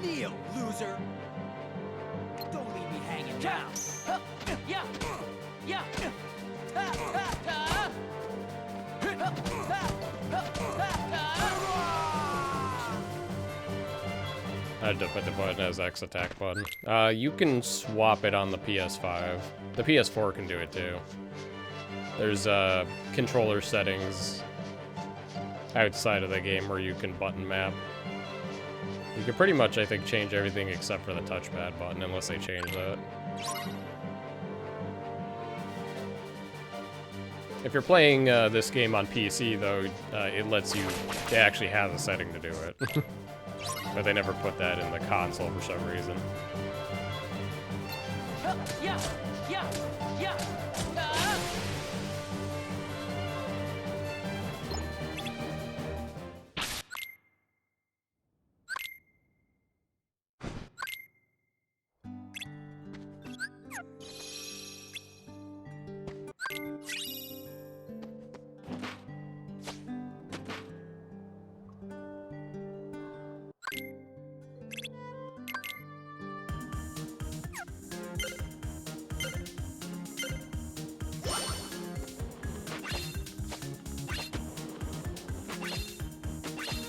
Kneel, loser! Don't leave me hanging down! I had to put the button as X attack button. You can swap it on the PS5. The PS4 can do it too. There's controller settings outside of the game where you can button map. You can pretty much, I think, change everything except for the touchpad button, unless they change that. If you're playing this game on PC, though, it actually has a setting to do it. But they never put that in the console for some reason.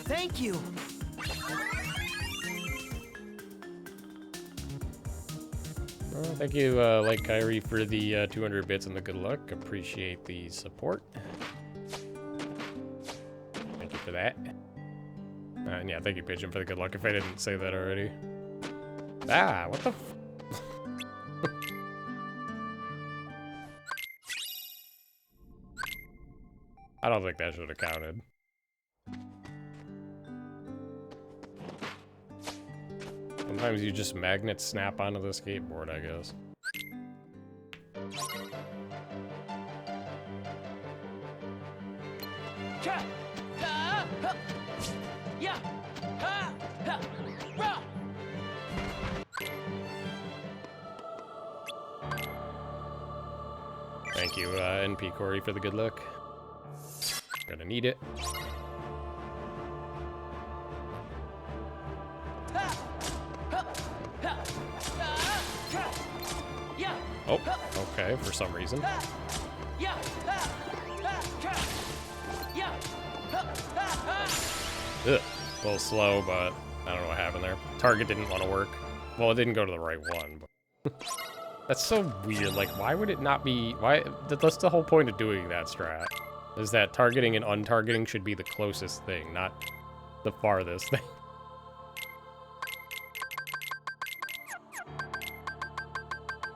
Thank you! Thank you, Like Kyrie, for the 200 bits and the good luck. Appreciate the support. Thank you for that. And yeah, thank you, Pigeon, for the good luck, if I didn't say that already. Ah, what the f... I don't think that should have counted. Sometimes you just magnet snap onto the skateboard, I guess. Thank you, NP Corey, for the good luck. Gonna need it. Oh, okay, for some reason. Ugh, a little slow, but I don't know what happened there. Target didn't want to work. Well, it didn't go to the right one, but... That's so weird, like, why would it not be... Why? That's the whole point of doing that strat. Is that targeting and untargeting should be the closest thing, not the farthest thing.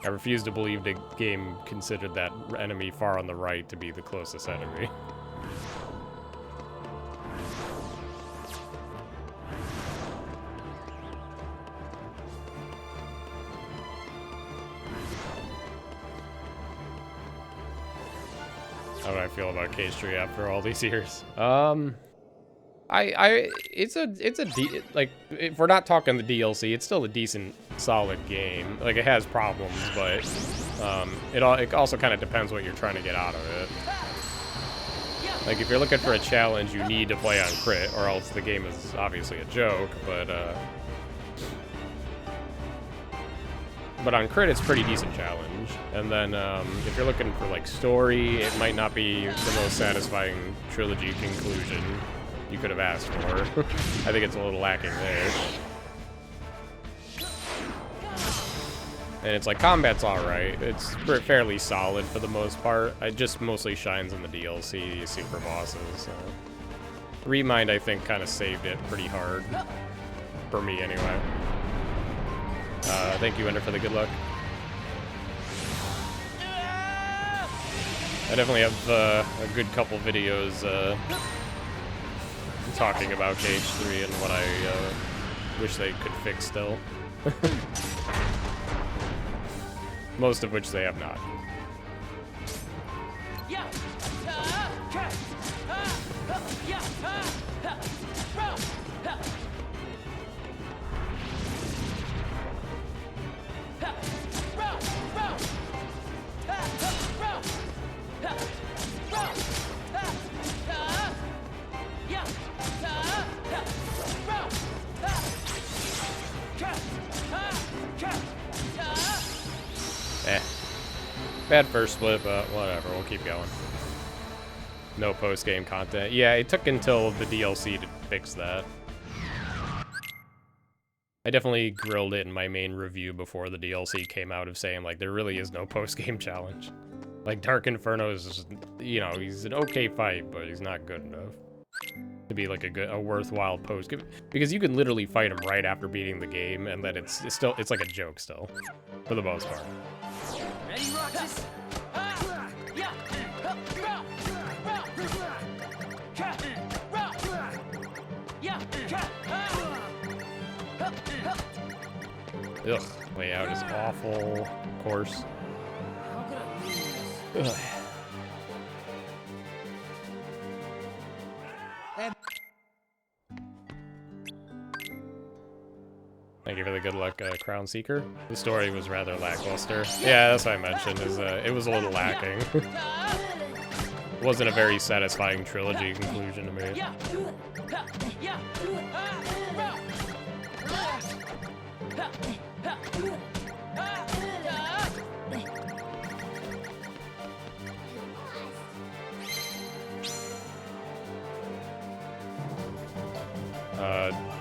I refuse to believe the game considered that enemy far on the right to be the closest enemy. How do I feel about K-Street after all these years? Like, if we're not talking the DLC, it's still a decent, solid game. Like, it has problems, but it also kind of depends what you're trying to get out of it. Like, if you're looking for a challenge, you need to play on crit, or else the game is obviously a joke. But on crit, it's a pretty decent challenge. And then if you're looking for like story, it might not be the most satisfying trilogy conclusion you could have asked for. I think it's a little lacking there. And it's like, combat's alright. It's fairly solid for the most part. It just mostly shines in the DLC super bosses. So. Remind, I think, kind of saved it pretty hard. For me, anyway. Thank you, Ender, for the good luck. I definitely have a good couple videos talking about KH3 and what I wish they could fix still. Most of which they have not. Eh. Bad first split, but whatever, we'll keep going. No post-game content. Yeah, it took until the DLC to fix that. I definitely grilled it in my main review before the DLC came out of saying, like, there really is no post-game challenge. Like, Dark Inferno is just, you know, he's an okay fight, but he's not good enough to be, like, a worthwhile post. Because you can literally fight him right after beating the game, and then it's like a joke still, for the most part. Ready, Roxas? Ugh, layout is awful, of course. Ugh. Thank you for the good luck, Crown Seeker. The story was rather lackluster. Yeah, that's what I mentioned, is it was a little lacking. It wasn't a very satisfying trilogy conclusion to me.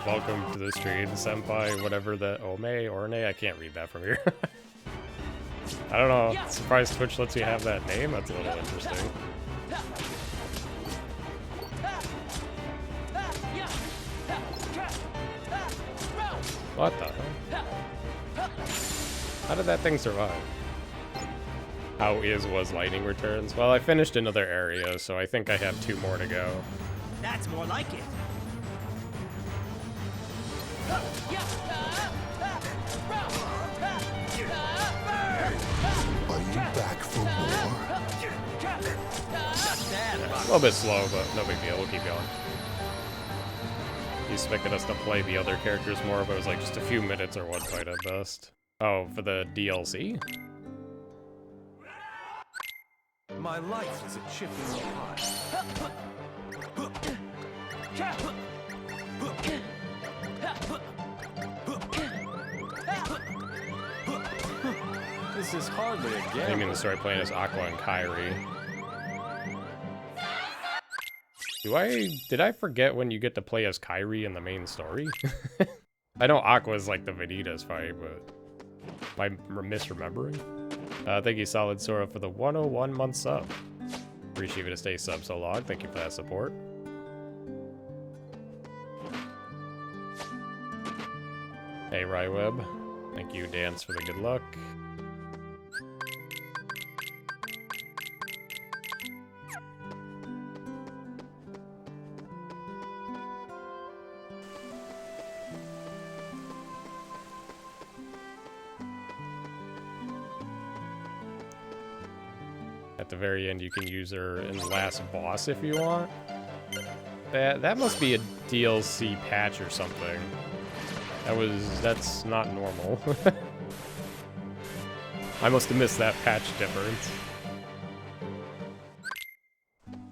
Welcome to the stream, senpai, whatever that Orne, I can't read that from here. I don't know, surprised Twitch lets you have that name, that's a little interesting. What the hell? How did that thing survive? How was lightning returns? Well, I finished another area, so I think I have 2 more to go. That's more like it. Are you back for more? A little bit slow, but no big deal. We'll keep going. You expected us to play the other characters more, but it was like just a few minutes or one fight at best. Oh, for the DLC? My life is a chip in the pie. This is hardly a game. I mean, the story playing as Aqua and Kairi. Did I forget when you get to play as Kairi in the main story? I know Aqua's like the Vanitas fight, but am I misremembering? Thank you, Solid Sora, for the 101 month sub. Appreciate you to stay sub so long. Thank you for that support. Hey, Ryweb. Thank you, Dance, for the good luck. At the very end, you can use her in the last boss if you want. That must be a DLC patch or something. That's not normal. I must have missed that patch difference.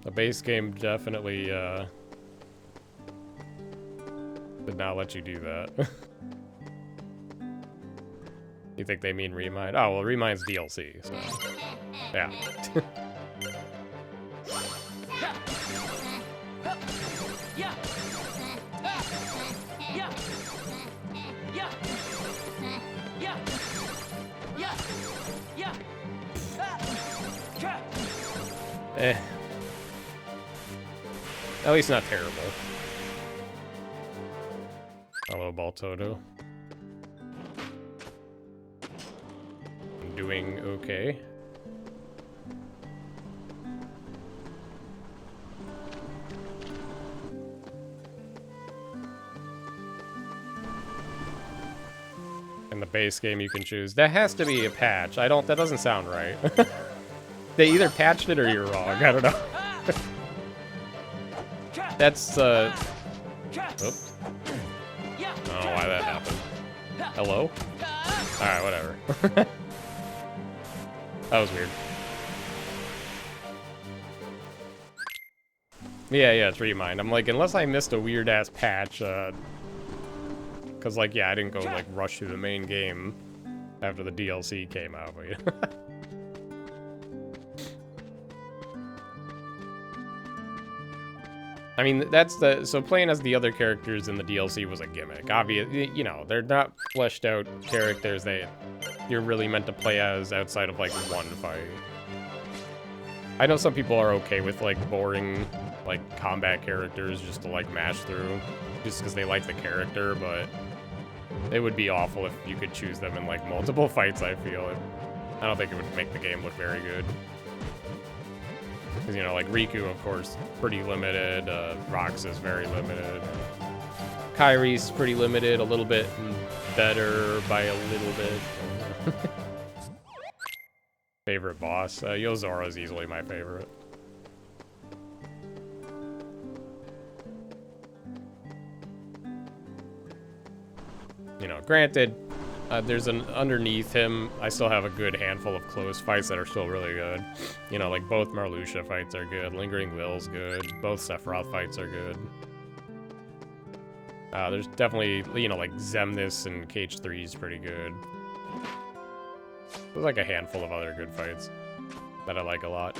The base game definitely did not let you do that. You think they mean Remind? Oh, well, Remind's DLC, so... Yeah. Eh. At least not terrible. Hello, Baltodo. I'm doing okay. In the base game you can choose. That has to be a patch. That doesn't sound right. They either patched it or you're wrong. I don't know. That's, oops. I don't know why that happened. Hello? Alright, whatever. That was weird. Yeah, it's Remind. I'm like, unless I missed a weird-ass patch, because, like, yeah, I didn't go, like, rush through the main game after the DLC came out, but yeah. I mean, so playing as the other characters in the DLC was a gimmick. Obviously, you know, they're not fleshed out characters you're really meant to play as outside of, like, one fight. I know some people are okay with, like, boring, like, combat characters just to, like, mash through, just because they like the character, but it would be awful if you could choose them in, like, multiple fights, I feel. I don't think it would make the game look very good. Because, you know, like, Riku, of course, pretty limited, Rox is very limited. Kairi's pretty limited, a little bit better by a little bit. Favorite boss? Yozora is easily my favorite. You know, granted, there's underneath him, I still have a good handful of close fights that are still really good. You know, like both Marluxia fights are good, Lingering Will's good, both Sephiroth fights are good. There's definitely, you know, like Xemnas and KH3 is pretty good. There's like a handful of other good fights that I like a lot.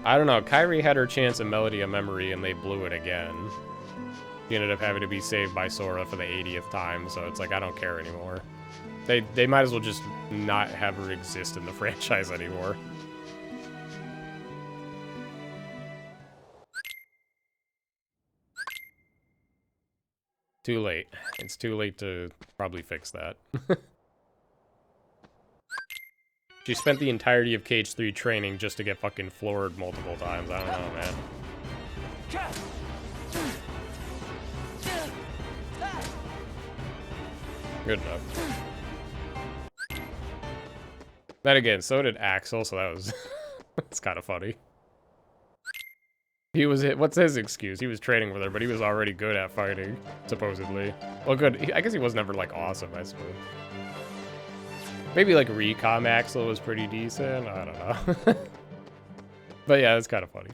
I don't know, Kairi had her chance in Melody of Memory and they blew it again. She ended up having to be saved by Sora for the 80th time, so it's like, I don't care anymore. They might as well just not have her exist in the franchise anymore. Too late. It's too late to probably fix that. She spent the entirety of KH3 training just to get fucking floored multiple times. I don't know, man. Good enough. Then again, so did Axel, so that was... it's kind of funny. He was... What's his excuse? He was training with her, but he was already good at fighting, supposedly. Well, good. I guess he was never, like, awesome, I suppose. Maybe, like, Recom Axel was pretty decent. I don't know. But yeah, it's kind of funny.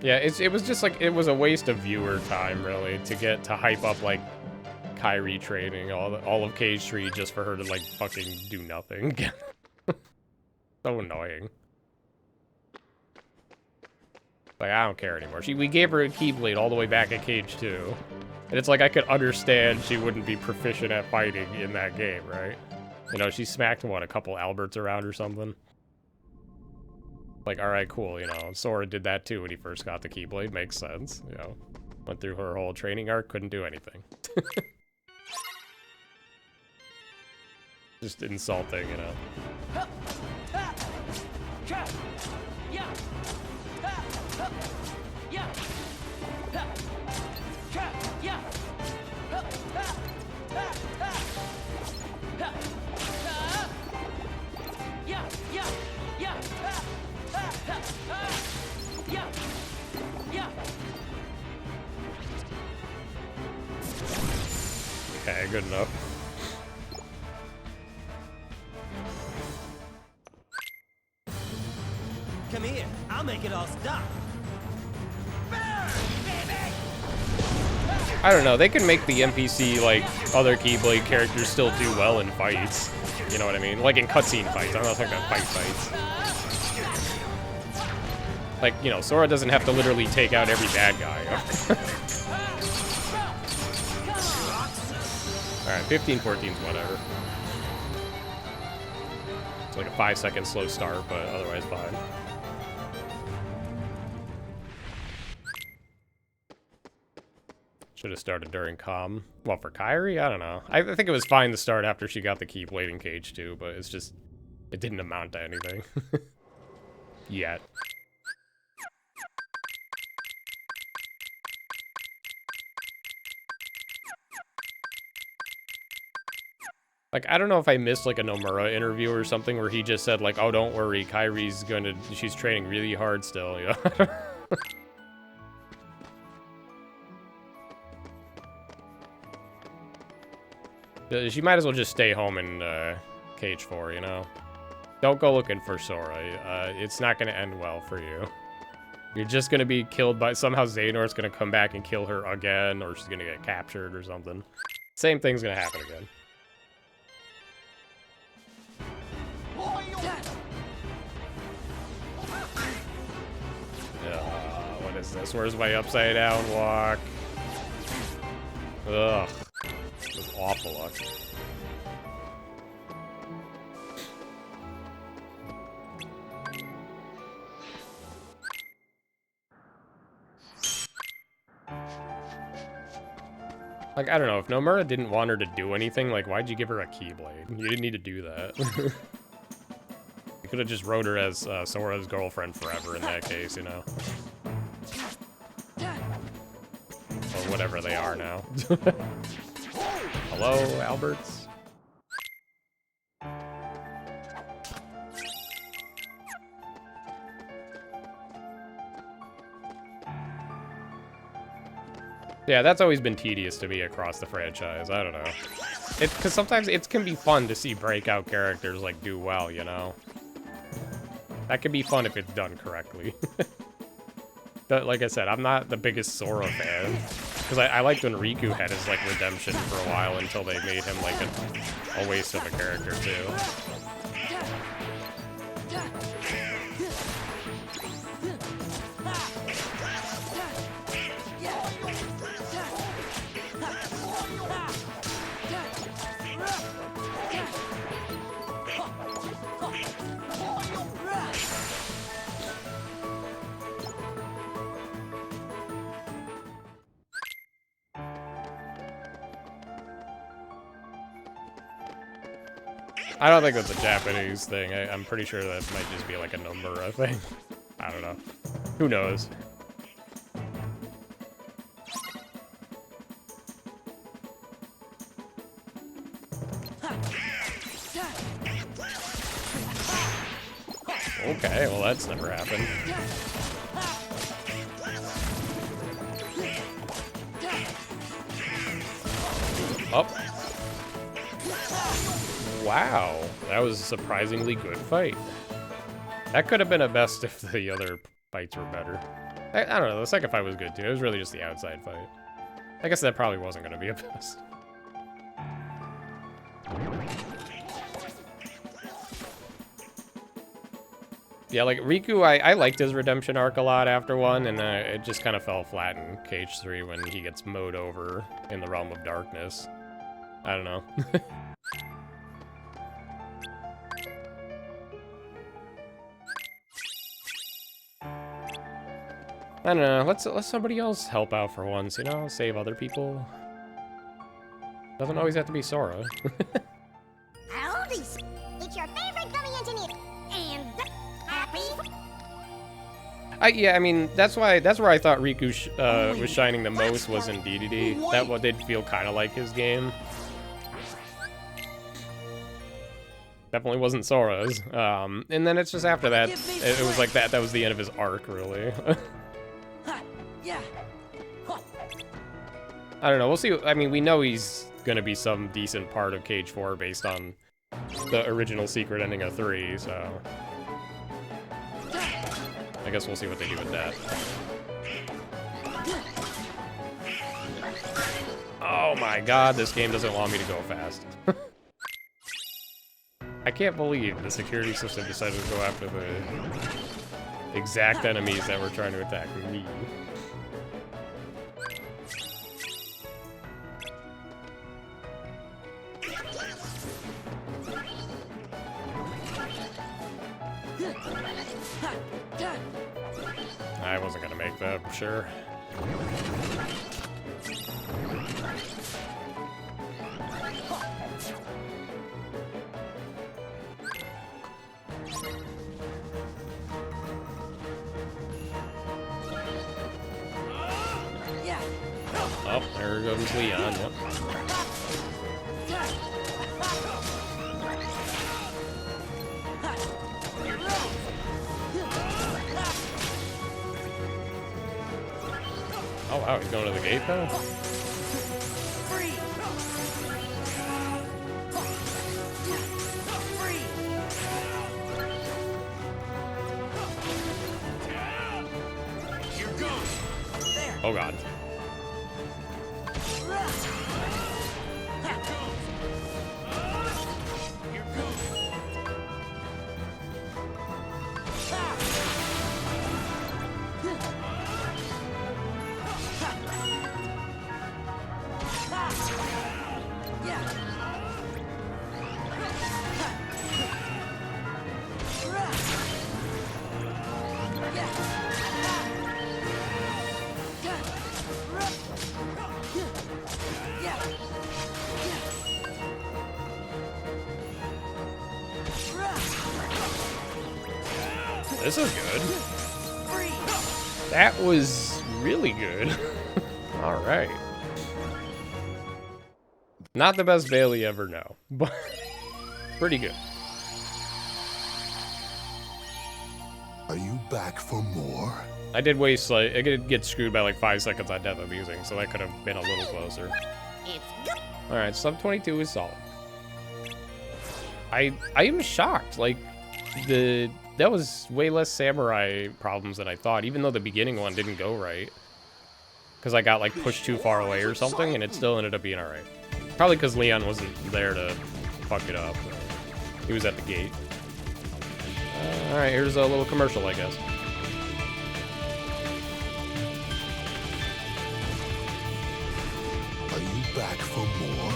Yeah, it was just like, it was a waste of viewer time, really, to hype up, like, Kairi training, all of KH3 just for her to, like, fucking do nothing. So annoying. Like, I don't care anymore. We gave her a Keyblade all the way back at KH2. And it's like, I could understand she wouldn't be proficient at fighting in that game, right? You know, she smacked, what, a couple Alberts around or something? Like, alright, cool, you know, Sora did that too when he first got the Keyblade, makes sense, you know. Went through her whole training arc, couldn't do anything. Just insulting, you know. Okay, good enough. Come here, I'll make it all stop. I don't know, they can make the NPC, like, other Keyblade characters still do well in fights. You know what I mean? Like in cutscene fights, I'm not talking about fights. Like, you know, Sora doesn't have to literally take out every bad guy. Alright, 15-14's whatever. It's like a 5-second slow start, but otherwise fine. Should have started during comm. Well, for Kairi? I don't know. I think it was fine to start after she got the Keyblade in KH2, but it's just... it didn't amount to anything. Yet. Like, I don't know if I missed, like, a Nomura interview or something where he just said, like, oh, don't worry, she's training really hard still, you know? She might as well just stay home in Cage 4, you know? Don't go looking for Sora. It's not going to end well for you. You're just going to be killed by... Somehow Xehanort's going to come back and kill her again, or she's going to get captured or something. Same thing's going to happen again. What is this? Where's my upside down walk? Ugh. This is awful luck. Like, I don't know, if Nomura didn't want her to do anything, like, why'd you give her a Keyblade? You didn't need to do that. You could have just wrote her as Sora's girlfriend forever in that case, you know? Or whatever they are now. Hello, Alberts? Yeah, that's always been tedious to me across the franchise. I don't know. Because sometimes it can be fun to see breakout characters, like, do well, you know? That can be fun if it's done correctly. But like I said, I'm not the biggest Sora fan. Because I liked when Riku had his, like, redemption for a while until they made him, like, a waste of a character, too. I don't think that's a Japanese thing. I'm pretty sure that might just be like a Nomura thing. I don't know. Who knows? Okay, well that's never happened. Oh. Wow, that was a surprisingly good fight. That could have been a best if the other fights were better. I don't know, the second fight was good too. It was really just the outside fight. I guess that probably wasn't going to be a best. Yeah, like, Riku, I liked his redemption arc a lot after 1, and it just kind of fell flat in Cage 3 when he gets mowed over in the Realm of Darkness. I don't know. I don't know, let somebody else help out for once, you know? Save other people. Doesn't always have to be Sora. Howdy, it's your favorite gummy engineer, and happy. Yeah, I mean, that's where I thought Riku was shining the most was in DDD. That one did feel kind of like his game. Definitely wasn't Sora's. And then it's just after that, it was like that was the end of his arc, really. I don't know, we'll see. I mean, we know he's gonna be some decent part of Cage 4 based on the original secret ending of 3, so... I guess we'll see what they do with that. Oh my god, this game doesn't want me to go fast. I can't believe the security system decided to go after the exact enemies that were trying to attack me. I wasn't gonna make that, I'm sure. Oh, there goes Leon, yep. Oh wow, he's going to the gate now? Free. Free. Here goes. There. Oh god. Here goes. This is good. That was really good. Alright. Not the best Bailey ever, no. But pretty good. Are you back for more? I did waste, like, I did get screwed by like 5 seconds on Death Abusing, so that could have been a little closer. It's good. Alright, sub 22 is solid. I am shocked. Like, that was way less samurai problems than I thought, even though the beginning one didn't go right. Because I got, like, pushed too far away or something, and it still ended up being alright. Probably because Leon wasn't there to fuck it up. He was at the gate. Alright, here's a little commercial, I guess. Are you back for more?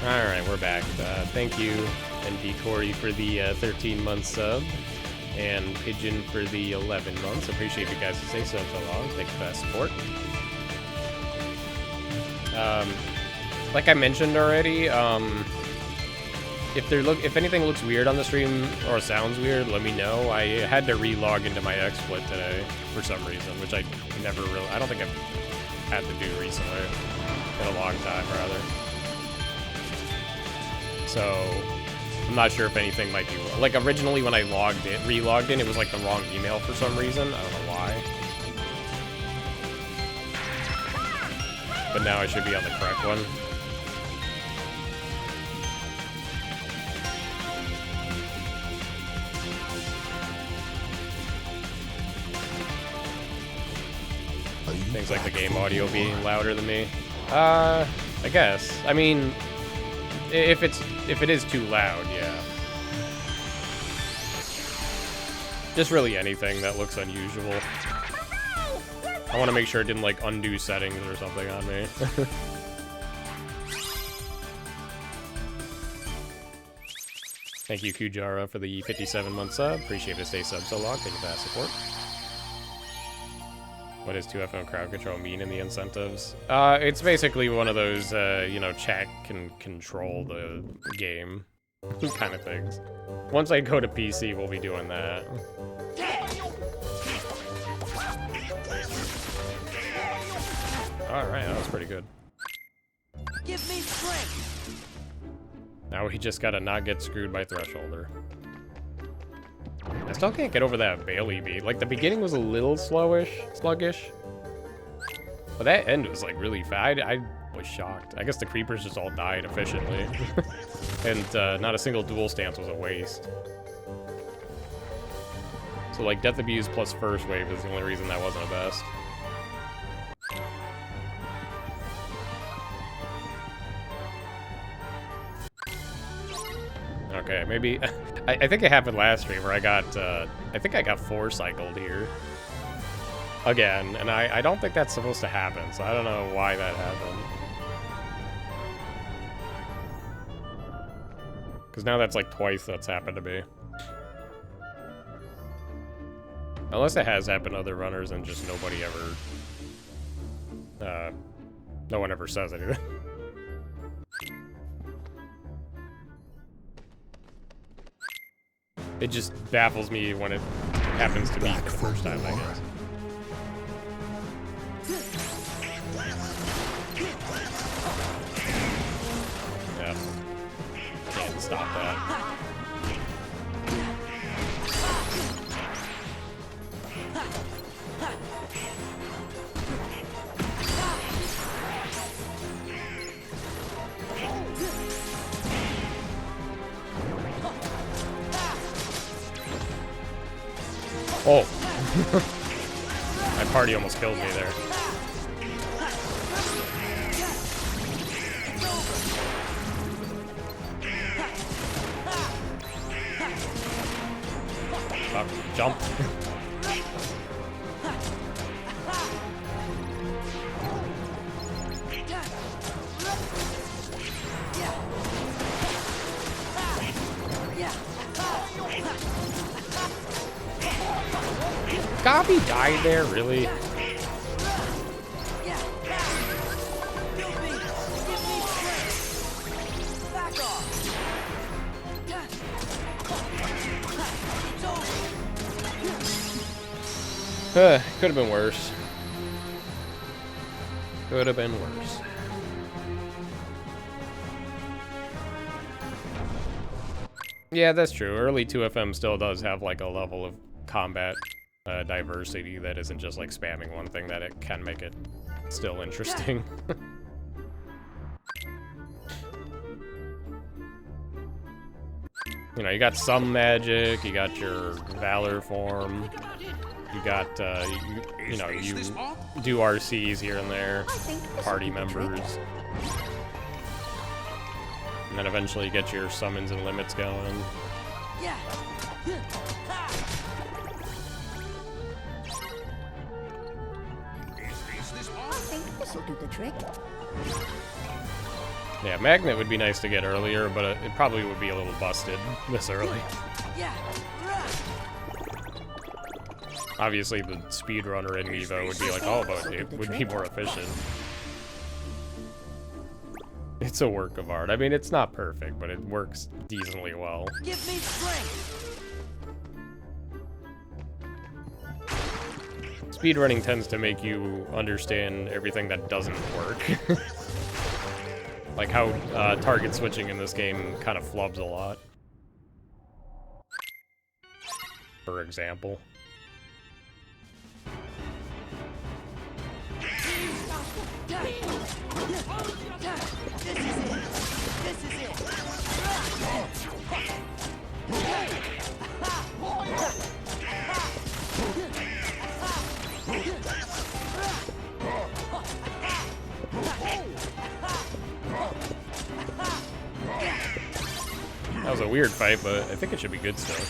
Alright, we're back. Thank you, NP Corey, for the 13-month sub, and Pigeon for the 11 months. Appreciate you guys to stay so long. Thank you for that support. Like I mentioned already, if anything looks weird on the stream or sounds weird, let me know. I had to re-log into my XSplit today for some reason, which I don't think I've had to do recently, in a long time, rather. So, I'm not sure if anything might be... Like, originally when I re-logged in, it was like the wrong email for some reason. I don't know why. But now I should be on the correct one. Things like the game audio being louder than me. I guess. I mean, if it is too loud, yeah. Just really anything that looks unusual. I want to make sure it didn't like undo settings or something on me. Thank you, Kujara, for the 57-month sub. Appreciate it to stay sub so long. Thank you for that support. What does 2FM crowd control mean in the incentives? It's basically one of those, you know, chat can control the game kind of things. Once I go to PC, we'll be doing that. Alright, that was pretty good. Give me strength. Now we just gotta not get screwed by Thresholder. I still can't get over that Bailey beat. Like, the beginning was a little sluggish. But that end was, like, really fast. I was shocked. I guess the creepers just all died efficiently. And not a single dual stance was a waste. So, like, Death Abuse plus first wave is the only reason that wasn't a best. Okay, maybe... I think it happened last stream where I got... I think I got 4-cycled here. Again, and I don't think that's supposed to happen, so I don't know why that happened. Because now that's like twice that's happened to me. Unless it has happened to other runners and just nobody ever... no one ever says anything. It just baffles me when it happens to me for the first time, I guess. Yeah. Can't stop that. Oh. My party almost killed me there. Jump. Gabi died there, really? Could have been worse. Could have been worse. Yeah, that's true. Early 2FM still does have like a level of combat diversity that isn't just like spamming one thing, that it can make it still interesting. You know, you got some magic, you got your Valor form, you got, you know, you do RCs here and there, party members. And then eventually you get your summons and limits going. Yeah. I think this will do the trick. Yeah, Magnet would be nice to get earlier, but it probably would be a little busted this early. Yeah. Obviously, the speedrunner in Evo would be like, oh, but it would be more efficient. It's a work of art. I mean, it's not perfect, but it works decently well. Give me strength. Speedrunning tends to make you understand everything that doesn't work. Like how target switching in this game kind of flubs a lot. For example. This is it. That was a weird fight, but I think it should be good still.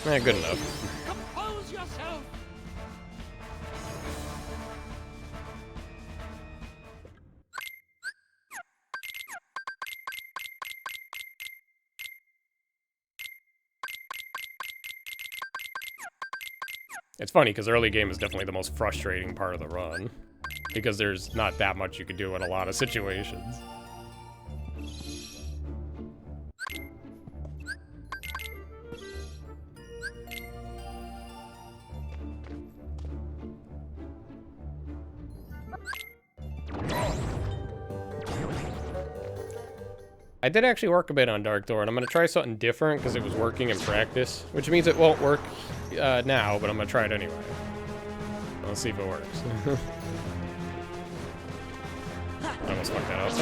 Good enough. Compose yourself. It's funny, because early game is definitely the most frustrating part of the run. Because there's not that much you can do in a lot of situations. I did actually work a bit on Dark Thorn. I'm gonna try something different because it was working in practice, which means it won't work now, but I'm gonna try it anyway. Let's see if it works. I almost fucked that up.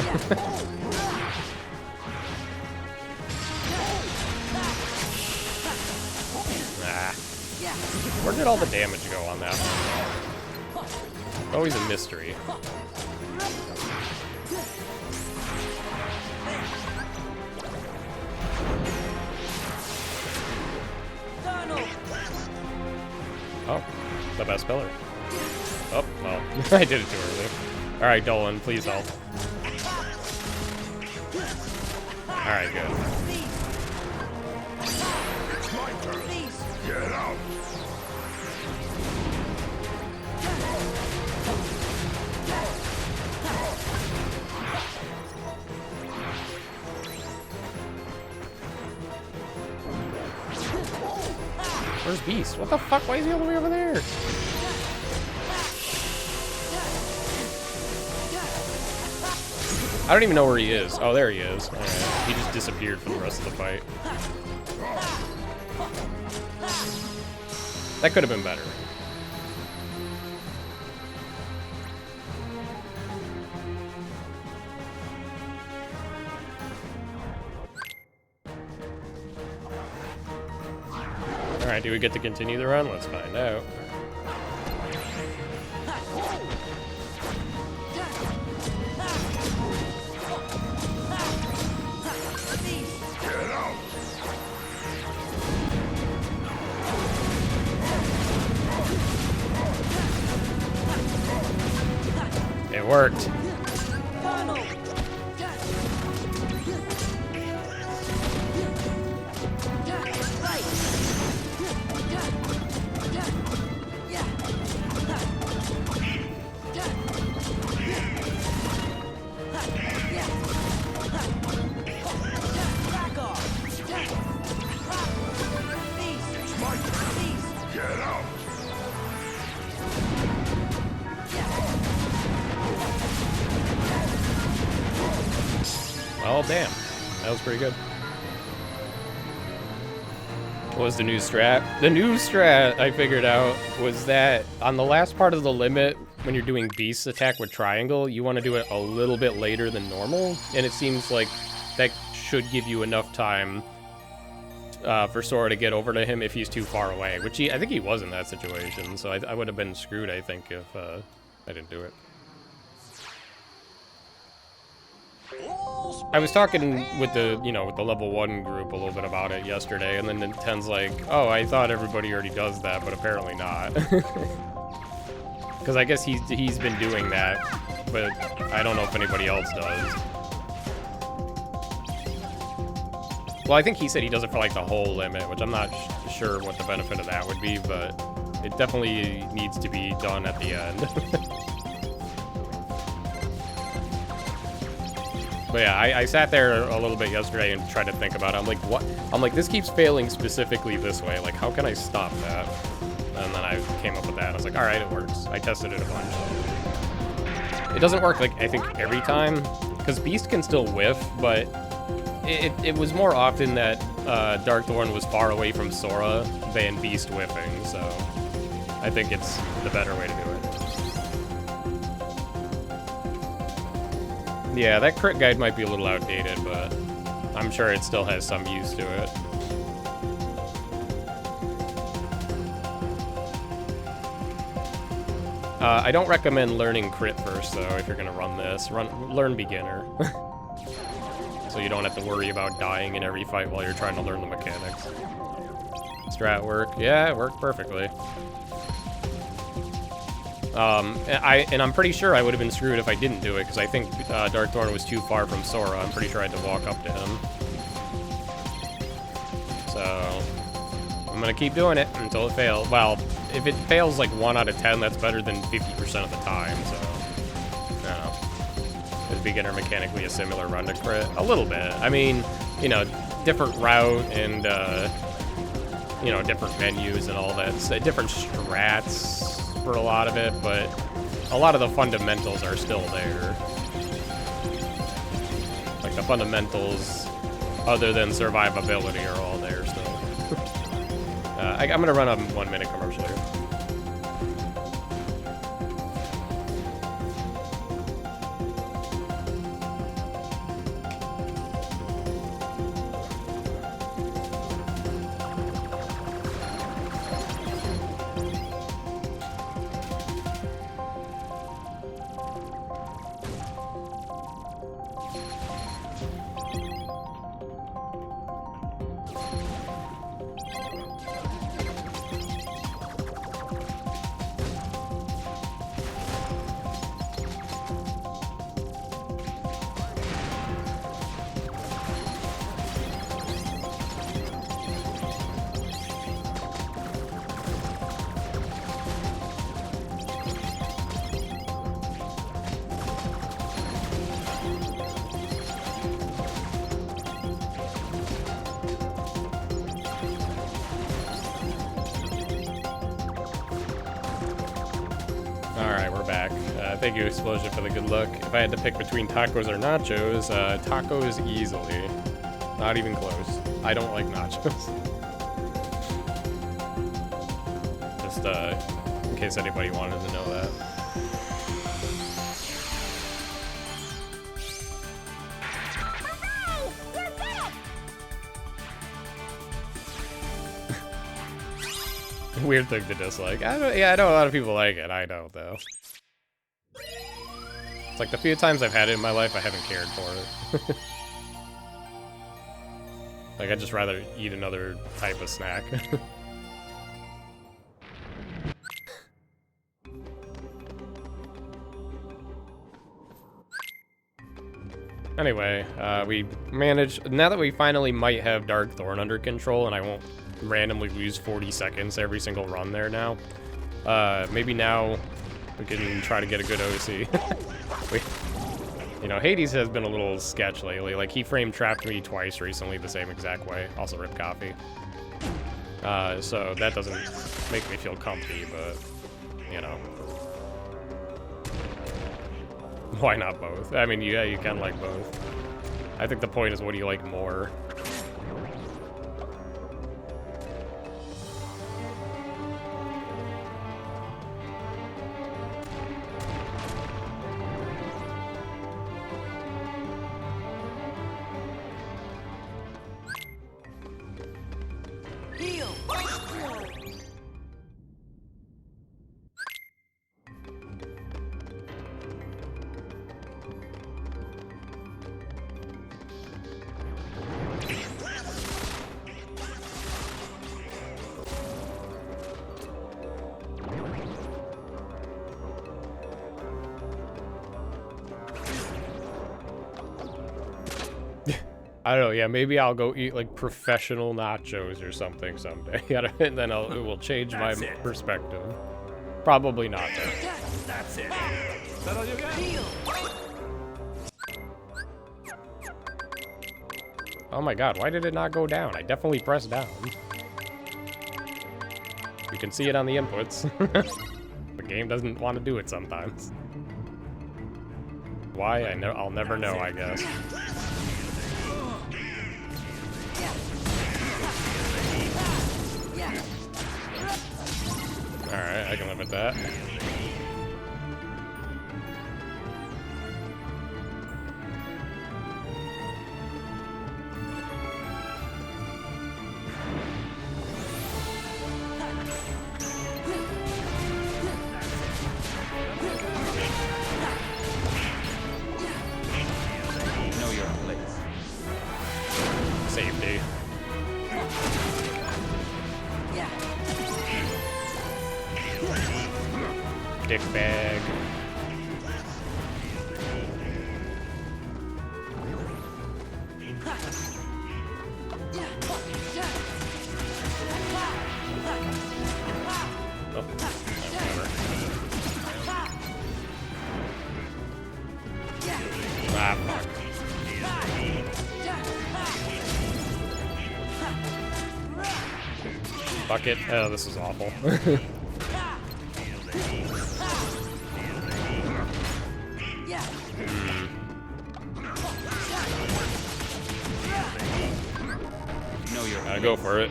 Nah. Where did all the damage go on that one? Always a mystery. Oh, the best pillar. Oh, well, I did it too early. Alright, Dolan, please help. Alright, good. It's my turn. Get out. Where's Beast? What the fuck? Why is he all the way over there? I don't even know where he is. Oh, there he is. Alright. He just disappeared for the rest of the fight. That could have been better. Alright, do we get to continue the run? Let's find out. It worked. Oh, damn. That was pretty good. What was the new strat? The new strat I figured out was that on the last part of the limit, when you're doing Beast's attack with triangle, you want to do it a little bit later than normal, and it seems like that should give you enough time for Sora to get over to him if he's too far away, which I think he was in that situation, so I would have been screwed, I think, if I didn't do it. I was talking with the, with the level 1 group a little bit about it yesterday, and then Nintendo's like, oh, I thought everybody already does that, but apparently not. Because I guess he's been doing that, but I don't know if anybody else does. Well, I think he said he does it for, like, the whole limit, which I'm not sure what the benefit of that would be, but it definitely needs to be done at the end. But yeah, I sat there a little bit yesterday and tried to think about it. I'm like, what? I'm like, this keeps failing specifically this way. Like, how can I stop that? And then I came up with that. I was like, all right, it works. I tested it a bunch. It doesn't work, like, I think every time, because Beast can still whiff, but it was more often that Darkthorn was far away from Sora than Beast whiffing, so I think it's the better way to do it. Yeah, that crit guide might be a little outdated, but I'm sure it still has some use to it. I don't recommend learning crit first, though, if you're gonna run this. Learn beginner. So you don't have to worry about dying in every fight while you're trying to learn the mechanics. Strat work. Yeah, it worked perfectly. And I'm pretty sure I would have been screwed if I didn't do it, because I think Darkthorn was too far from Sora. I'm pretty sure I had to walk up to him. So I'm gonna keep doing it until it fails. Well, if it fails like 1 out of 10, that's better than 50% of the time, so I don't know. Is beginner mechanically a similar run to crit? A little bit. I mean, different route and different menus and all that. So different strats for a lot of it, but a lot of the fundamentals are still there. Like the fundamentals, other than survivability, are all there still. I'm gonna run a 1 minute commercial here. Alright, we're back. Thank you, Explosion, for the good luck. If I had to pick between tacos or nachos, tacos easily. Not even close. I don't like nachos. Just, in case anybody wanted to know that. Weird thing to dislike. I know a lot of people like it. I don't, though. It's like the few times I've had it in my life, I haven't cared for it. Like, I'd just rather eat another type of snack. Anyway, we managed... Now that we finally might have Dark Thorn under control, and I won't randomly lose 40 seconds every single run there now. Maybe now we can try to get a good OC. You know, Hades has been a little sketch lately. Like, he frame trapped me twice recently the same exact way. Also Rip Coffee. So that doesn't make me feel comfy, but, you know. Why not both? I mean, yeah, you can like both. I think the point is, what do you like more? I don't know, yeah, maybe I'll go eat, like, professional nachos or something someday, and then it will change my perspective. Probably not, though. That's it. Is that all you got? Oh my god, why did it not go down? I definitely pressed down. You can see it on the inputs. The game doesn't want to do it sometimes. Why? I'll never know, I guess. Alright, I can live with that. Know your place. Safety. Dick bag. Oh, whatever. Ah, fuck. Fuck it. Oh, this is awful. know your Gotta go for it.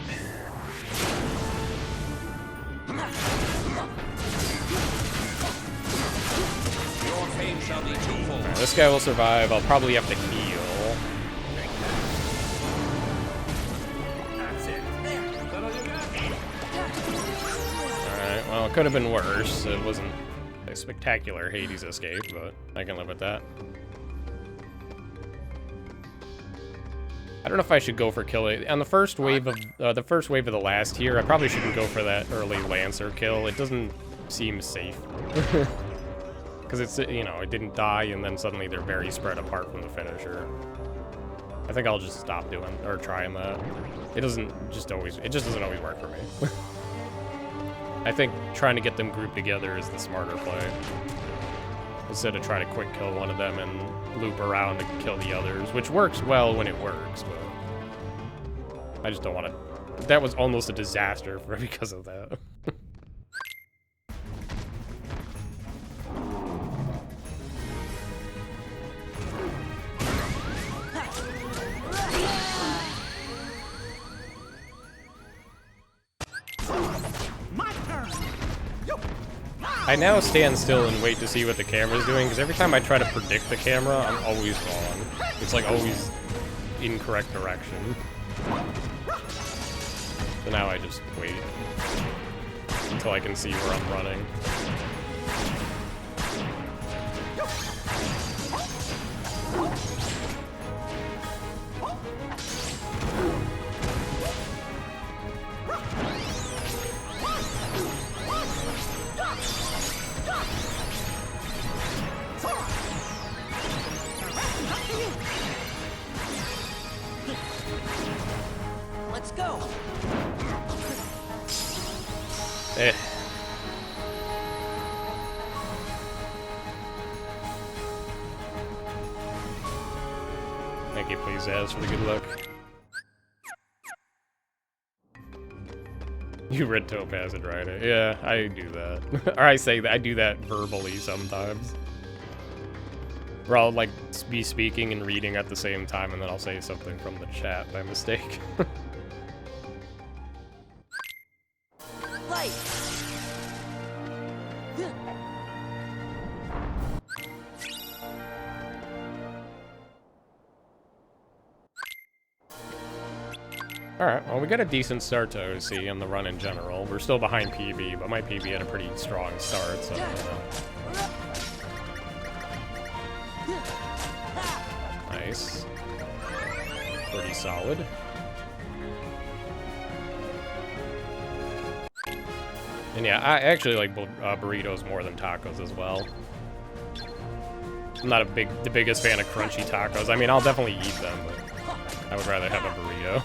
Your fame shall be twofold. This guy will survive. I'll probably have to heal. That's it. There. Alright, well, it could have been worse. It wasn't a spectacular Hades escape, but I can live with that. I don't know if I should go for killing on the first wave of the last tier. I probably shouldn't go for that early Lancer kill. It doesn't seem safe because it's, you know, it didn't die and then suddenly they're very spread apart from the finisher. I think I'll just stop doing or trying that. It just doesn't always work for me. I think trying to get them grouped together is the smarter play. Instead of trying to quick kill one of them and loop around to kill the others, which works well when it works, but I just don't want to. That was almost a disaster for because of that. My turn. I now stand still and wait to see what the camera's doing, because every time I try to predict the camera, I'm always wrong. It's like always incorrect direction. So now I just wait until I can see where I'm running. Let's go. Eh. Thank you, please, Az, for the good luck. You read Topaz and write it. Yeah, I do that. Or I say that I do that verbally sometimes. Where I'll like be speaking and reading at the same time, and then I'll say something from the chat by mistake. Light. Alright, well, we got a decent start to OC on the run in general. We're still behind PB, but my PB had a pretty strong start, so, you know. Nice. Pretty solid. And yeah, I actually like burritos more than tacos as well. I'm not the biggest fan of crunchy tacos. I mean, I'll definitely eat them, but I would rather have a burrito.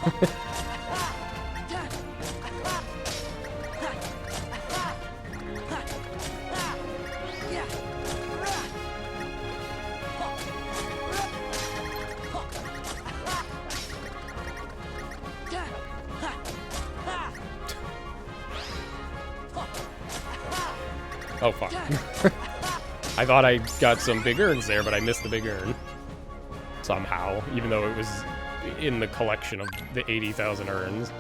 Oh, fuck. I thought I got some big urns there, but I missed the big urn. Somehow, even though it was in the collection of the 80,000 urns.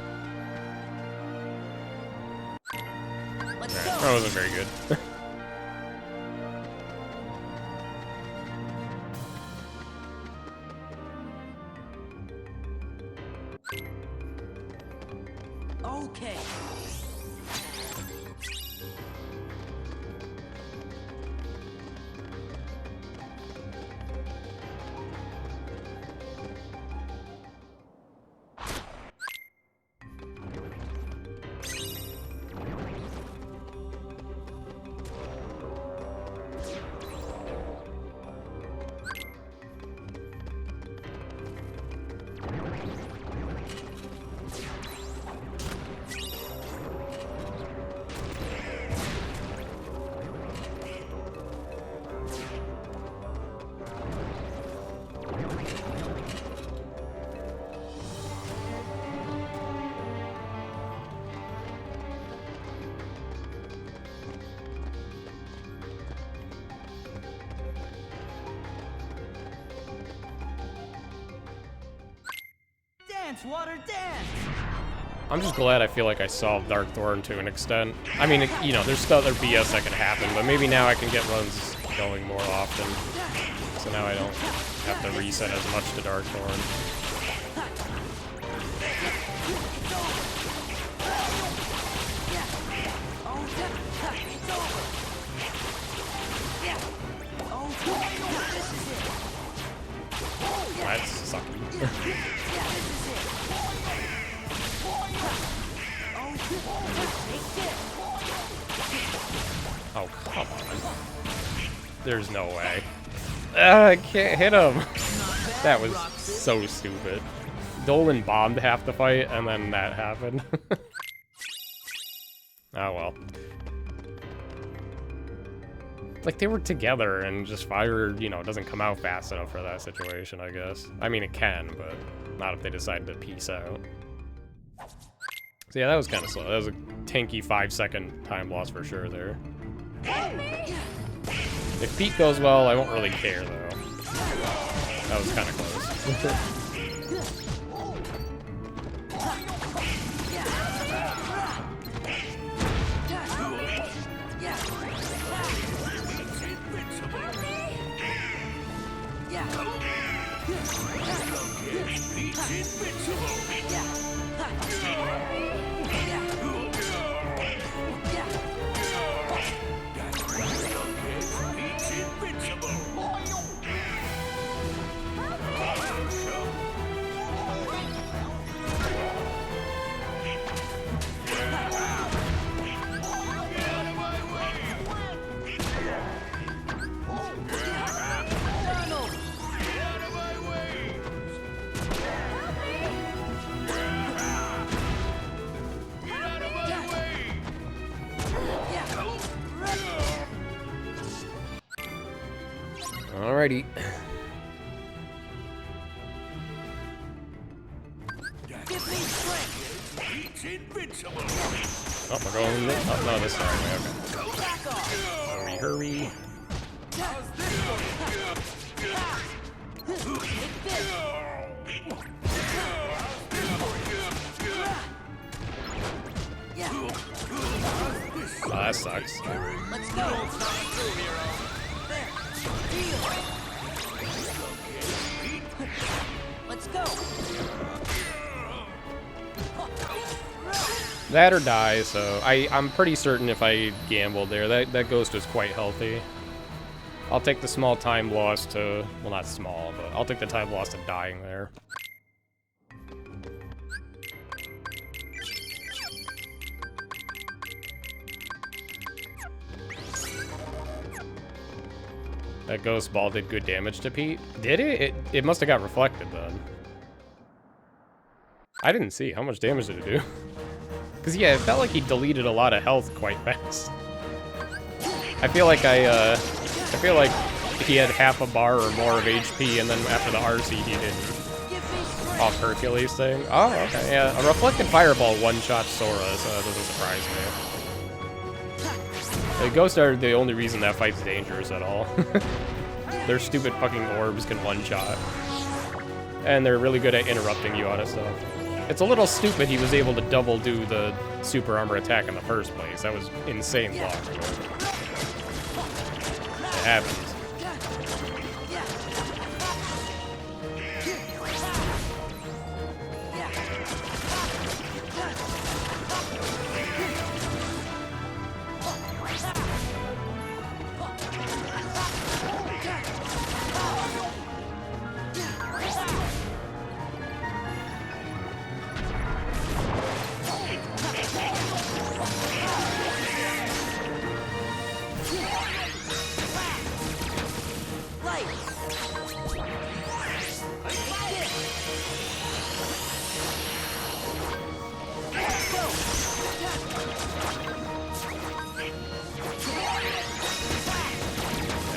Alright, that wasn't very good. Okay. dance, water, dance. I'm just glad I feel like I solved Dark Thorn to an extent. I mean, you know, there's still other BS that can happen, but maybe now I can get runs going more often. So now I don't have to reset as much to Dark Thorn. That's sucky. Oh, come on. There's no way. I can't hit him. That was so stupid. Dolan bombed half the fight, and then that happened. Oh well. Like, they were together, and just fire, you know, doesn't come out fast enough for that situation, I guess. I mean, it can, but not if they decide to peace out. So yeah, that was kind of slow. That was a tanky 5-second time loss for sure there. If Pete goes well, I won't really care, though. That was kind of close. Alrighty. Oh, we're going this. Oh, no, this time. Okay. Hurry. Oh, that sucks. Let's go. Let's go. That or die, so I'm pretty certain if I gambled there, that ghost was quite healthy. I'll take the small time loss to, well, not small, but I'll take the time loss to dying there. That ghost ball did good damage to Pete. Did it? It must have got reflected then. I didn't see. How much damage did it do? Because, yeah, it felt like he deleted a lot of health quite fast. I feel like he had half a bar or more of HP, and then after the RC he did off Hercules thing. Oh, okay, yeah. A reflected fireball one-shot Sora, so that doesn't surprise me. The ghosts are the only reason that fight's dangerous at all. Their stupid fucking orbs can one-shot. And they're really good at interrupting you out of stuff. It's a little stupid he was able to double do the super armor attack in the first place. That was insane luck. It happens.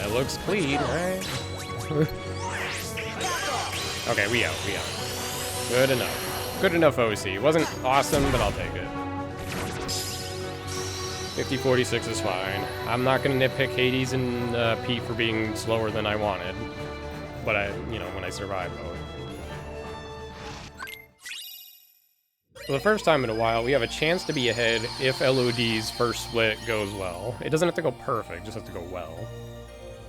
Looks clean, right? Okay, we out. Good enough. Good enough OC. Wasn't awesome, but I'll take it. 50-46 is fine. I'm not gonna nitpick Hades and Pete for being slower than I wanted. But you know, when I survive, though. For the first time in a while, we have a chance to be ahead if LOD's first split goes well. It doesn't have to go perfect, just has to go well.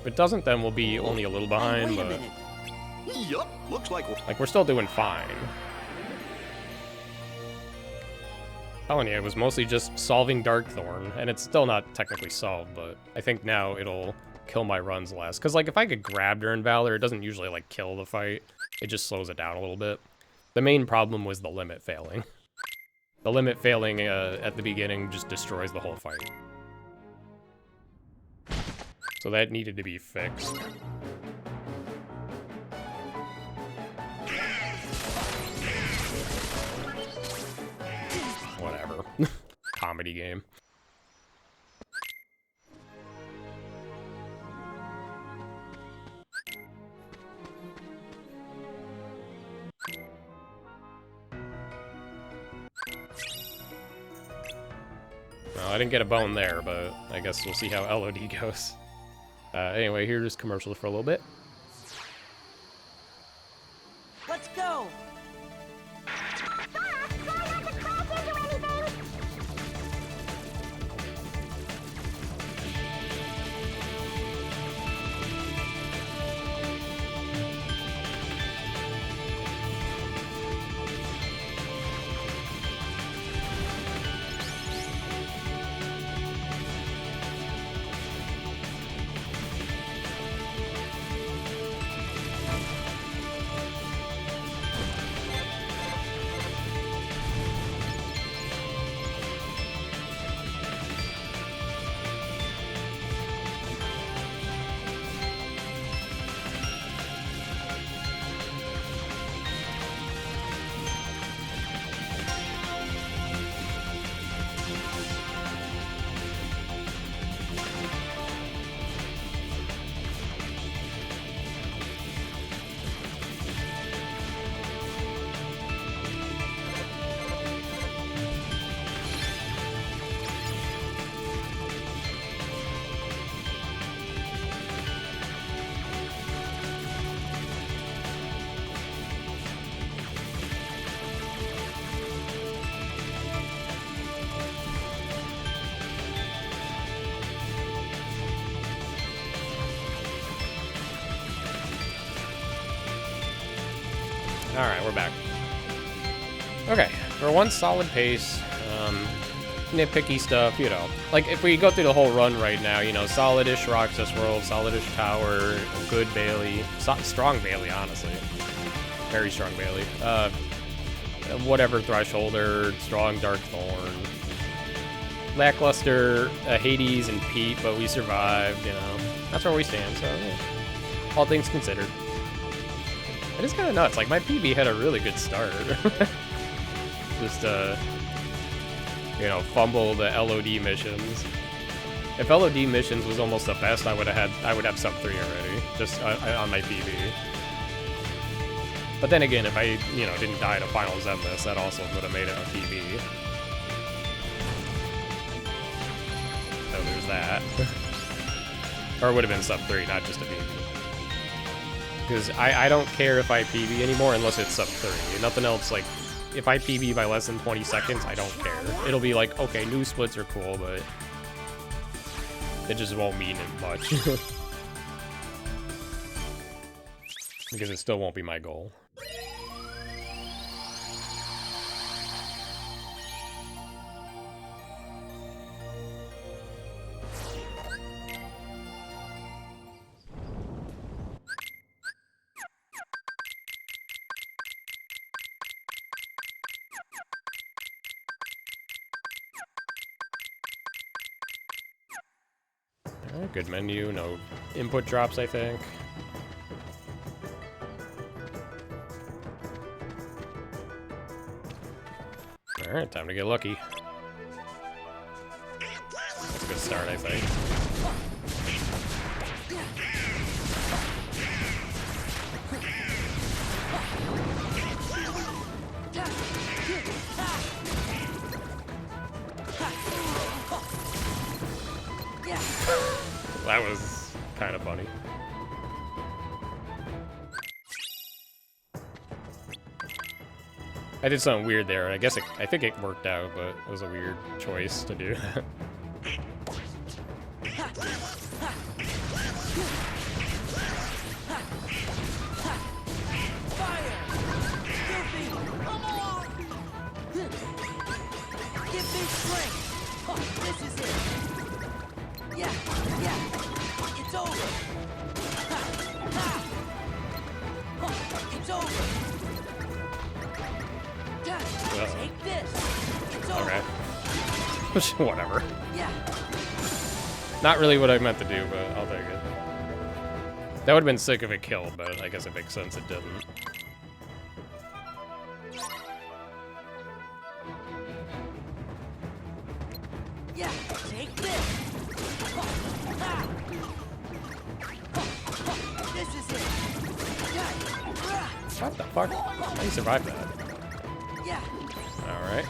If it doesn't, then we'll be only a little behind, Wait a but... minute. Yup, looks like Like, we're still doing fine. Telling you, it was mostly just solving Darkthorn, and it's still not technically solved, but I think now it'll kill my runs less. Because, like, if I get grabbed during Valor, it doesn't usually, like, kill the fight. It just slows it down a little bit. The main problem was the limit failing. The limit failing at the beginning just destroys the whole fight. So that needed to be fixed. Whatever. Comedy game. Well, I didn't get a bone there, but I guess we'll see how LOD goes. Anyway, here's commercials for a little bit. Let's go. Alright, we're back. Okay, for one solid pace, nitpicky stuff, you know. Like, if we go through the whole run right now, you know, solid-ish Roxas World, solid-ish Tower, good Bailey, strong Bailey, honestly. Very strong Bailey. Whatever Thresholder, strong Darkthorn. Lackluster Hades and Pete, but we survived, you know. That's where we stand, so, yeah. All things considered. It is kind of nuts. Like, my PB had a really good start. Just, you know, fumble the LOD missions. If LOD missions was almost the best, I would have sub 3 already, just on my PB. But then again, if I, you know, didn't die to Final Zenless, that also would have made it a PB. So there's that. Or it would have been sub 3, not just a PB. Because I don't care if I PB anymore unless it's sub 30. Nothing else, like, if I PB by less than 20 seconds, I don't care. It'll be like, okay, new splits are cool, but it just won't mean much. Because it still won't be my goal. Alright, good menu, no input drops, I think. Alright, time to get lucky. That's a good start, I think. That was kind of funny. I did something weird there. I think it worked out, but it was a weird choice to do. This is it. Yeah, it's over. It's over. Take this. It's over. Okay. Whatever. Yeah. Not really what I meant to do, but I'll take it. That would have been sick if it killed, but I guess it makes sense it didn't. Yeah, take this. This is it. What the fuck? How do you survive that? Yeah. Alright.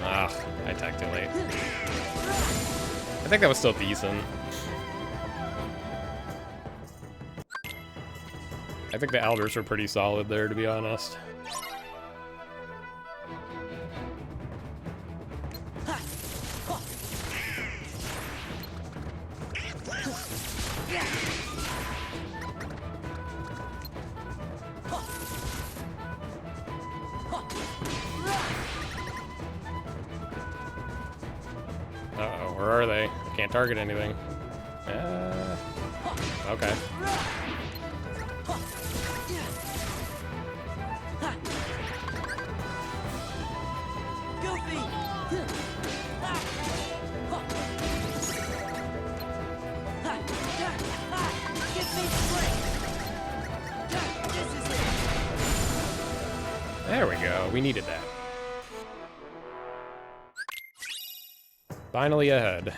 Ah, I attacked too late. I think that was still decent. I think the Alders were pretty solid there, to be honest. Uh-oh, where are they? I can't target anything. Okay. There we go. We needed that. Finally ahead.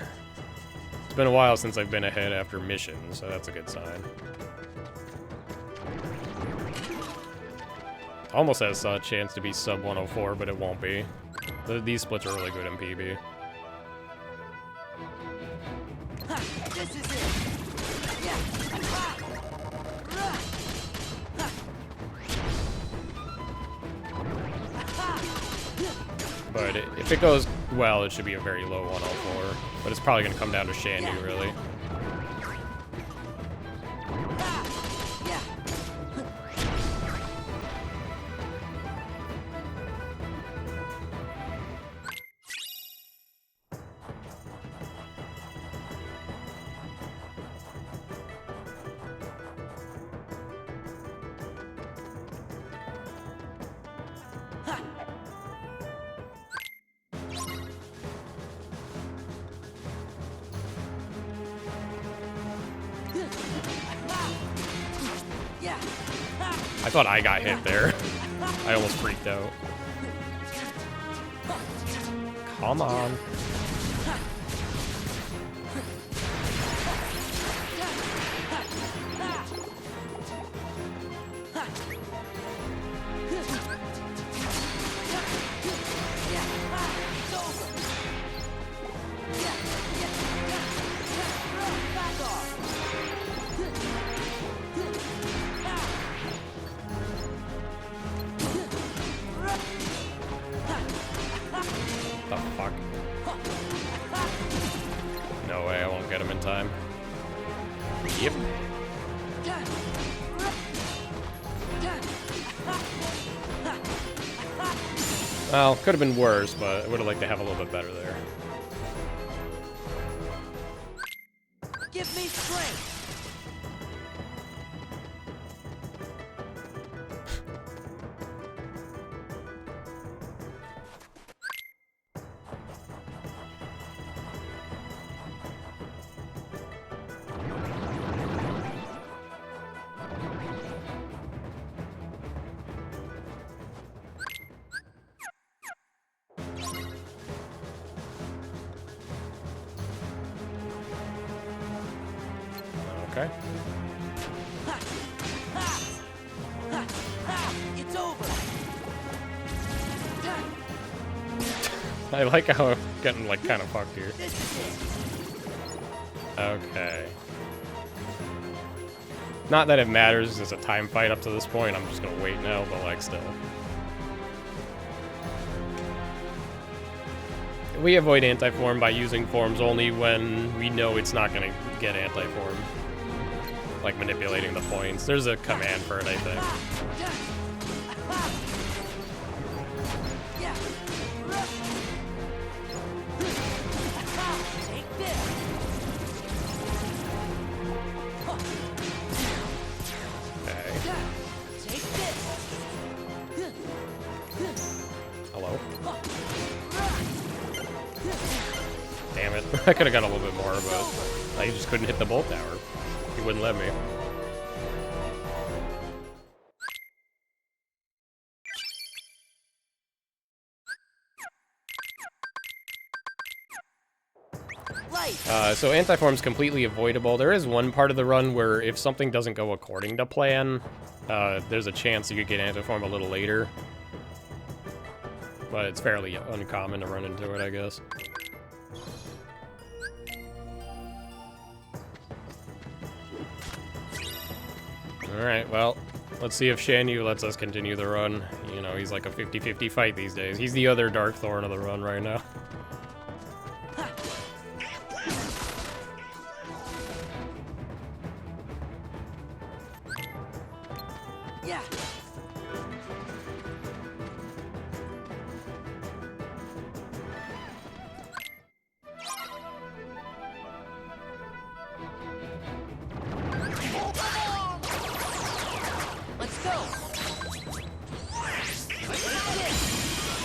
It's been a while since I've been ahead after missions, so that's a good sign. Almost has a chance to be sub 104, but it won't be. These splits are really good in PB. This is it. Yeah. But if it goes well, it should be a very low 104. But it's probably going to come down to Shandy, really. I thought I got hit there. I almost freaked out. Come on. The fuck? No way, I won't get him in time. Yep. Well, could have been worse, but I would have liked to have a little bit better there. Give me strength. Okay. I like how I'm getting, like, kind of fucked here. Okay. Not that it matters, it's a time fight up to this point, I'm just gonna wait now, but, like, still. We avoid anti-form by using forms only when we know it's not gonna get anti-form. Like manipulating the points. There's a command for it, I think. Hello? Damn it. I could have got a little bit more, but I just couldn't hit the bolt tower. He wouldn't let me. So anti-form's completely avoidable. There is one part of the run where if something doesn't go according to plan, there's a chance you could get anti-form a little later. But it's fairly uncommon to run into it, I guess. Alright, well, let's see if Shan Yu lets us continue the run. You know, he's like a 50-50 fight these days. He's the other Dark Thorn of the run right now. Yeah. Let's go.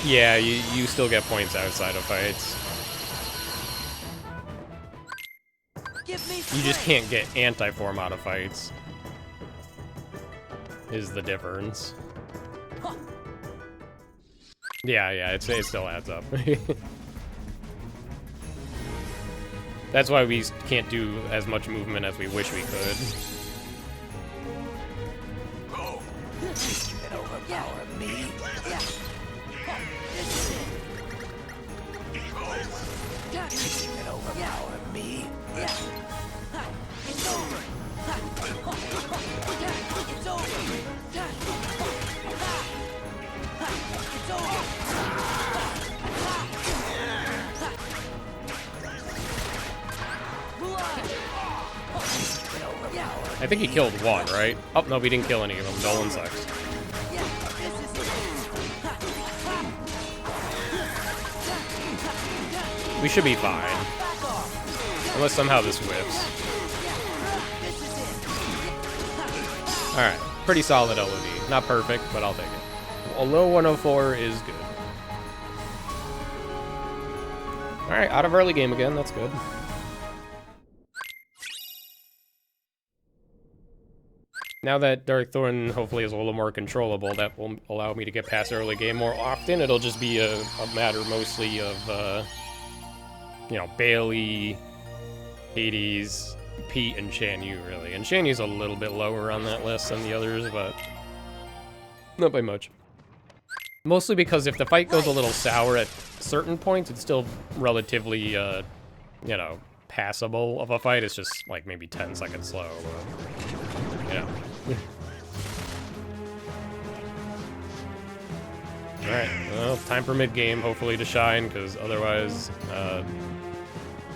Yeah, you still get points outside of fights. You just can't get anti-form out of fights. Is the difference. Yeah, it still adds up. That's why we can't do as much movement as we wish we could. You can overpower me. Yeah. This is it. You can overpower me. Yeah. It's over. It's over. It's over. I think he killed one, right? Oh, no, we didn't kill any of them. Nolan sucks. We should be fine. Unless somehow this whips. Alright, pretty solid LV. Not perfect, but I'll take it. A low 104 is good. Alright, out of early game again, that's good. Now that Dark Thorn hopefully is a little more controllable, that will allow me to get past early game more often. It'll just be a matter mostly of, you know, Bailey, Hades, Pete, and Shan Yu, really. And Shan Yu's a little bit lower on that list than the others, but not by much. Mostly because if the fight goes a little sour at certain points, it's still relatively, you know, passable of a fight. It's just, like, maybe 10 seconds slow, but, you know. Alright, well, time for mid-game, hopefully, to shine, because otherwise, well,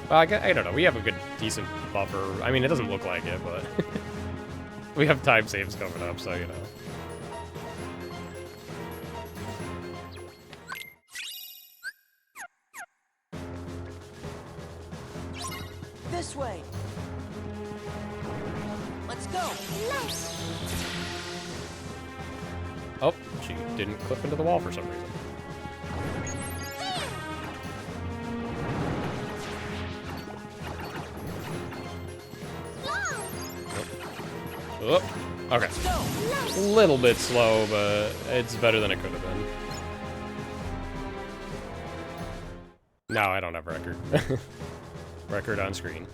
I don't know, we have a good, decent buffer. I mean, it doesn't look like it, but we have time saves coming up, so, you know. This way. Let's go. Nice. Oh, she didn't clip into the wall for some reason. Oh, okay. A little bit slow, but it's better than it could have been. No, I don't have record. Record on screen.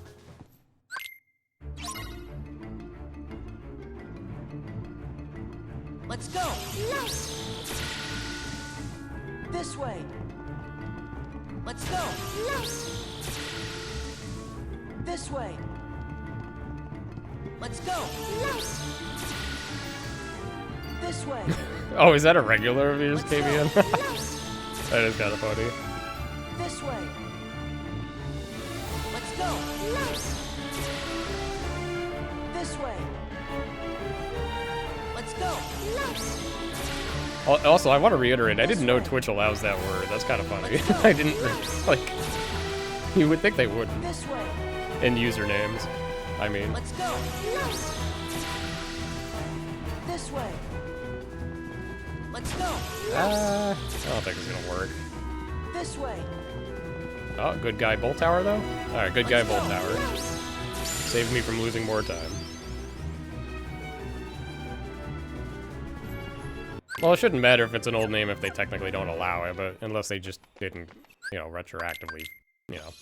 Let's go. Nice. This way. Let's go. Left. This way. Let's go. Left. This way. Oh, is that a regular of yours, Let's go. KBN? Left. That is kind of funny. This way. Let's go. Left. This way. Let's go. Left. Also, I want to reiterate, I didn't know Twitch allows that word. That's kind of funny. I didn't, like, you would think they wouldn't. This way. In usernames, I mean. Let's go. Left. This way. Let's go. I don't think it's gonna work. This way. Oh, good guy Bolt Tower, though? Alright, good guy Let's Bolt go. Tower. Saved me from losing more time. Well, it shouldn't matter if it's an old name if they technically don't allow it, but unless they just didn't, you know, retroactively, you know.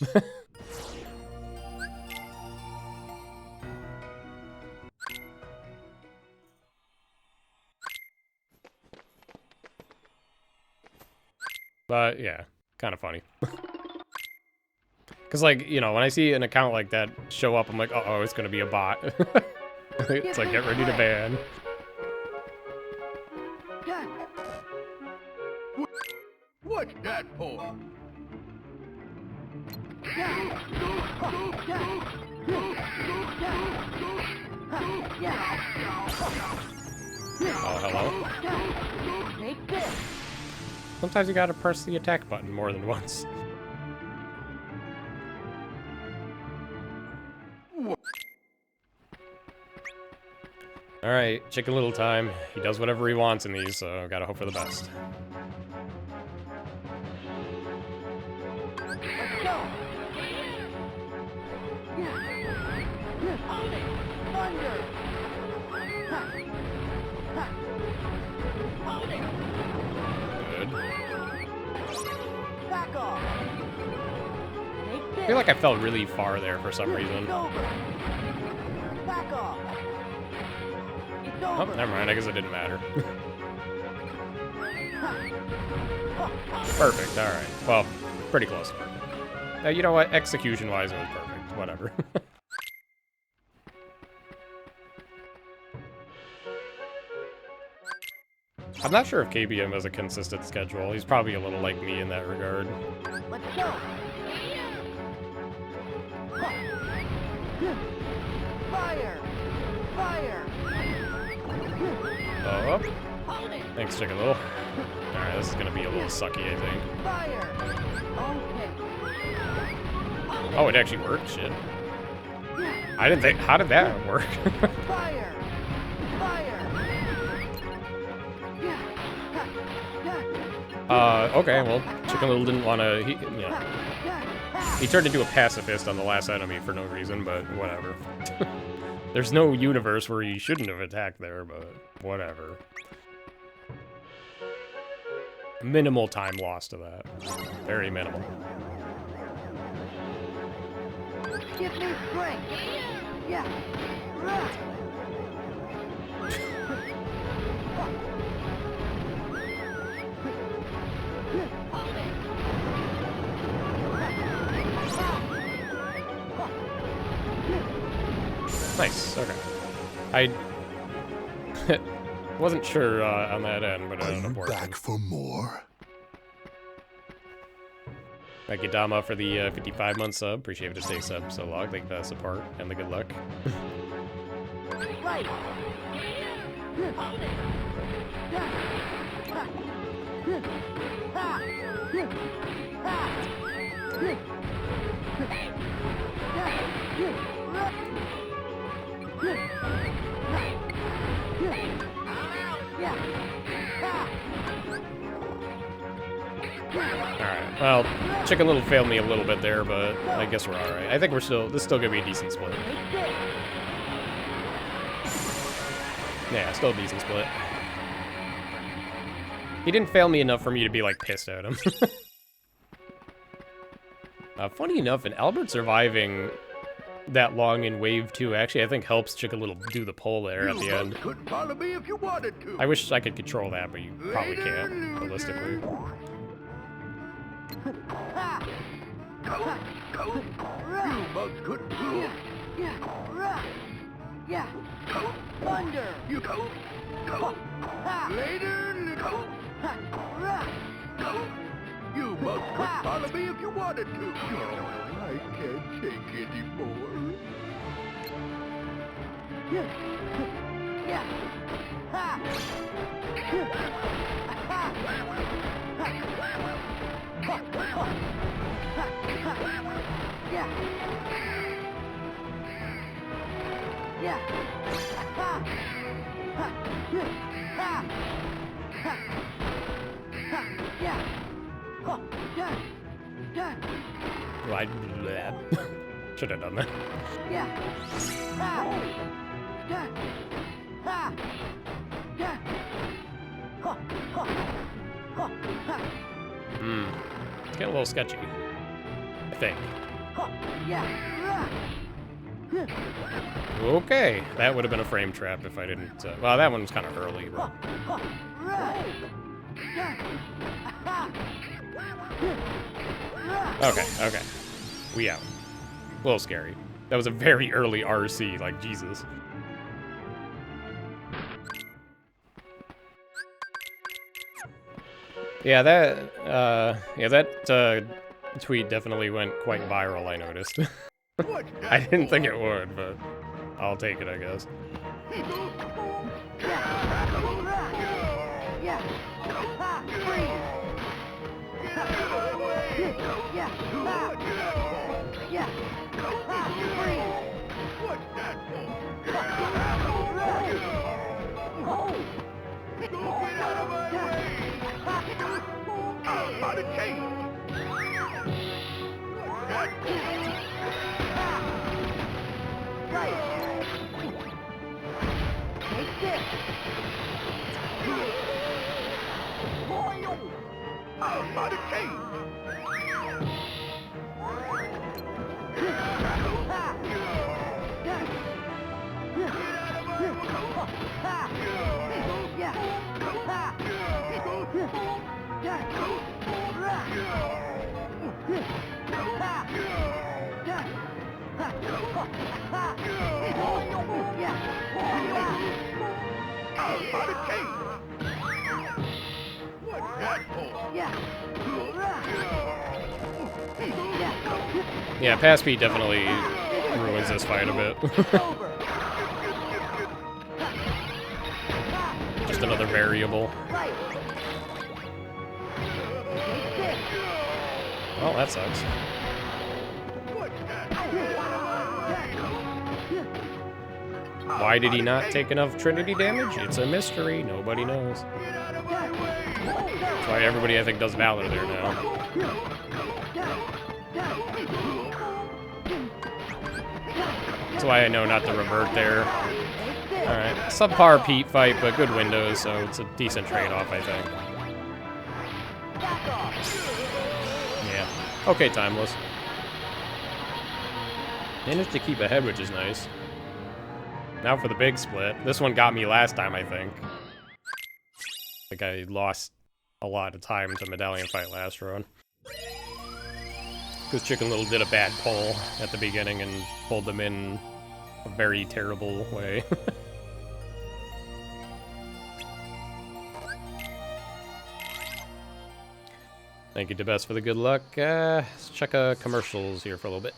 But, yeah, kind of funny. Because, like, you know, when I see an account like that show up, I'm like, uh-oh, it's going to be a bot. It's like, get ready to ban. What's that for? Oh, hello? Sometimes you gotta press the attack button more than once. Alright, Chicken Little time. He does whatever he wants in these, so gotta hope for the best. Good. I feel like I fell really far there for some reason. Oh, never mind, I guess it didn't matter. Perfect, alright. Well, pretty close to perfect. You know what? Execution-wise, it was perfect. Whatever. I'm not sure if KBM has a consistent schedule. He's probably a little like me in that regard. Let's go. Fire! Fire! Oh, thanks, Chicken Little. Alright, this is gonna be a little sucky, I think. Fire! Okay. Oh, it actually worked? Shit. I didn't think... How did that work? Fire! Fire! Okay, well, Chicken Little didn't want to... He turned into a pacifist on the last enemy for no reason, but whatever. There's no universe where he shouldn't have attacked there, but whatever. Minimal time lost to that. Very minimal. Give me strength! Yeah! Nice, okay. I wasn't sure on that end, but it Are ended up you working. back for more? Thank you, Dama, for the 55-month sub. Appreciate it to stay sub so long. Thank you for the support and the good luck. Right! Alright, well, Chicken Little failed me a little bit there, but I guess we're alright. I think this is still gonna be a decent split. Yeah, still a decent split. He didn't fail me enough for me to be, like, pissed at him. Funny enough, and Albert surviving that long in Wave 2 actually, I think, helps Chicken Little do the pull there at the end. Couldn't follow me if you wanted to. I wish I could control that, but you probably can't, realistically. You bugs couldn't fool. Thunder. You later, little. You bugs could follow me if you wanted to. Oh, I can't take anymore. Right. Should have done that. It's getting a little sketchy, I think. Okay, that would have been a frame trap if I didn't. Well, that one was kind of early, but. Okay. We out. A little scary. That was a very early RC, like Jesus. Yeah, that tweet definitely went quite viral, I noticed. I didn't think it would, but I'll take it, I guess. Yeah, pass speed definitely ruins this fight a bit. Just another variable. Well, that sucks. Why did he not take enough Trinity damage? It's a mystery. Nobody knows. That's why everybody, I think, does Valor there now. That's why I know not to revert there. Alright, subpar Pete fight, but good windows, so it's a decent trade-off, I think. Yeah. Okay, Timeless. Managed to keep ahead, which is nice. Now for the big split. This one got me last time, I think. I think I lost a lot of time to Medallion fight last run. Because Chicken Little did a bad pull at the beginning and pulled them in a very terrible way. Thank you to Best for the good luck. Let's check commercials here for a little bit.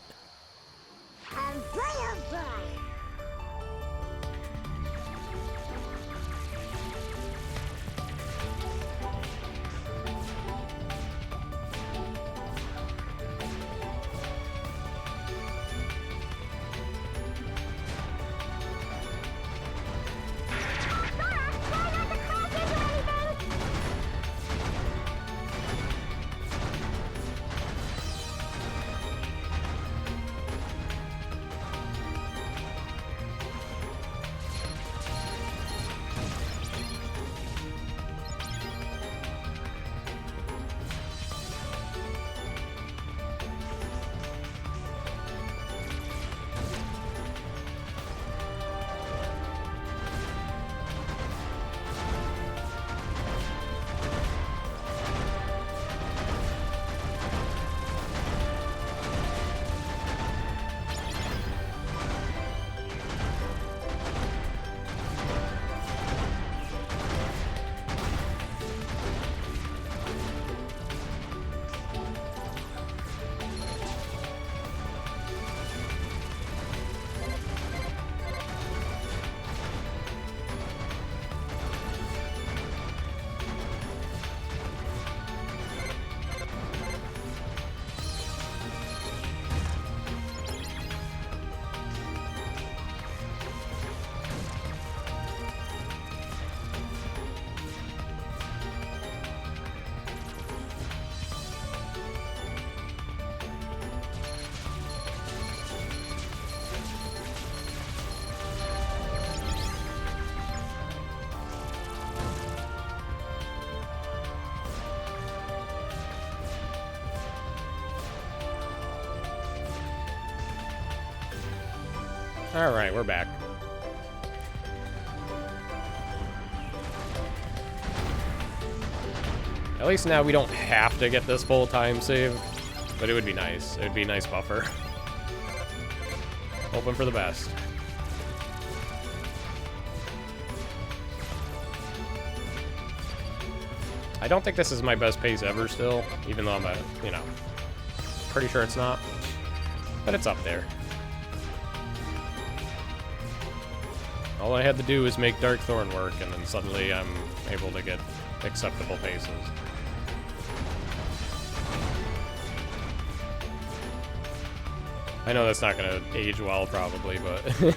Alright, we're back. At least now we don't have to get this full time save, but it would be nice. It would be a nice buffer. Hoping for the best. I don't think this is my best pace ever still, even though I'm you know, pretty sure it's not. But it's up there. All I had to do was make Dark Thorn work, and then suddenly I'm able to get acceptable paces. I know that's not gonna age well, probably, but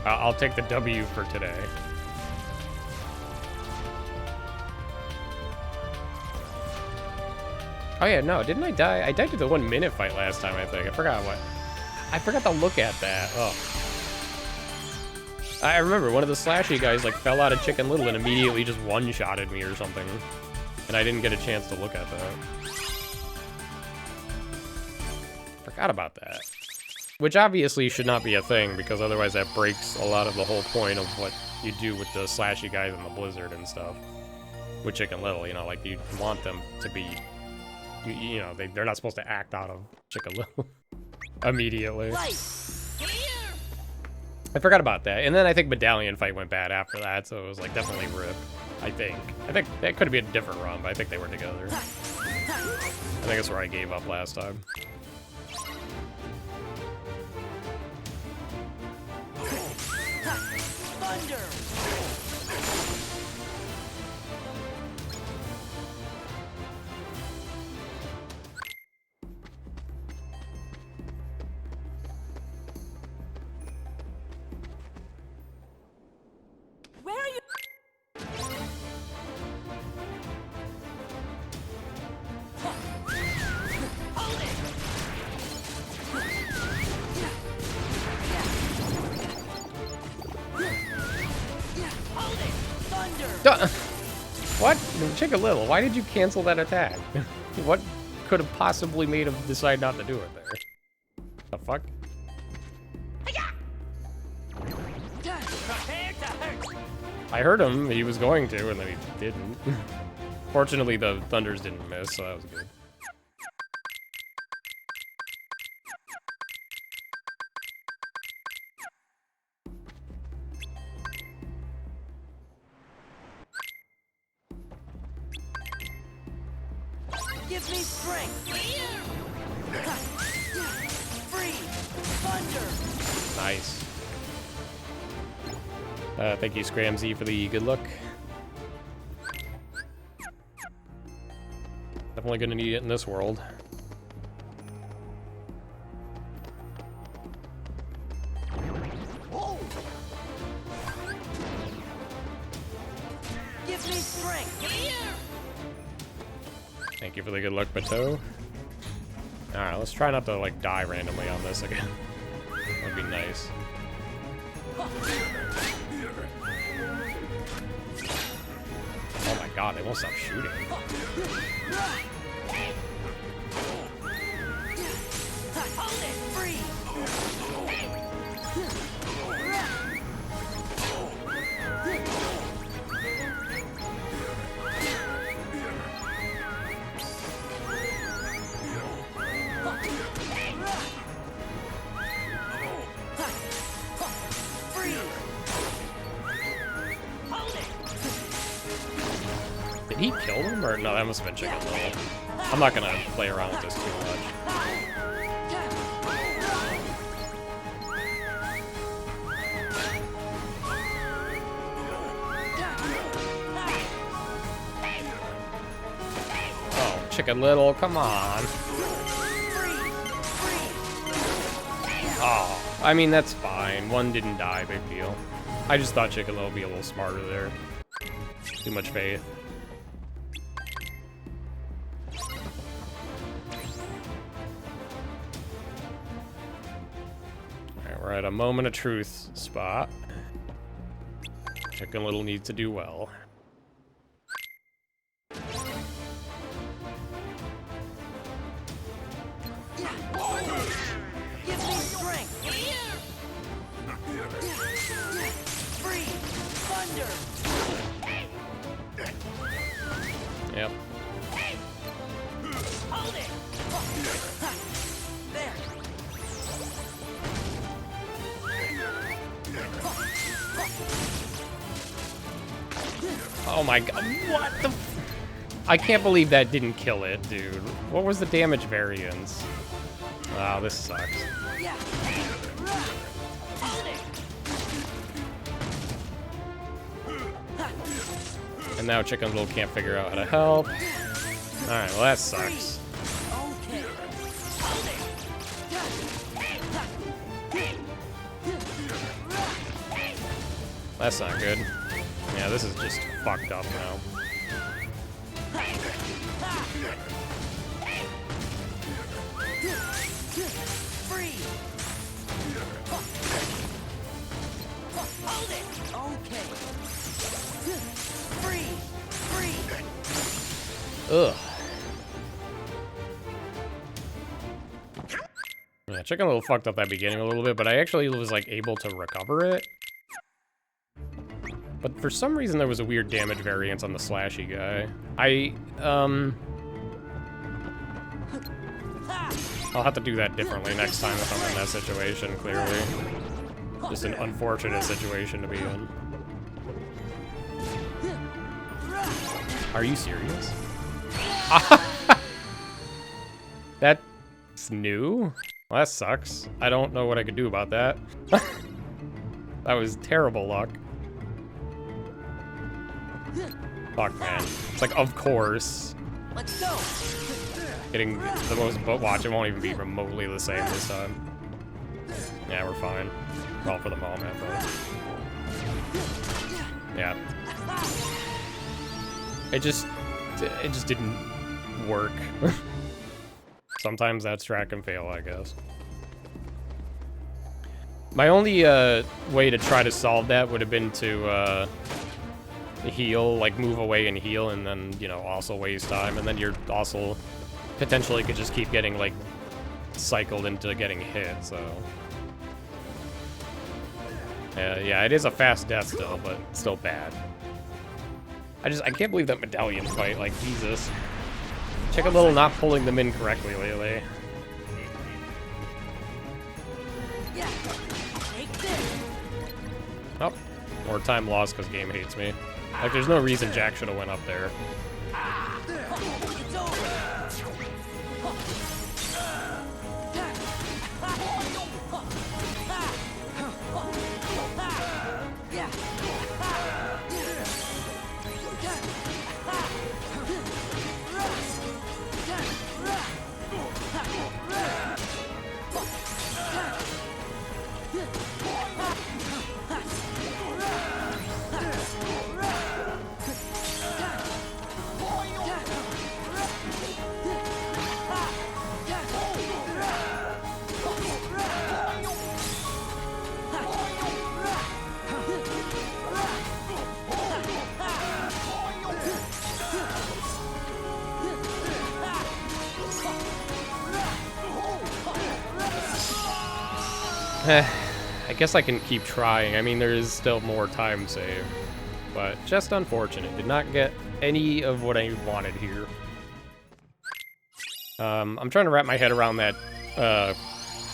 I'll take the W for today. Oh yeah, no, didn't I die? I died to the 1 minute fight last time, I think. I forgot to look at that. Oh. I remember one of the slashy guys like fell out of Chicken Little and immediately just one-shotted me or something. And I didn't get a chance to look at that. Forgot about that. Which obviously should not be a thing, because otherwise that breaks a lot of the whole point of what you do with the slashy guys in the Blizzard and stuff. With Chicken Little, you know, like you want them to be... You know, they're not supposed to act out of Chicken Little immediately. I forgot about that. And then I think Medallion fight went bad after that, so it was like definitely RIP. I think that could have been a different run, but I think they were together. I think that's where I gave up last time. Thunder! Where are you? Hold it! Hold it! Thunder! What? Chicken Little, why did you cancel that attack? What could have possibly made him decide not to do it there? The fuck? I heard him, he was going to, and then he didn't. Fortunately, the Thunders didn't miss, so that was good. Give me strength! Free! Thunder! Nice. Thank you, Scramzy, for the good luck. Definitely gonna need it in this world. Give me strength! Thank you for the good luck, Bateau. Alright, let's try not to, like, die randomly on this again. That'd be nice. Oh my god, they won't stop shooting. Hold it! Free! Did he kill him? Or no, that must have been Chicken Little. I'm not gonna play around with this too much. Oh, Chicken Little, come on. Oh, I mean, that's fine. One didn't die, big deal. I just thought Chicken Little would be a little smarter there. Too much faith. Alright, we're at a moment of truth spot. Chicken Little needs to do well. Give me strength! Yep. Hold it! There! Oh my god, what the I can't believe that didn't kill it, dude. What was the damage variance? Wow, this sucks. Yeah! Hold it! And now Chicken Little can't figure out how to help. Alright, well that sucks. Okay. Hold it! That's not good. Yeah, this is just fucked up now. Free! Hold it! Okay. Free! Free! Ugh. Yeah, Chicken Little fucked up that beginning a little bit, but I actually was like able to recover it. But for some reason there was a weird damage variance on the slashy guy. I'll have to do that differently next time if I'm in that situation, clearly. Just an unfortunate situation to be in. Are you serious? That's new? Well, that sucks. I don't know what I could do about that. That was terrible luck. Fuck, man. It's like, of course. Let's go! Getting the most, but watch, it won't even be remotely the same this time. Yeah, we're fine. Well, for the moment, but... Yeah. It just didn't work. Sometimes that strat can fail, I guess. My only way to try to solve that would have been to heal, like move away and heal, and then, you know, also waste time, and then you're also potentially could just keep getting, like, cycled into getting hit, so... yeah, it is a fast death still, but still bad. I can't believe that medallion fight, like, Jesus. Check a little not pulling them in correctly lately. Yeah! Take this! Oh, more time lost because game hates me. Like, there's no reason Jack should have went up there. It's over! Yeah! I guess I can keep trying. I mean, there is still more time saved. But just unfortunate. Did not get any of what I wanted here. I'm trying to wrap my head around that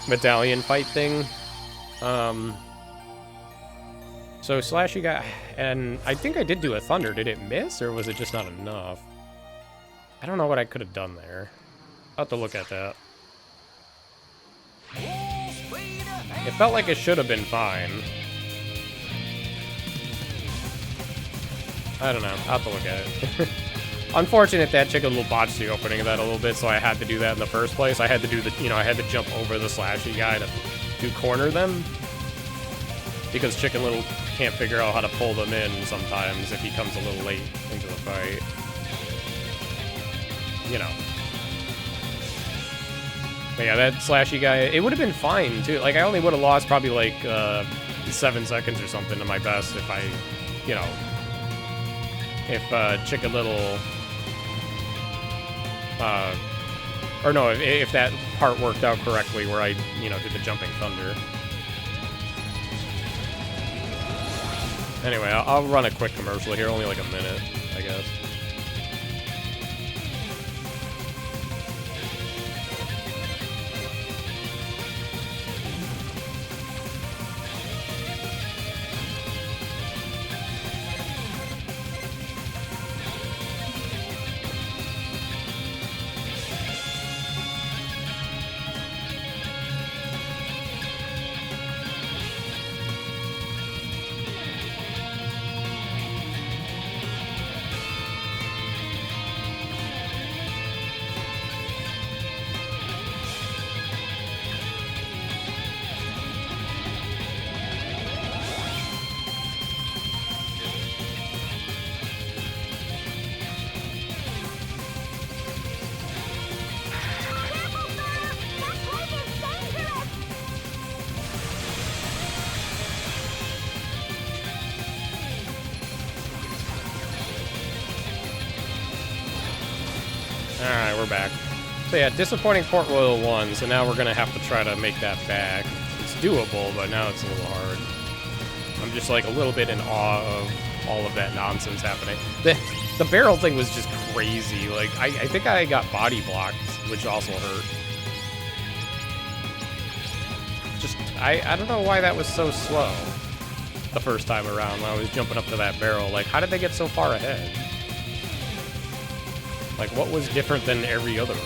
medallion fight thing. So Slashy got... And I think I did do a Thunder. Did it miss, or was it just not enough? I don't know what I could have done there. I'll have to look at that. It felt like it should have been fine. I don't know. I'll have to look at it. Unfortunate that Chicken Little botched the opening of that a little bit, so I had to do that in the first place. I had to do the, I had to jump over the Slashy guy to corner them. Because Chicken Little can't figure out how to pull them in sometimes if he comes a little late into the fight. You know. But yeah, that Slashy guy, it would have been fine, too. Like, I only would have lost probably, like, 7 seconds or something to my best if I, if Chicken Little, or no, if that part worked out correctly where I, did the Jumping Thunder. Anyway, I'll run a quick commercial here, only like a minute, I guess. Alright, we're back. So yeah, disappointing Port Royal 1, so now we're gonna have to try to make that back. It's doable, but now it's a little hard. I'm just like a little bit in awe of all of that nonsense happening. The barrel thing was just crazy. Like, I think I got body blocked, which also hurt. Just, I don't know why that was so slow the first time around when I was jumping up to that barrel. Like, how did they get so far ahead? Like, what was different than every other run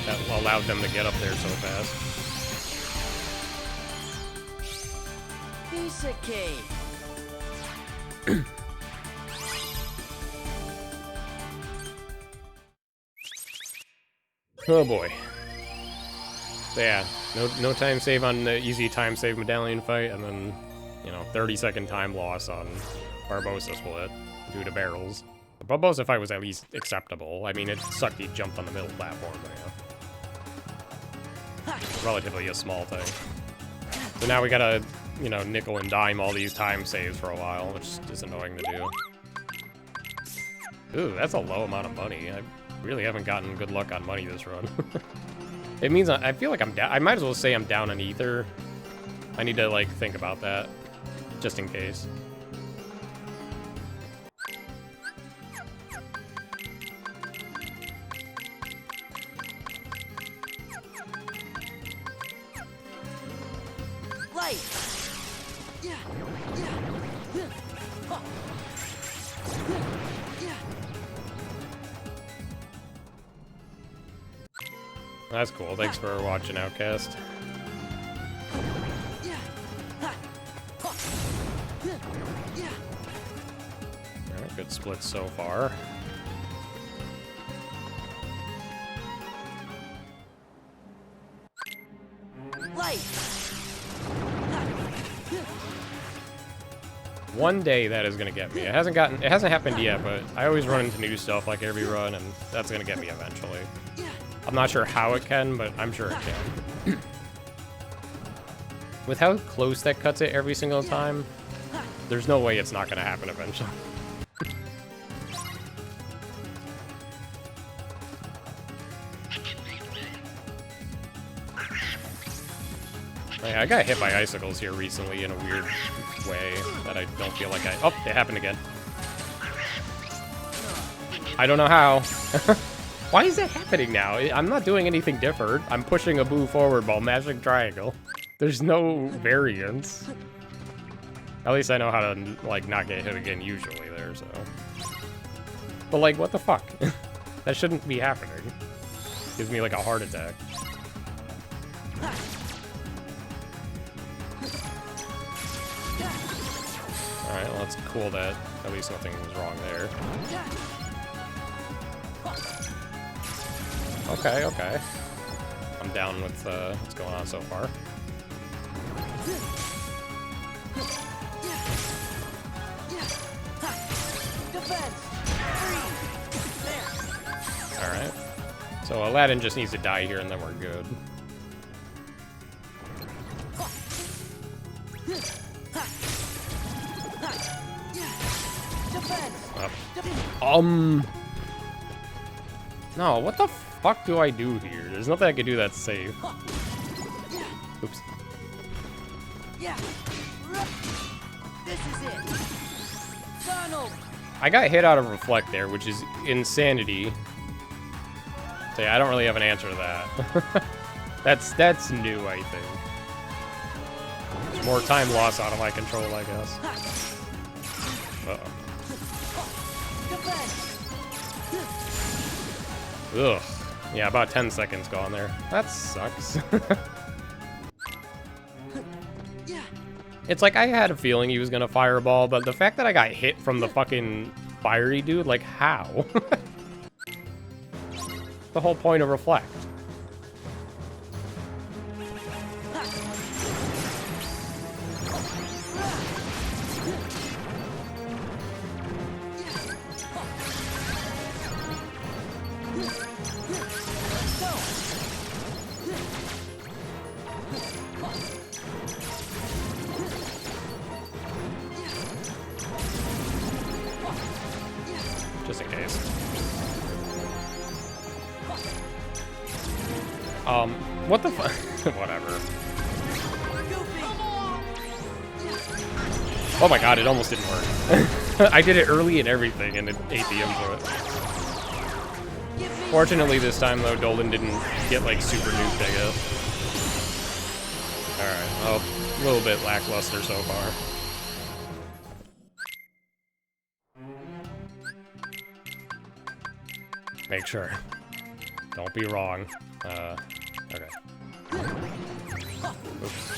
that allowed them to get up there so fast? Piece of cake. Oh boy. So yeah, no time save on the easy time save medallion fight, and then, you know, 30-second time loss on Barbossa split due to barrels. The Barbossa fight was at least acceptable. I mean, it sucked he jumped on the middle platform, but yeah. Relatively a small thing. So now we gotta, you know, nickel and dime all these time saves for a while, which is annoying to do. Ooh, that's a low amount of money. I really haven't gotten good luck on money this run. It means I feel like I'm down. I might as well say I'm down on ether. I need to, like, think about that, just in case. Light. Yeah. That's cool. Thanks for watching, Outcast. Alright, good splits so far. Light. One day that is gonna get me. It hasn't happened yet, but I always run into new stuff like every run, and that's gonna get me eventually. I'm not sure how it can, but I'm sure it can. With how close that cuts it every single time, there's no way it's not gonna happen eventually. I got hit by icicles here recently in a weird way that I don't feel like Oh, it happened again. I don't know how. Why is that happening now? I'm not doing anything different. I'm pushing a boo forward while mashing triangle. There's no variance. At least I know how to, like, not get hit again usually there, so. But, like, what the fuck? That shouldn't be happening. Gives me, like, a heart attack. Alright, well, let's cool that. At least nothing was wrong there. Okay, okay. I'm down with what's going on so far. Alright. So Aladdin just needs to die here and then we're good. No, what the fuck do I do here? There's nothing I can do that's safe. Oops. Yeah. This is it. Donald. I got hit out of Reflect there, which is insanity. So yeah, I don't really have an answer to that. That's new, I think. There's more time loss out of my control, I guess. Uh-oh. Ugh. Yeah, about 10 seconds gone there. That sucks. It's like I had a feeling he was gonna fireball, but the fact that I got hit from the fucking fiery dude, like, how? The whole point of Reflect. Just in case. What the fuck? Whatever. Oh my god, it almost didn't work. I did it early and everything, and it ate the input. Fortunately, this time, though, Dolan didn't get, like, super nuked, I guess. Alright, well, a little bit lackluster so far. Make sure. Don't be wrong. Okay. Oops.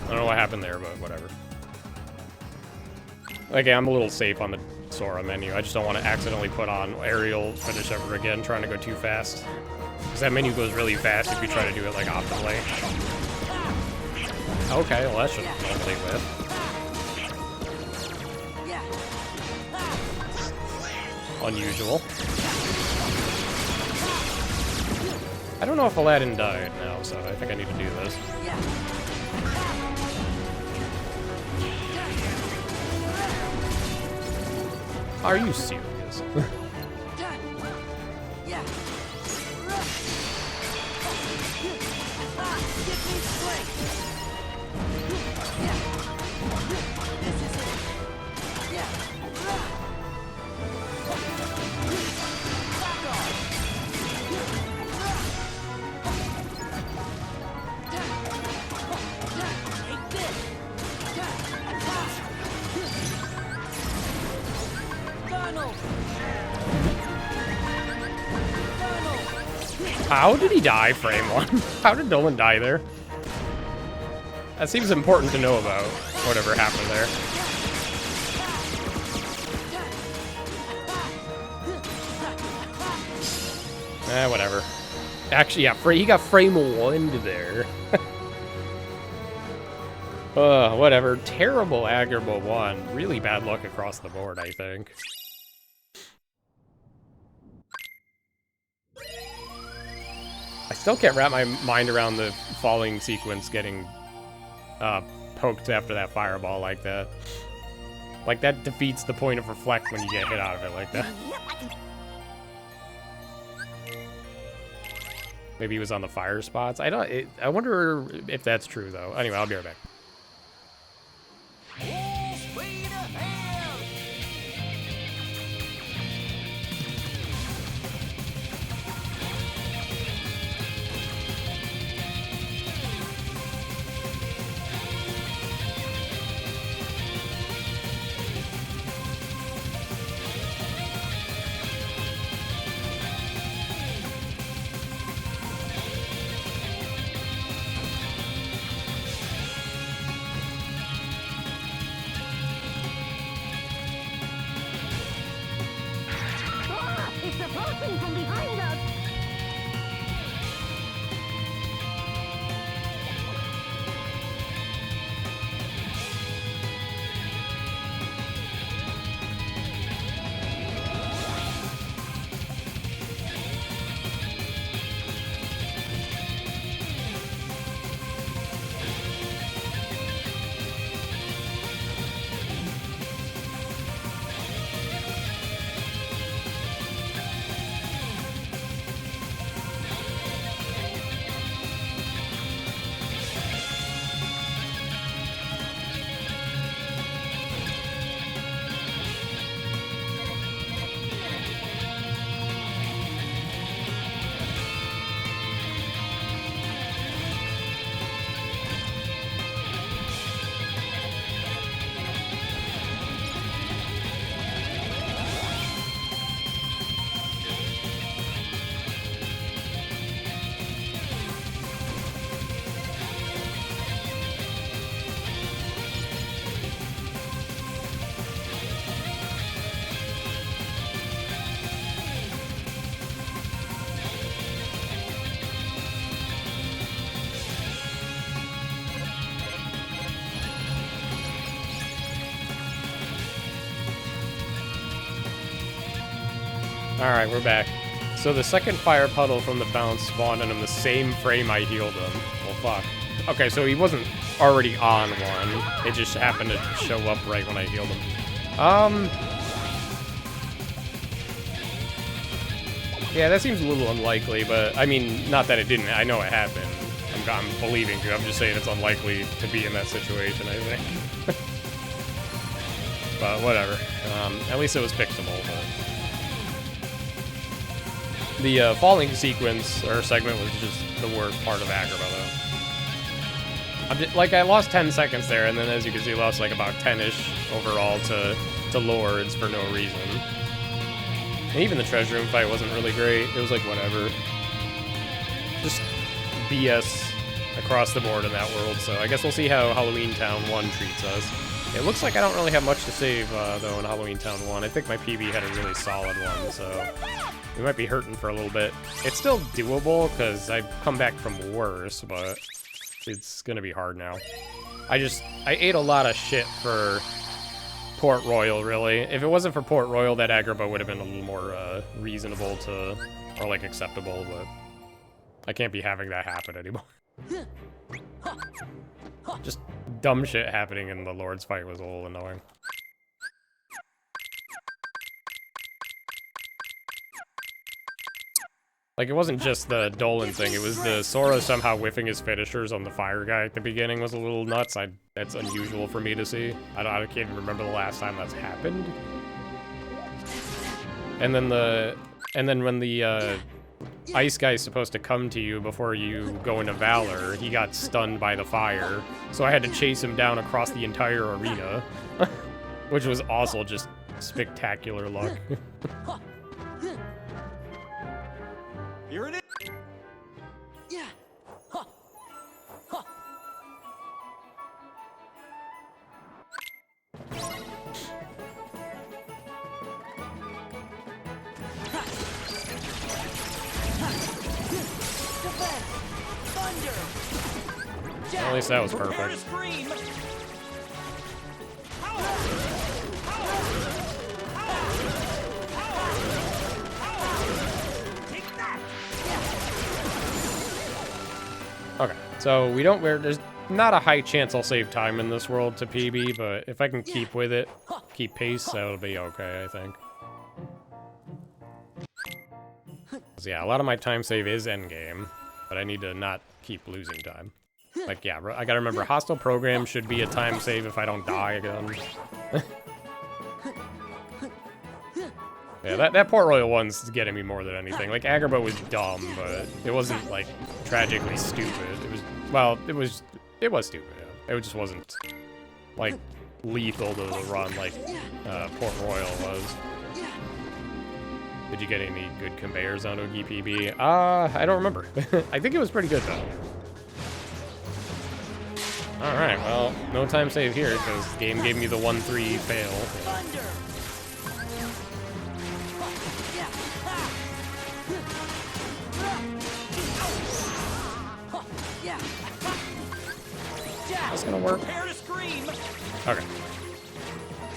I don't know what happened there, but whatever. Okay, I'm a little safe on the Sora menu. I just don't want to accidentally put on aerial finish ever again, trying to go too fast. Because that menu goes really fast if you try to do it, like, optimally. Okay, well, that should normally live. Unusual. I don't know if Aladdin died now, so I think I need to do this. Are you serious? How did he die, frame one? How did Dolan die there? That seems important to know about, whatever happened there. Whatever. Actually, yeah, he got frame one there. Whatever. Terrible Agrabah 1. Really bad luck across the board, I think. I still can't wrap my mind around the falling sequence getting poked after that fireball like that. Like, that defeats the point of reflect when you get hit out of it like that. Maybe he was on the fire spots. I wonder if that's true, though. Anyway, I'll be right back. Alright, we're back. So the second fire puddle from the bounce spawned in the same frame I healed him. Well, fuck. Okay, so he wasn't already on one. It just happened to show up right when I healed him. Yeah, that seems a little unlikely, but I mean, not that it didn't. I know it happened. I'm believing you. I'm just saying it's unlikely to be in that situation, I think. But whatever. At least it was fixable. But the falling sequence or segment was just the worst part of Agrabah, though. I lost 10 seconds there, and then as you can see, lost like about 10-ish overall to Lords for no reason. And even the treasure room fight wasn't really great. It was like whatever. Just BS across the board in that world, so I guess we'll see how Halloween Town 1 treats us. It looks like I don't really have much to save, though, in Halloween Town 1. I think my PB had a really solid one, so we might be hurting for a little bit. It's still doable, because I've come back from worse, but it's gonna be hard now. I ate a lot of shit for Port Royal, really. If it wasn't for Port Royal, that Agrabah would have been a little more reasonable to, or like acceptable, but I can't be having that happen anymore. Just dumb shit happening in the Lord's fight was a little annoying. Like, it wasn't just the Dolan thing, it was the Sora somehow whiffing his finishers on the fire guy at the beginning was a little nuts. That's unusual for me to see. I can't even remember the last time that's happened. And then when the ice guy's supposed to come to you before you go into Valor, he got stunned by the fire. So I had to chase him down across the entire arena, which was also just spectacular luck. Here it is. Yeah. At least that was Prepare to perfect. scream. Take that. Okay, so there's not a high chance I'll save time in this world to PB, but if I can keep with it, keep pace, that'll be okay, I think. So yeah, a lot of my time save is endgame, but I need to not keep losing time. Like, yeah, I gotta remember, hostile program should be a time save if I don't die again. Yeah, that Port Royal one's getting me more than anything. Like, Agrabah was dumb, but it wasn't, like, tragically stupid. It was, well, it was stupid, yeah. It just wasn't, like, lethal to the run like Port Royal was. Did you get any good conveyors on OGPB? I don't remember. I think it was pretty good, though. Alright, well, no time save here, because the game gave me the 1-3 fail. That's gonna work. Prepare to scream. Okay.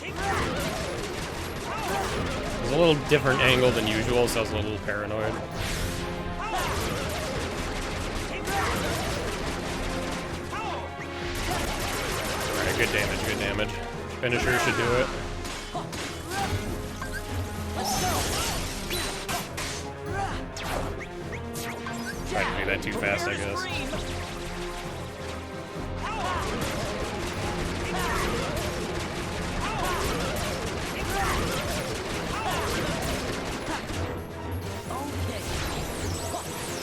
It was a little different angle than usual, so I was a little paranoid. Alright, good damage, good damage. Finisher should do it. Tried to do that too fast, I guess.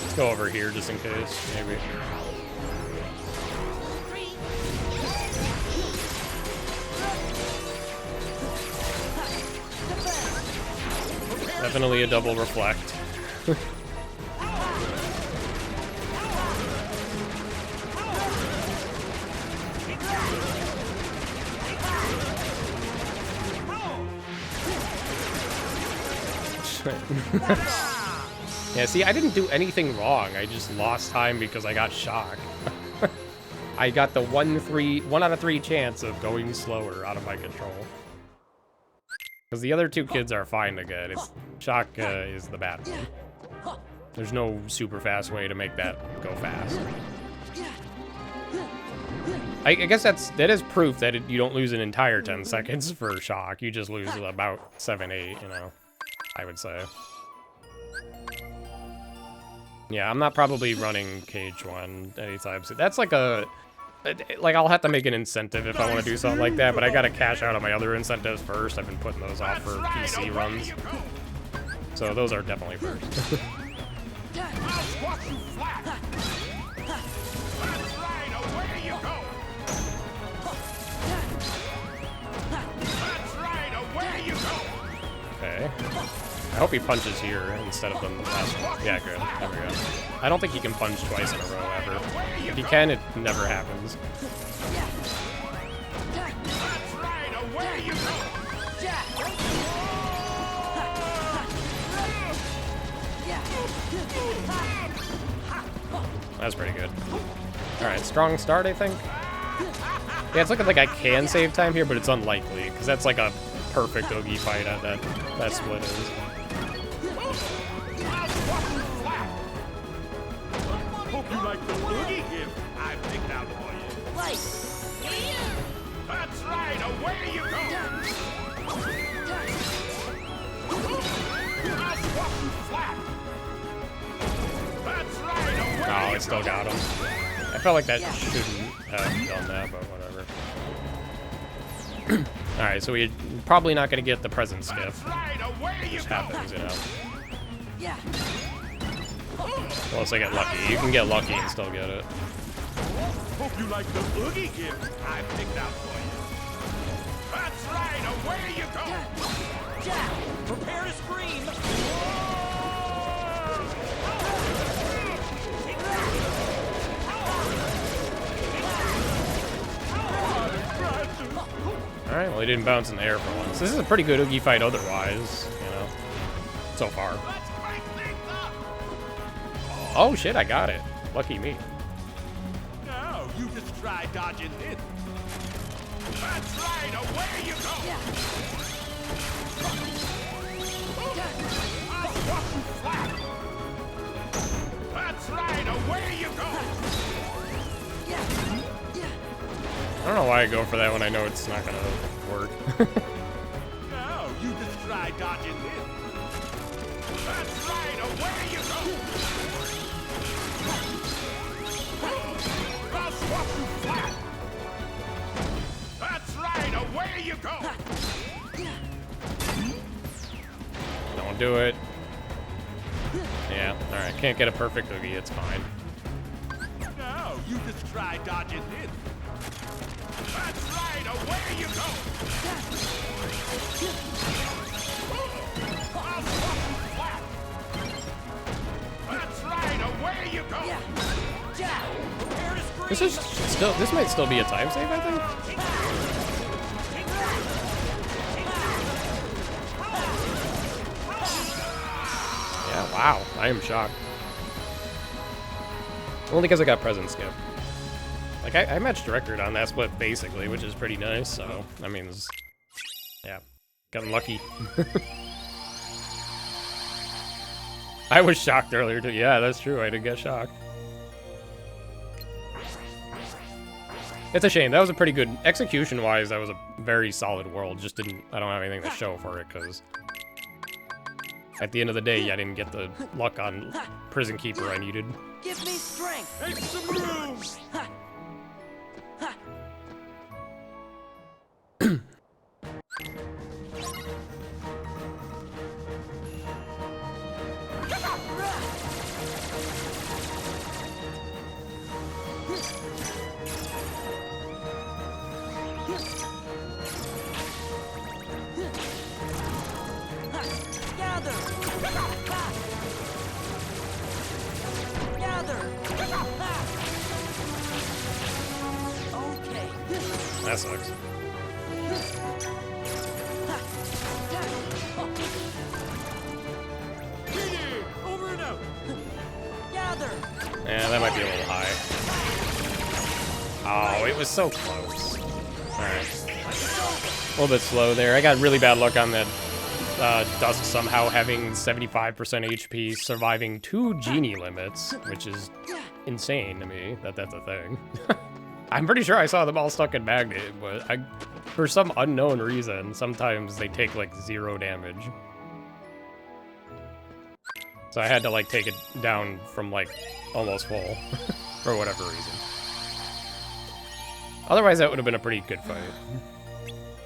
Let's go over here just in case, maybe. Definitely a double reflect. Yeah, see, I didn't do anything wrong. I just lost time because I got shocked. I got the 1 out of 3 chance of going slower out of my control. Because the other two kids are fine to get. It's shock is the bad one. There's no super fast way to make that go fast. I guess that is proof that you don't lose an entire 10 seconds for shock. You just lose about 7, 8, you know, I would say. Yeah, I'm not probably running KH1 anytime soon. That's like a... Like, I'll have to make an incentive if I want to do something like that, but I gotta cash out on my other incentives first. I've been putting those off for PC runs. So those are definitely first. I'll squash you flat. That's right, away you go. That's right, away you go. Okay. I hope he punches here instead of the last one. Yeah, good. There we go. I don't think he can punch twice in a row, ever. If he can, it never happens. That's right, away you go. That's pretty good. Alright, strong start, I think. Yeah, it's looking like I can save time here, but it's unlikely, because that's like a perfect Oogie fight at that split is. Hope you like the boogie gift I picked out for you. Right. That's right, away you go. I'll squash you flat. That's right, away Oh, you I still go. got him. I felt like that shouldn't have done that, but whatever. Alright, so we're probably not going to get the present skiff. That's right, away you Just go. happens, you know. Yeah. Unless I get lucky. You can get lucky and still get it. Hope you like the boogie gift I picked out for you. That's right, away you go. Jack, prepare to scream. Alright, well he didn't bounce in the air for once. This is a pretty good Oogie fight otherwise, you know. So far. Let's break things up. Oh shit, I got it. Lucky me. No, you just try dodging this. That's right, away you go. I'll squash you flat. That's right, away you go. I don't know why I go for that when I know it's not gonna work. No, you just try dodging this. That's right, away you go. I'll squash you flat. That's right, away you go. Don't do it. Yeah, alright. Can't get a perfect Oogie, it's fine. No, you just try dodging this. That's right, away you go. I'll squash you flat. That's right, away you go. Jack, prepare to scream. This might still be a time save, I think. Yeah, wow. I am shocked. Only because I got present skip. Like, I matched record on that split, basically, which is pretty nice, so, that means, yeah, gotten lucky. I was shocked earlier, too. Yeah, that's true, I did get shocked. It's a shame, that was a pretty good, execution-wise, that was a very solid world, just I don't have anything to show for it, because at the end of the day, I didn't get the luck on Prison Keeper I needed. Give me strength. Make some room. Gather. Gather. Okay. That sucks. Over and out. Gather. Yeah, that might be a little high. Oh, it was so close. Alright. A little bit slow there. I got really bad luck on that Dusk somehow having 75% HP, surviving 2 genie limits, which is insane to me that that's a thing. I'm pretty sure I saw them all stuck in Magnet, but for some unknown reason, sometimes they take like 0 damage. So I had to like take it down from like almost full for whatever reason. Otherwise, that would have been a pretty good fight.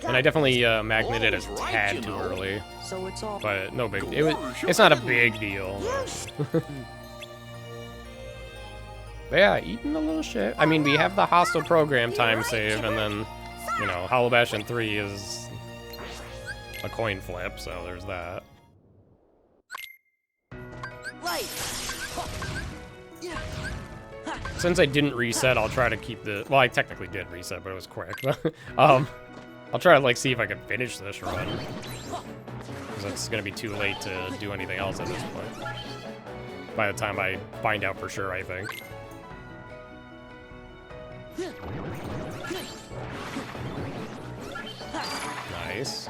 And I definitely magneted a tad too early, So it's all. but no big. It's not a big deal. But yeah, eating a little shit. I mean, we have the hostile program time save, and then, you know, Hollow Bastion 3 is a coin flip, so there's that. Right. Since I didn't reset, I'll try to keep the... Well, I technically did reset, but it was quick. I'll try to, like, see if I can finish this run. Because it's going to be too late to do anything else at this point. By the time I find out for sure, I think. Nice.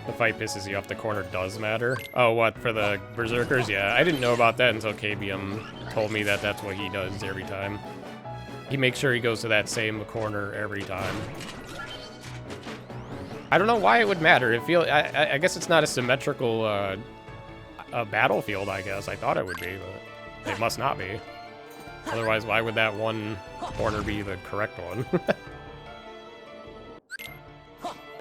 The fight pisses you off, the corner does matter. Oh, what, for the Berserkers? Yeah, I didn't know about that until KBM told me that that's what he does every time. He makes sure he goes to that same corner every time. I don't know why it would matter. I guess it's not a symmetrical a battlefield, I guess. I thought it would be, but it must not be. Otherwise, why would that one corner be the correct one?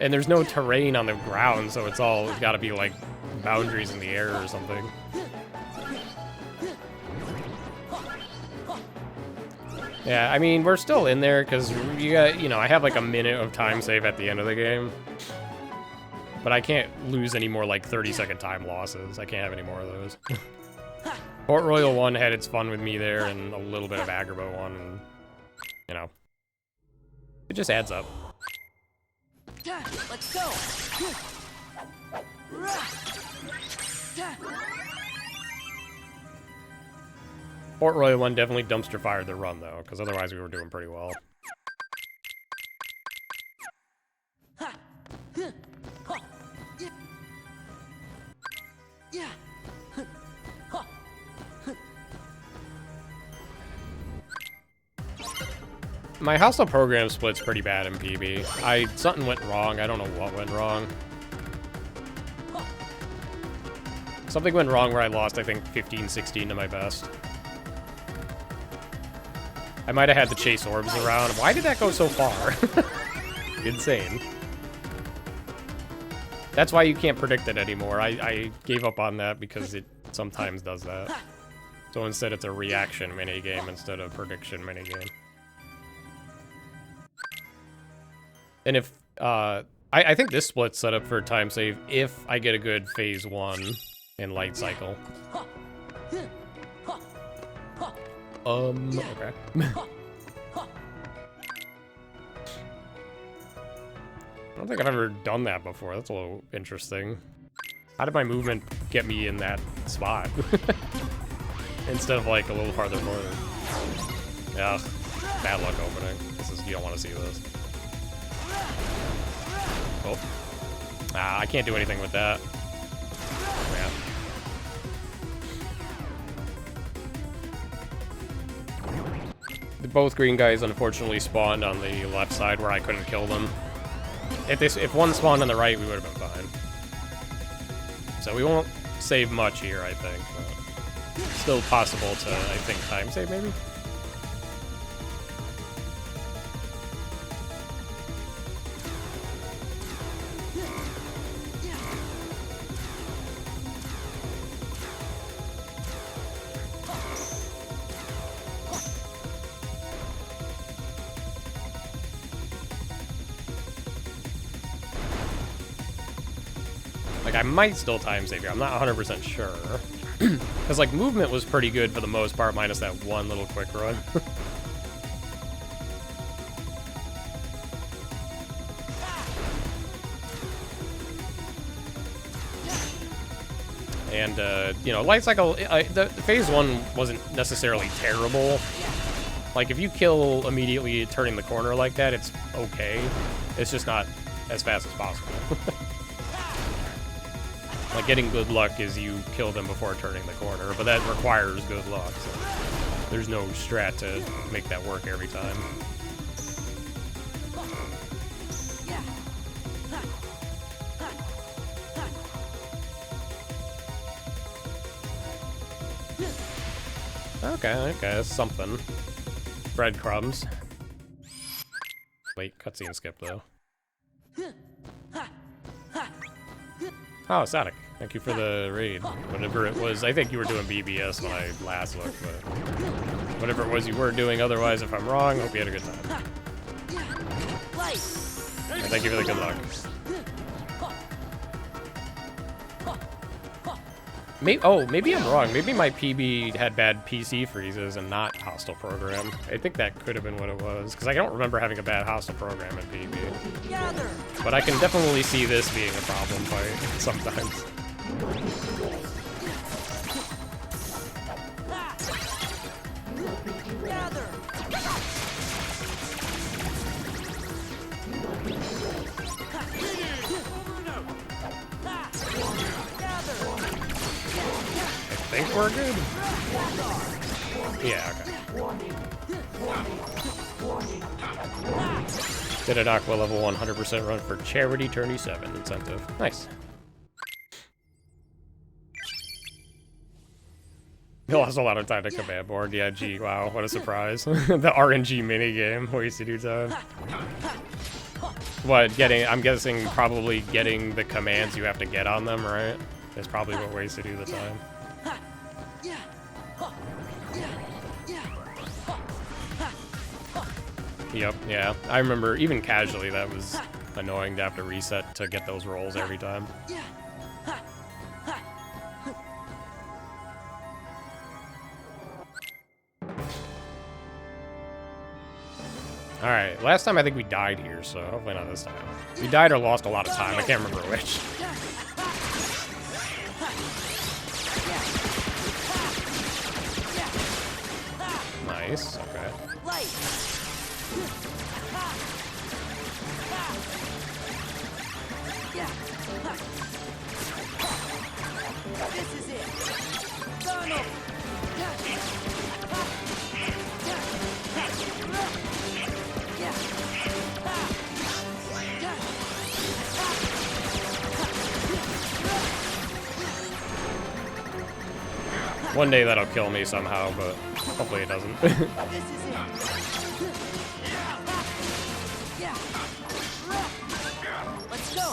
And there's no terrain on the ground, so it's got to be like boundaries in the air or something. Yeah, I mean, we're still in there because I have like a minute of time save at the end of the game. But I can't lose any more like 30-second time losses. I can't have any more of those. Port Royal 1 had its fun with me there, and a little bit of Agrabah 1, and, you know, it just adds up. Let's go. Port Royal 1 definitely dumpster fired the run, though, because otherwise we were doing pretty well. My hostile program split's pretty bad in PB. Something went wrong. I don't know what went wrong. Something went wrong where I lost, I think, 15-16 to my best. I might have had to chase orbs around. Why did that go so far? Insane. That's why you can't predict it anymore. I gave up on that because it sometimes does that. So instead it's a reaction minigame instead of prediction minigame. And if, I think this split's set up for time save if I get a good phase 1 in light cycle. Okay. I don't think I've ever done that before. That's a little interesting. How did my movement get me in that spot? Instead of like a little farther forward. Yeah, bad luck opening. You don't want to see this. Oh. I can't do anything with that. Yeah. Both green guys unfortunately spawned on the left side where I couldn't kill them. If one spawned on the right, we would have been fine. So we won't save much here, I think. But still possible to, I think, time save maybe? Like, I might still time save here. I'm not 100% sure. Because, like, movement was pretty good for the most part, minus that one little quick run. And, you know, light cycle, the phase 1 wasn't necessarily terrible. Like, if you kill immediately turning the corner like that, it's okay. It's just not as fast as possible. Like, getting good luck is you kill them before turning the corner, but that requires good luck, so there's no strat to make that work every time. Okay, that's something. Breadcrumbs. Wait, cutscene skip though. Oh, Sonic. Thank you for the raid. Whatever it was, I think you were doing BBS when I last looked, but whatever it was you were doing, otherwise, if I'm wrong, hope you had a good time. And thank you for the good luck. Maybe I'm wrong. Maybe my PB had bad PC freezes and not hostile program. I think that could have been what it was, because I don't remember having a bad hostile program in PB. But I can definitely see this being a problem fight sometimes. I think we're good. Yeah, okay. Did an Aqua level 100% run for Charity Tourney 7 incentive. Nice. You lost a lot of time to command board. Yeah, gee, wow, what a surprise. The RNG minigame, wasted your time. What, I'm guessing probably getting the commands you have to get on them, right? Is probably what wasted you the time. Yep, yeah. I remember, even casually, that was annoying to have to reset to get those rolls every time. Alright, last time I think we died here, so hopefully not this time. We died or lost a lot of time, I can't remember which. Nice, okay. This is it. Donald. One day that'll kill me somehow, but hopefully it doesn't. This is it. Let's go.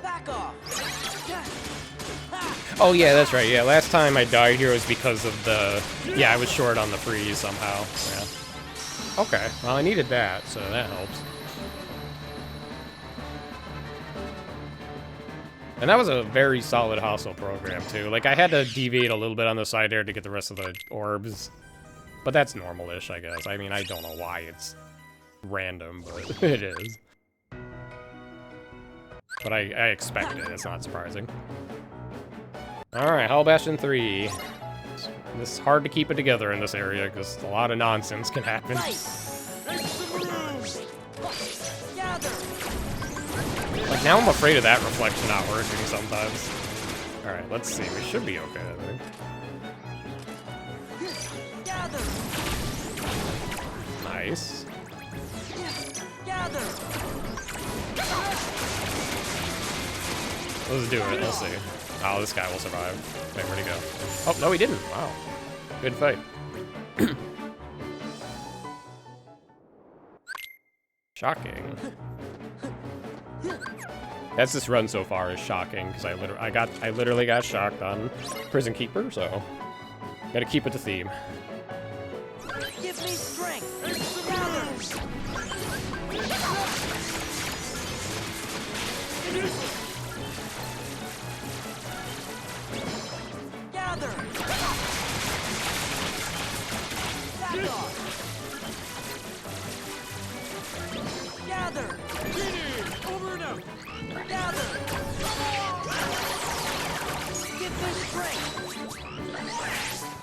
Back off. Oh yeah, that's right. Yeah, last time I died here was because of the... Yeah, I was short on the freeze somehow. Yeah. Okay, well I needed that, so that helps. And that was a very solid hostile program too. Like I had to deviate a little bit on the side there to get the rest of the orbs. But that's normal-ish, I guess. I mean, I don't know why it's random, but it is. But I expect it, it's not surprising. Alright, Hell Bastion 3. It's hard to keep it together in this area, because a lot of nonsense can happen. Like, now I'm afraid of that reflection not working sometimes. Alright, let's see. We should be okay, I think. Nice. Let's do it. Let's see. Oh, this guy will survive. Okay, where'd he go? Oh, no, he didn't. Wow. Good fight. Shocking. That's this run so far is shocking because I literally got shocked on Prison Keeper, so gotta keep it to theme. Give me strength. Gather. Back off. Gather. Over and out. Gather. Give me strength.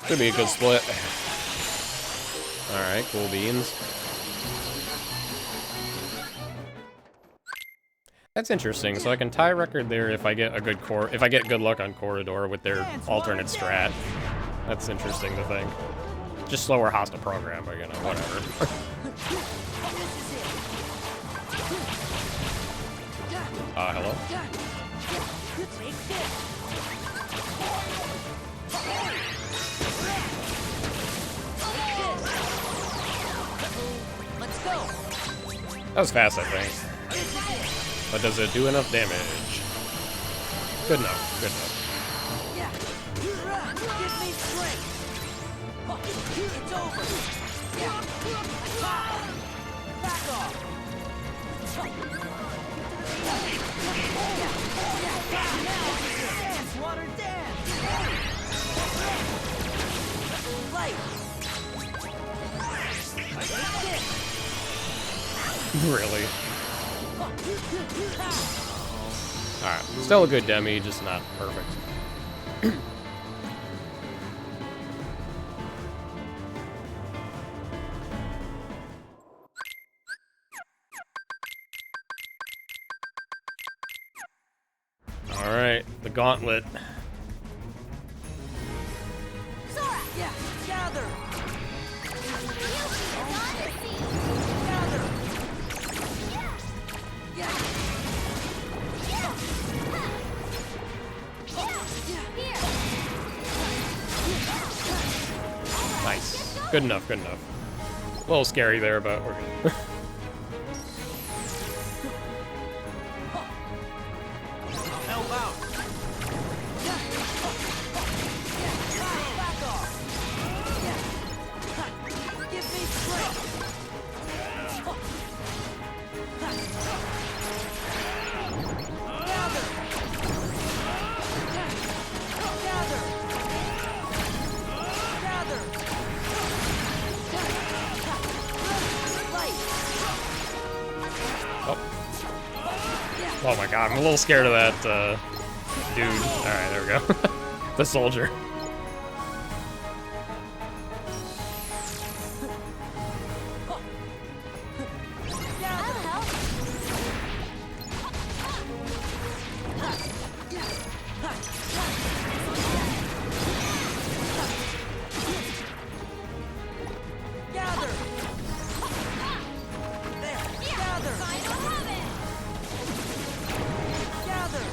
Should be a good split. Alright, cool beans. That's interesting. So I can tie record there if I get a good if I get good luck on Corridor with their alternate strat. That's interesting to think. Just slower hostile program, but you know, whatever. Hello? Let's go. That was fast, I think. But does it do enough damage? Good enough, good enough. Yeah. Give me strength. It's over. Yeah. Back off. Dance, water, dance. Light. Really? Alright, still a good demi, just not perfect. Alright, the gauntlet. Sora. Yeah. Gather. Nice. Good enough, good enough. A little scary there, but we're good. Help out. Back off. Give me strength. Gather. Gather. Gather. Light. Oh my god, I'm a little scared of that dude. Alright, there we go. The soldier. Gather. There. Gather. Gather.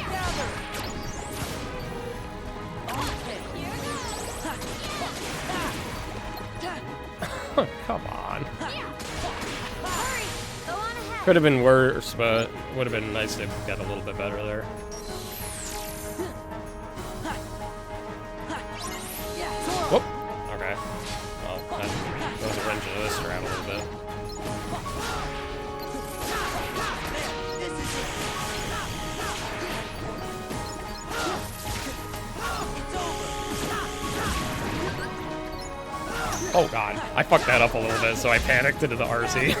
Gather. Okay. Come on. Could have been worse, but would have been nice to get a little bit better there. Whoop. Okay. Well, that throws a wrench into this strat a little bit. Oh god, I fucked that up a little bit, so I panicked into the RC.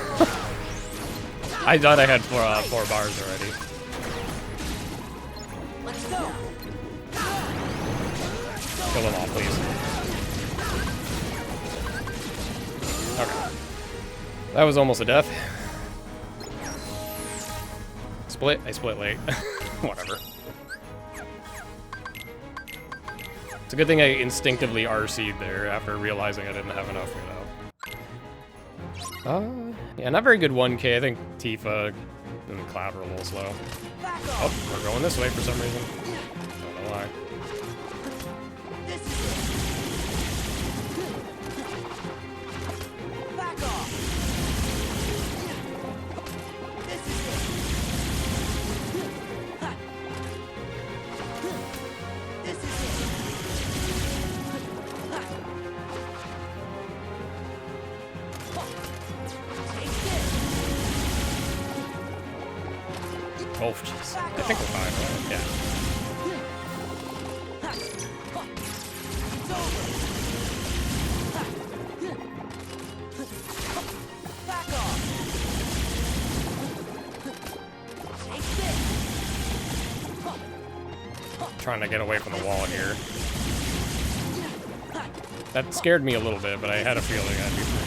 I thought I had four bars already. Let's go. Kill them all, please. Okay. That was almost a death. Split? I split late. Whatever. It's a good thing I instinctively RC'd there after realizing I didn't have enough, you know. Yeah, not very good 1K. I think Tifa and Cloud were a little slow. Oh, we're going this way for some reason. Don't know why. Back off. This is it. This is it. Oh, jeez. I think we're fine, right? Yeah. Back off. Trying to get away from the wall here. That scared me a little bit, but I had a feeling I'd be free.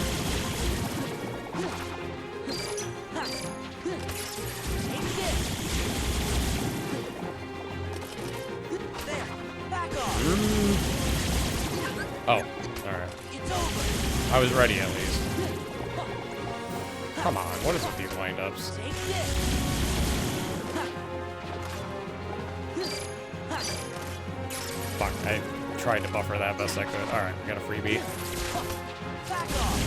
Oh, alright. It's over. I was ready at least. Come on, what is with these windups? Take this. Fuck, I tried to buffer that best I could. Alright, we got a freebie. Back off.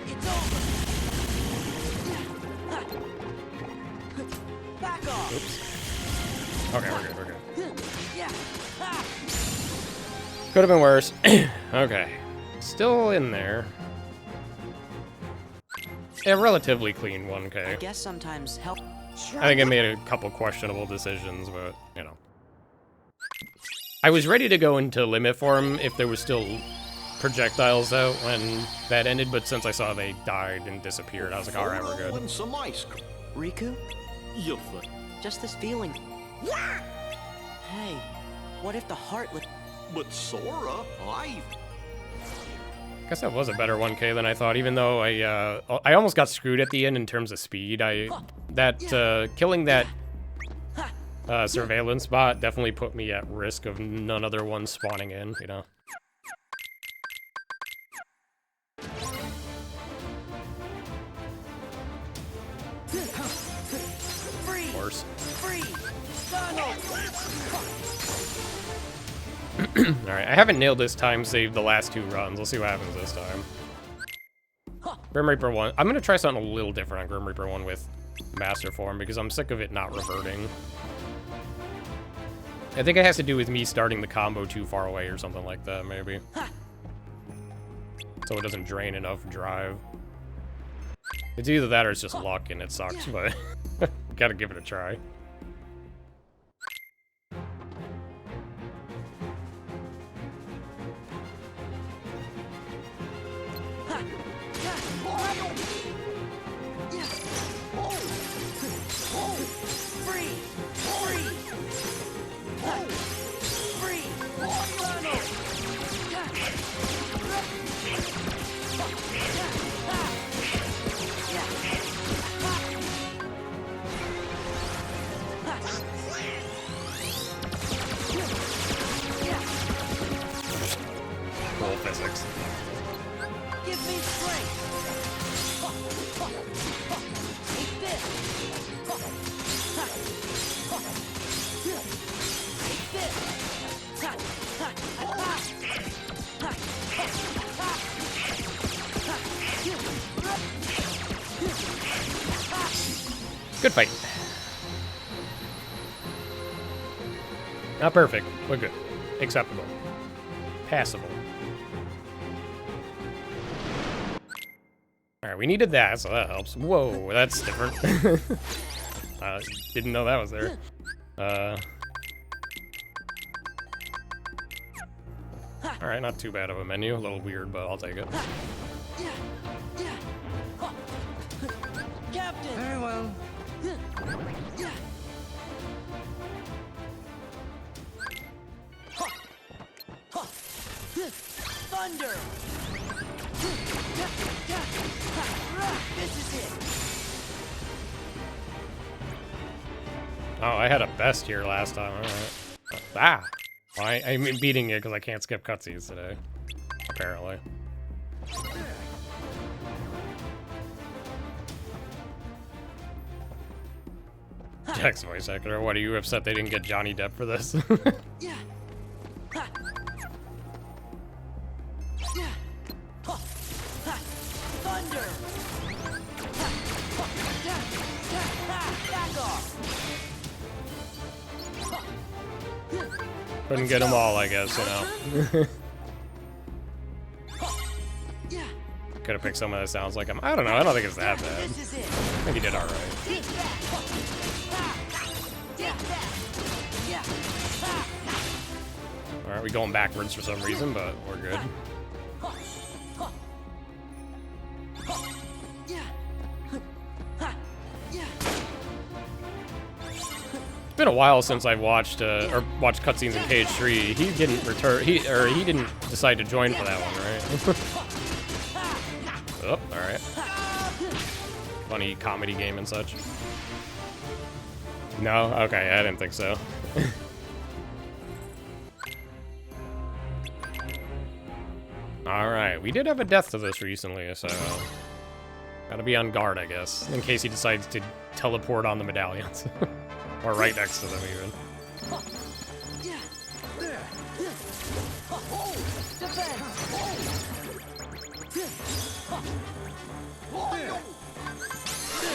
It's over. Back off. Oops. Okay, we're good, we're good. Yeah. Ha. Could have been worse. Okay. Still in there. A relatively clean 1K. I guess sometimes help. I think I made a couple questionable decisions, but, you know. I was ready to go into limit form if there was still projectiles out when that ended, but since I saw they died and disappeared, I was like, alright, we're good. And some ice cream. Riku, You foot. just this feeling. Hey, what if the heartless? But Sora, I I guess that was a better 1K than I thought, even though I almost got screwed at the end in terms of speed. Killing that surveillance bot definitely put me at risk of none other ones spawning in, you know. Free, Of course. free, Donald. Alright, I haven't nailed this time save the last 2 runs. We'll see what happens this time. Grim Reaper 1. I'm gonna try something a little different on Grim Reaper 1 with Master Form because I'm sick of it not reverting. I think it has to do with me starting the combo too far away or something like that, maybe. So it doesn't drain enough drive. It's either that or it's just luck and it sucks, but gotta give it a try. Free, free, free, Donald. Cool physics. Give me strength. Take this. Good fight. Not perfect, but good. Acceptable. Passable. Alright, we needed that, so that helps. Whoa, that's different. Didn't know that was there. Alright, not too bad of a menu. A little weird, but I'll take it. Captain. Very well. Thunder. This is it. Oh, I had a best here last time. Alright. Ah! Well, I'm beating it because I can't skip cutscenes today. Apparently. Jack's voice actor. What, are you upset they didn't get Johnny Depp for this? Yeah. Ha. Yeah. Ha. Ha. Thunder. Ha. Ha. Yeah. Yeah. Ha. Back off. Couldn't get them all, I guess, you know. Yeah. Could have picked some of the sounds like him. I don't know. I don't think it's that bad. This is it. I think he did alright. Take that. Ha. Take that. Yeah. Ha. Alright, we going backwards for some reason, but we're good. Yeah. Ha. Yeah. It's been a while since I've watched watched cutscenes in Cage 3. He didn't return. He didn't decide to join for that one, right? Oh, all right. Funny comedy game and such. No, okay, I didn't think so. Alright, we did have a death to this recently, so... Gotta be on guard, I guess, in case he decides to teleport on the medallions. Or right next to them, even.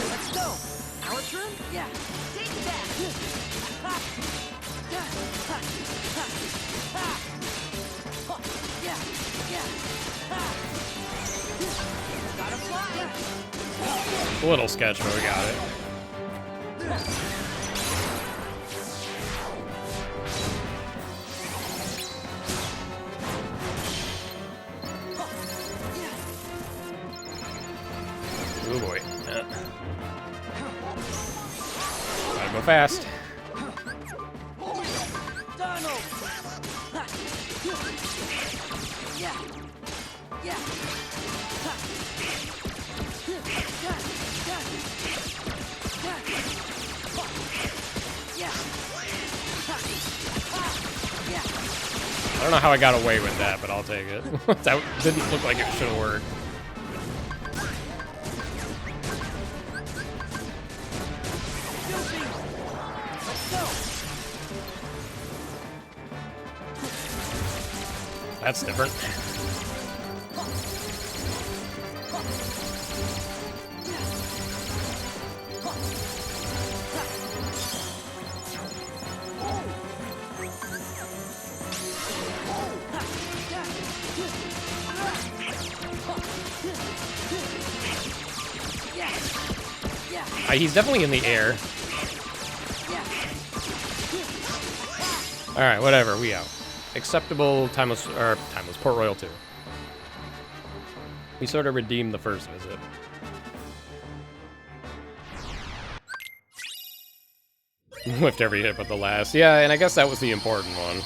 Let's go. Our turn? Yeah. Take that. Gotta fly. A little sketch, but we got it. Oh boy. Gotta go fast. Donald. Yeah. Yeah. I don't know how I got away with that, but I'll take it. That didn't look like it should have worked. That's different. He's definitely in the air. Alright, whatever, we out. Acceptable timeless Port Royal 2. We sort of redeemed the first visit. Whiffed every hit but the last. Yeah, and I guess that was the important one.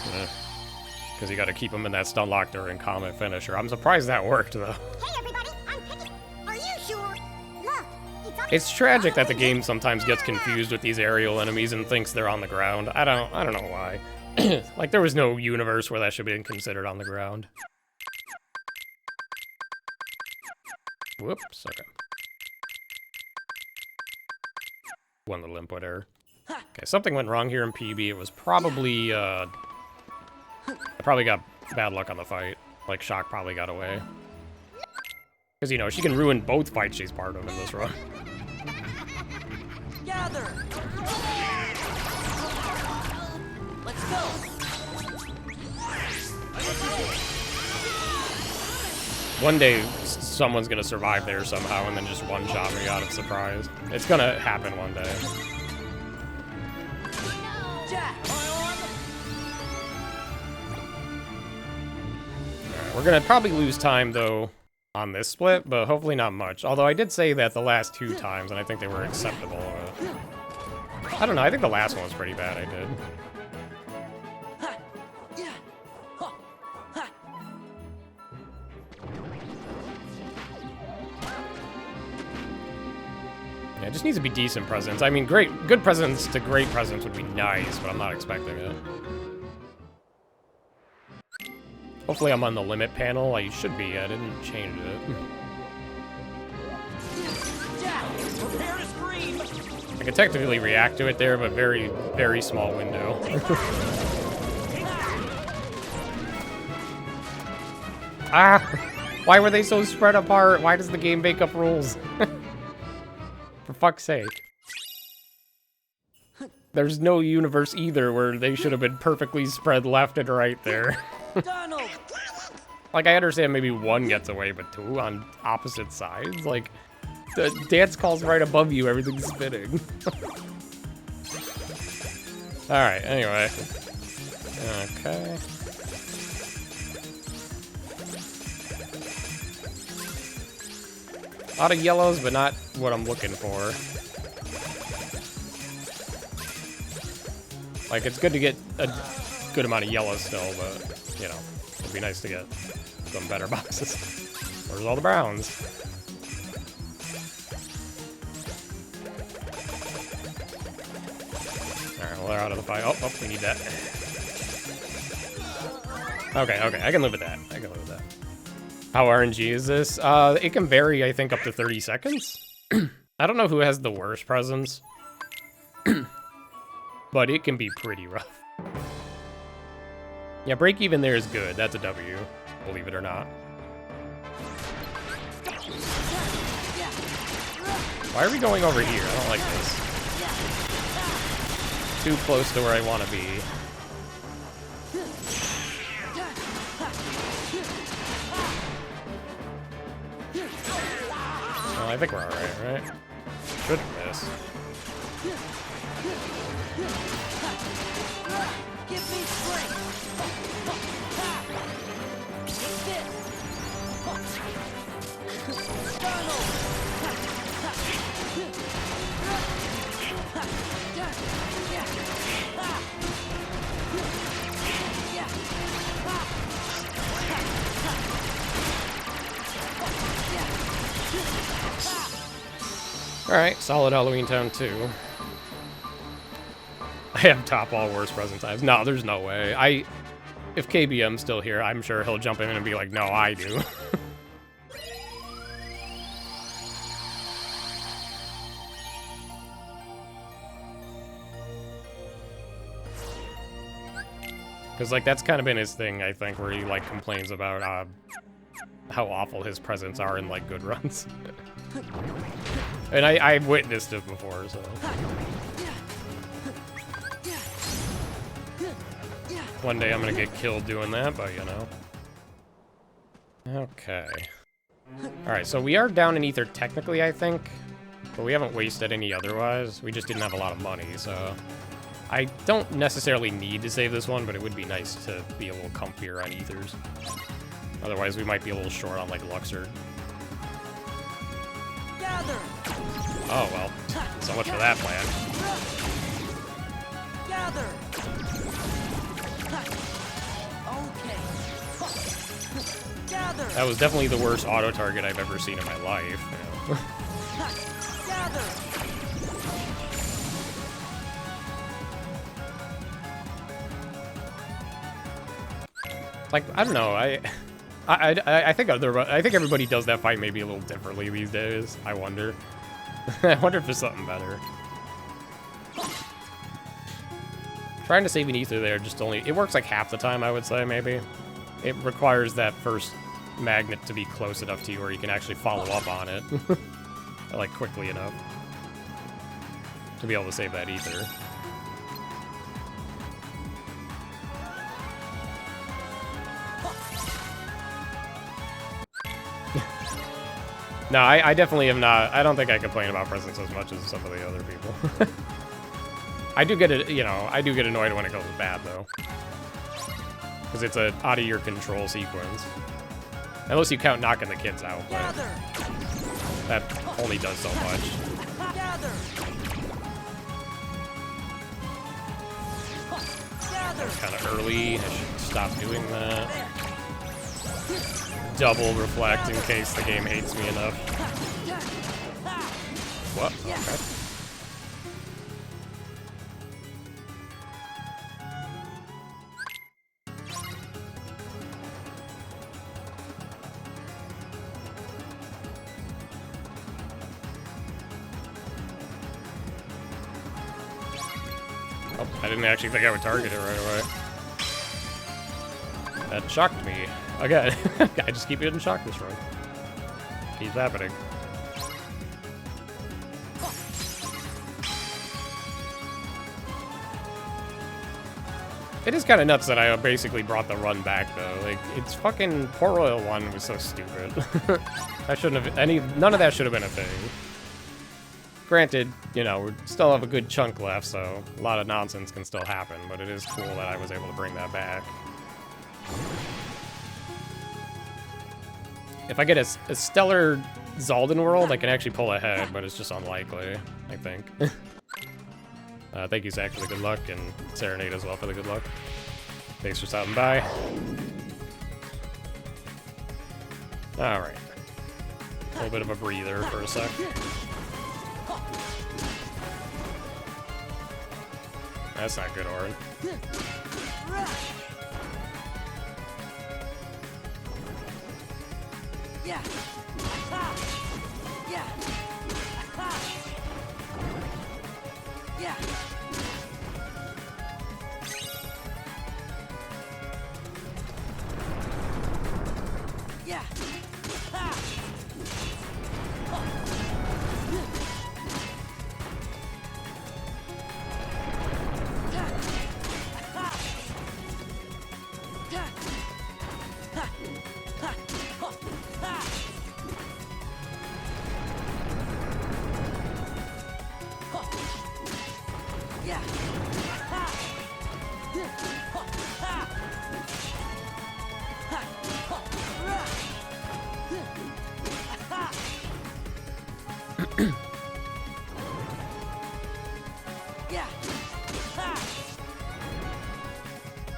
Because you gotta keep him in that stun lock during combat finisher. I'm surprised that worked, though. Hey everybody, I'm picking. Are you sure? Look, It's tragic that the game sometimes gets confused with these aerial enemies and thinks they're on the ground. I don't know why. Like, there was no universe where that should be considered on the ground. Whoops, okay. One little input error. Okay, something went wrong here in PB. It was probably, I probably got bad luck on the fight. Like, Shock probably got away. Because, you know, she can ruin both fights she's part of in this run. Gather. Let's go. One day, someone's gonna survive there somehow and then just one-shot me out of surprise. It's gonna happen one day. Jack. Alright, we're gonna probably lose time, though, on this split, but hopefully not much. Although I did say that the last 2 times, and I think they were acceptable. I don't know, I think the last one was pretty bad, I did. Yeah, it just needs to be decent presents. I mean, good presents to great presents would be nice, but I'm not expecting it. Hopefully I'm on the limit panel. I should be. I didn't change it. Prepare to scream. I could technically react to it there, but very, very small window. Ah! Why were they so spread apart? Why does the game make up rules? For fuck's sake. There's no universe either where they should have been perfectly spread left and right there. Donald. Like, I understand maybe one gets away, but 2 on opposite sides? Like, the dance call's right above you, everything's spinning. Alright, anyway. Okay. A lot of yellows, but not what I'm looking for. Like, it's good to get a good amount of yellows still, but, you know, it'd be nice to get some better boxes. Where's all the browns? Alright, well, they're out of the fight. Oh, we need that. Okay, I can live with that. How RNG is this? It can vary, I think, up to 30 seconds. I don't know who has the worst presents, but it can be pretty rough. Yeah, break even there is good. That's a W, believe it or not. Why are we going over here? I don't like this. Too close to where I want to be. Well, I think we're alright, right? Shouldn't miss. Give me strength. Alright, solid Halloween Town 2. I have top all worst present times. No, there's no way. If KBM's still here, I'm sure he'll jump in and be like, no, I do. Because, like, that's kind of been his thing, I think, where he, like, complains about how awful his presents are in, like, good runs. And I've witnessed it before, so... One day I'm gonna get killed doing that, but, you know. Okay. Alright, so we are down in ether technically, I think. But we haven't wasted any otherwise. We just didn't have a lot of money, so... I don't necessarily need to save this one, but it would be nice to be a little comfier on ethers. Otherwise, we might be a little short on, like, Luxord. Gather. Oh, well. So much for that plan. Gather. Okay. Gather. That was definitely the worst auto-target I've ever seen in my life. You know? Gather. Like, I don't know, I think everybody does that fight maybe a little differently these days. I wonder. I wonder if there's something better. Trying to save an ether there just only... It works like half the time, I would say, maybe. It requires that first magnet to be close enough to you where you can actually follow up on it. Like, quickly enough. To be able to save that ether. No, I definitely am not. I don't think I complain about presents as much as some of the other people. I do get it, you know, I do get annoyed when it goes bad, though. Because it's a out of your control sequence. Unless you count knocking the kids out, but that only does so much. That was kind of early. I should stop doing that. Double reflect in case the game hates me enough. What? Okay. Oh, I didn't actually think I would target it right away. That shocked me. Again, I just keep getting shocked this run. Keeps happening. It is kind of nuts that I basically brought the run back, though. Like, it's fucking Port Royal 1 was so stupid. I shouldn't have none of that should have been a thing. Granted, you know, we still have a good chunk left, so a lot of nonsense can still happen, but it is cool that I was able to bring that back. If I get a stellar Zaldin world, I can actually pull ahead, but it's just unlikely, I think. Thank you, Zach, for the good luck, and Serenade as well for the good luck. Thanks for stopping by. Alright. A little bit of a breather for a sec. That's not good, Orin. Yeah. Ha. Yeah. Ha. Yeah. Yeah. Ha. Yeah. Yeah.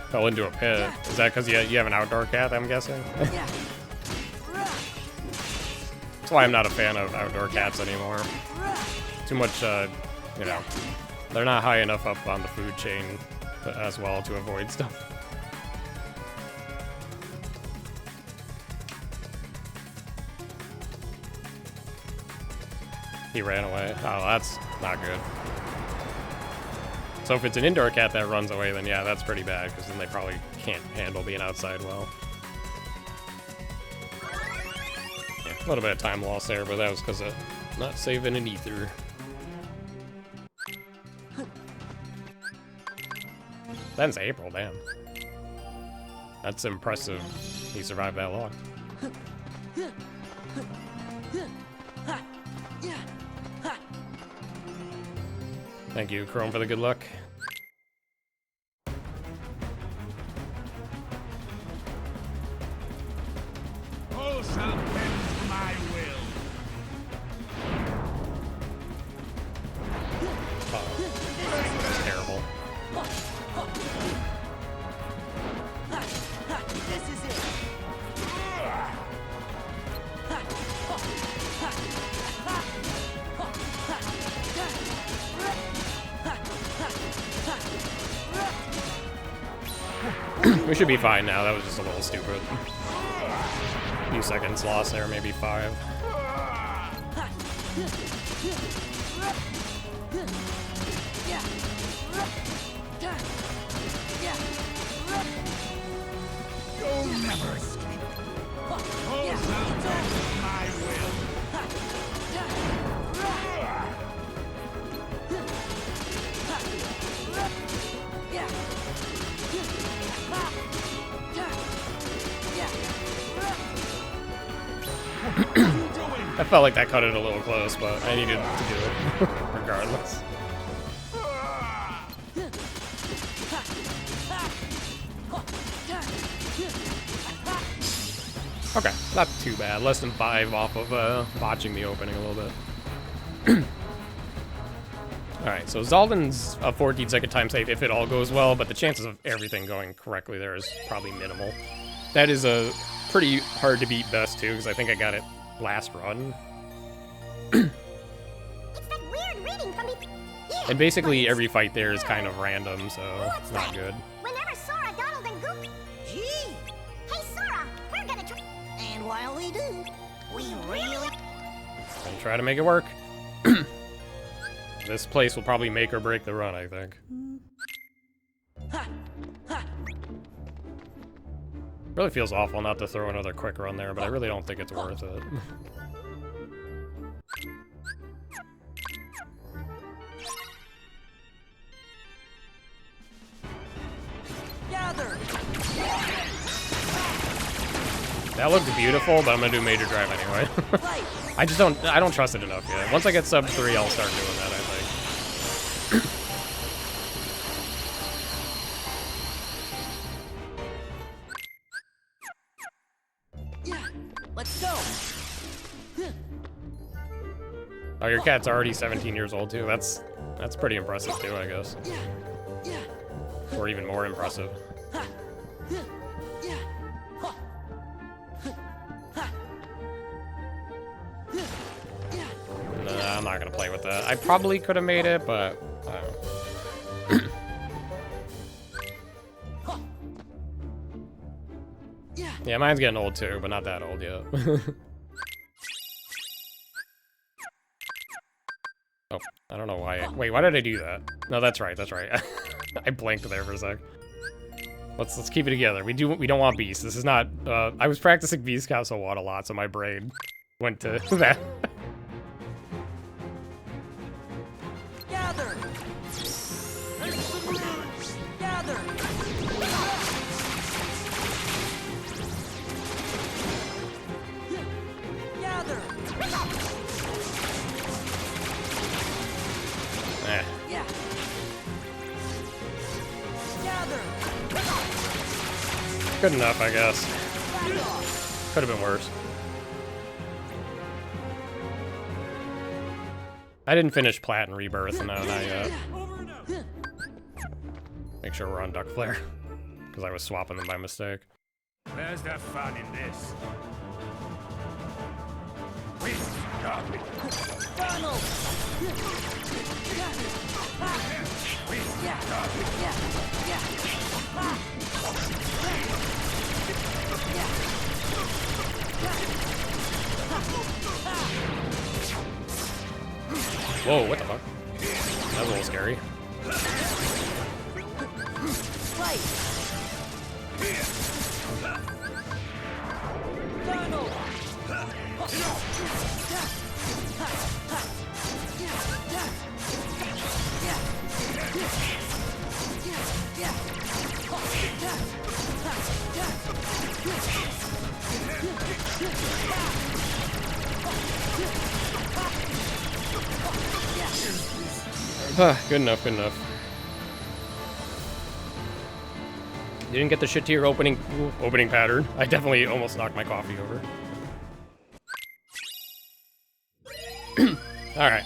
Fell into a pit. Is that because you have an outdoor cat, I'm guessing? Yeah. That's why I'm not a fan of outdoor cats anymore. Too much, you know, they're not high enough up on the food chain as well to avoid stuff. He ran away. Oh, that's not good. So if it's an indoor cat that runs away, then yeah, that's pretty bad, because then they probably can't handle being outside well. Yeah, a little bit of time lost there, but that was because of not saving an ether. Then's April, damn. That's impressive. He survived that long. Thank you, Chrome, for the good luck. All shall bend to my will. That's terrible. This is it. We should be fine now. That was just a little stupid. A few seconds lost there, maybe 5. You'll never escape. All shall bend to my will. I felt like that cut it a little close, but I needed to do it regardless. Okay, not too bad. Less than 5 off of botching the opening a little bit. Alright, so Zaldan's a 14-second time save if it all goes well, but the chances of everything going correctly there is probably minimal. That is a pretty hard to beat best too, because I think I got it last run. It's that weird reading from the... Yeah, And basically but every fight there is kind of random, so what's it's not that? good. Whenever Sora, Donald, and Goofy... Gee! Hey, Sora, we're gonna try... And while we do, we really... And try to make it work. This place will probably make or break the run, I think. Really feels awful not to throw another quick run there, but I really don't think it's worth it. Gather. That looked beautiful, but I'm gonna do major drive anyway. Fight. I don't trust it enough yet. Once I get sub 3, I'll start doing that, I think. Yeah. Let's go. Oh, your cat's already 17 years old too. That's pretty impressive too, I guess. Yeah. Yeah. Or even more impressive. Yeah. Nah, I'm not gonna play with that. I probably could have made it, but I don't know. Yeah, mine's getting old too, but not that old yet. Oh, I don't know why. Wait, why did I do that? No, that's right. That's right. I blanked there for a sec. Let's keep it together. We don't want beast. This is not. I was practicing Beast Castle Watt a lot, so my brain went to that. Gather. Gather. Gather. Eh. Yeah. Gather. Good enough, I guess. Could have been worse. I didn't finish Plat and Rebirth, no, not yet. Make sure we're on Duck Flare, because I was swapping them by mistake. Where's the fun in this? We got it. Donald. We got it. Whoa, what the fuck? That was a little scary. Fight. Donald. Good enough, good enough. You didn't get the shit to your opening pattern. I definitely almost knocked my coffee over. Alright,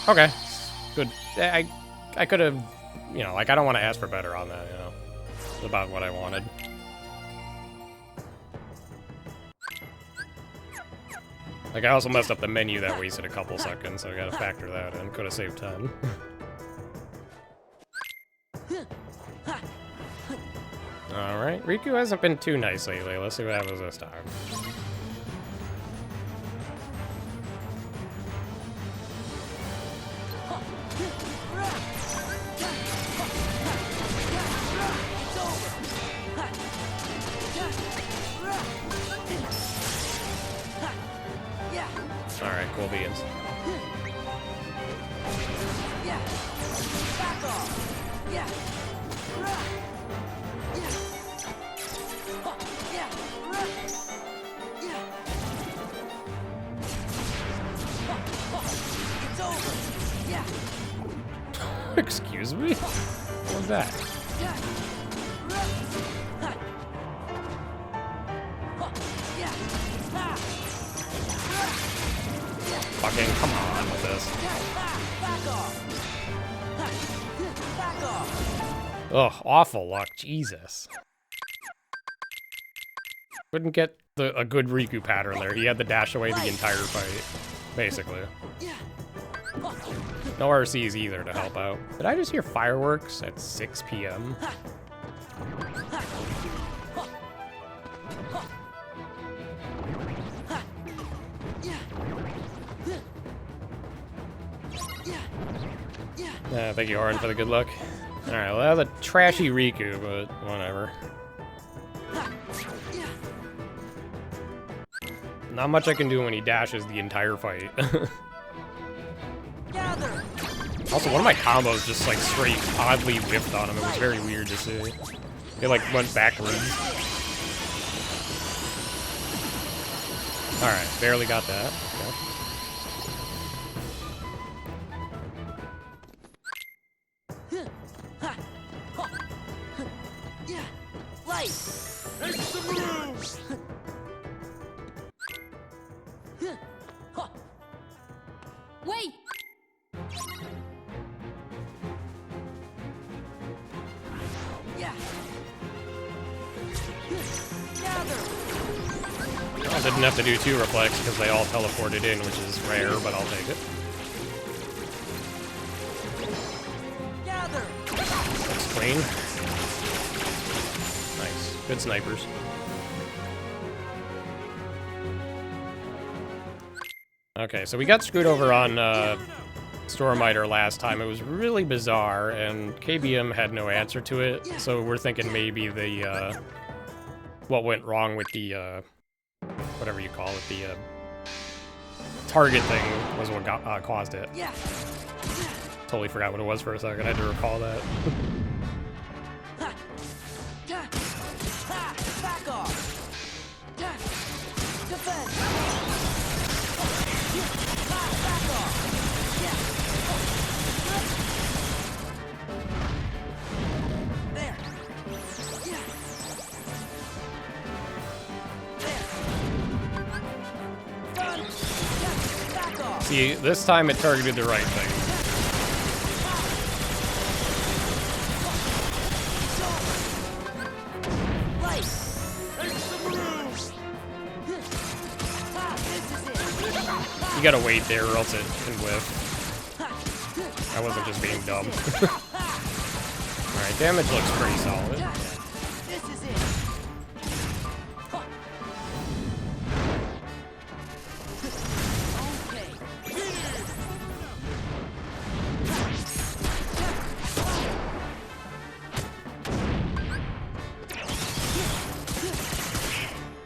okay. Good. I could have, you know, like, I don't want to ask for better on that, you know. It's about what I wanted. Like, I also messed up the menu that wasted a couple seconds, so I gotta factor that in. Could have saved 10. Alright, Riku hasn't been too nice lately. Let's see what happens this time. Alright, cool beans. Yeah. Back off. Yeah. It's over. Yeah. Excuse me? What was that? Fucking come on with this. Ugh, awful luck, Jesus. Couldn't get a good Riku pattern there. He had to dash away the entire fight, basically. No RCs either to help out. Did I just hear fireworks at 6 p.m.? Thank you, Orin, for the good luck. Alright, well, that was a trashy Riku, but whatever. Not much I can do when he dashes the entire fight. Also, one of my combos just, like, straight oddly whiffed on him. It was very weird to see. It, like, went backwards. Alright, barely got that. Okay. Wait! Yeah. I didn't have to do 2 reflex because they all teleported in, which is rare, but I'll take it. Looks clean. Nice. Good snipers. Okay, so we got screwed over on Stormiter last time. It was really bizarre, and KBM had no answer to it, so we're thinking maybe the, what went wrong with the, whatever you call it, the, target thing was what caused it. Totally forgot what it was for a second. I had to recall that. Back off! Defense! Back off! There! There! Done! Back off! See, this time it targeted the right thing. You gotta wait there or else it can whiff. I wasn't just being dumb. Alright, damage looks pretty solid. This is it.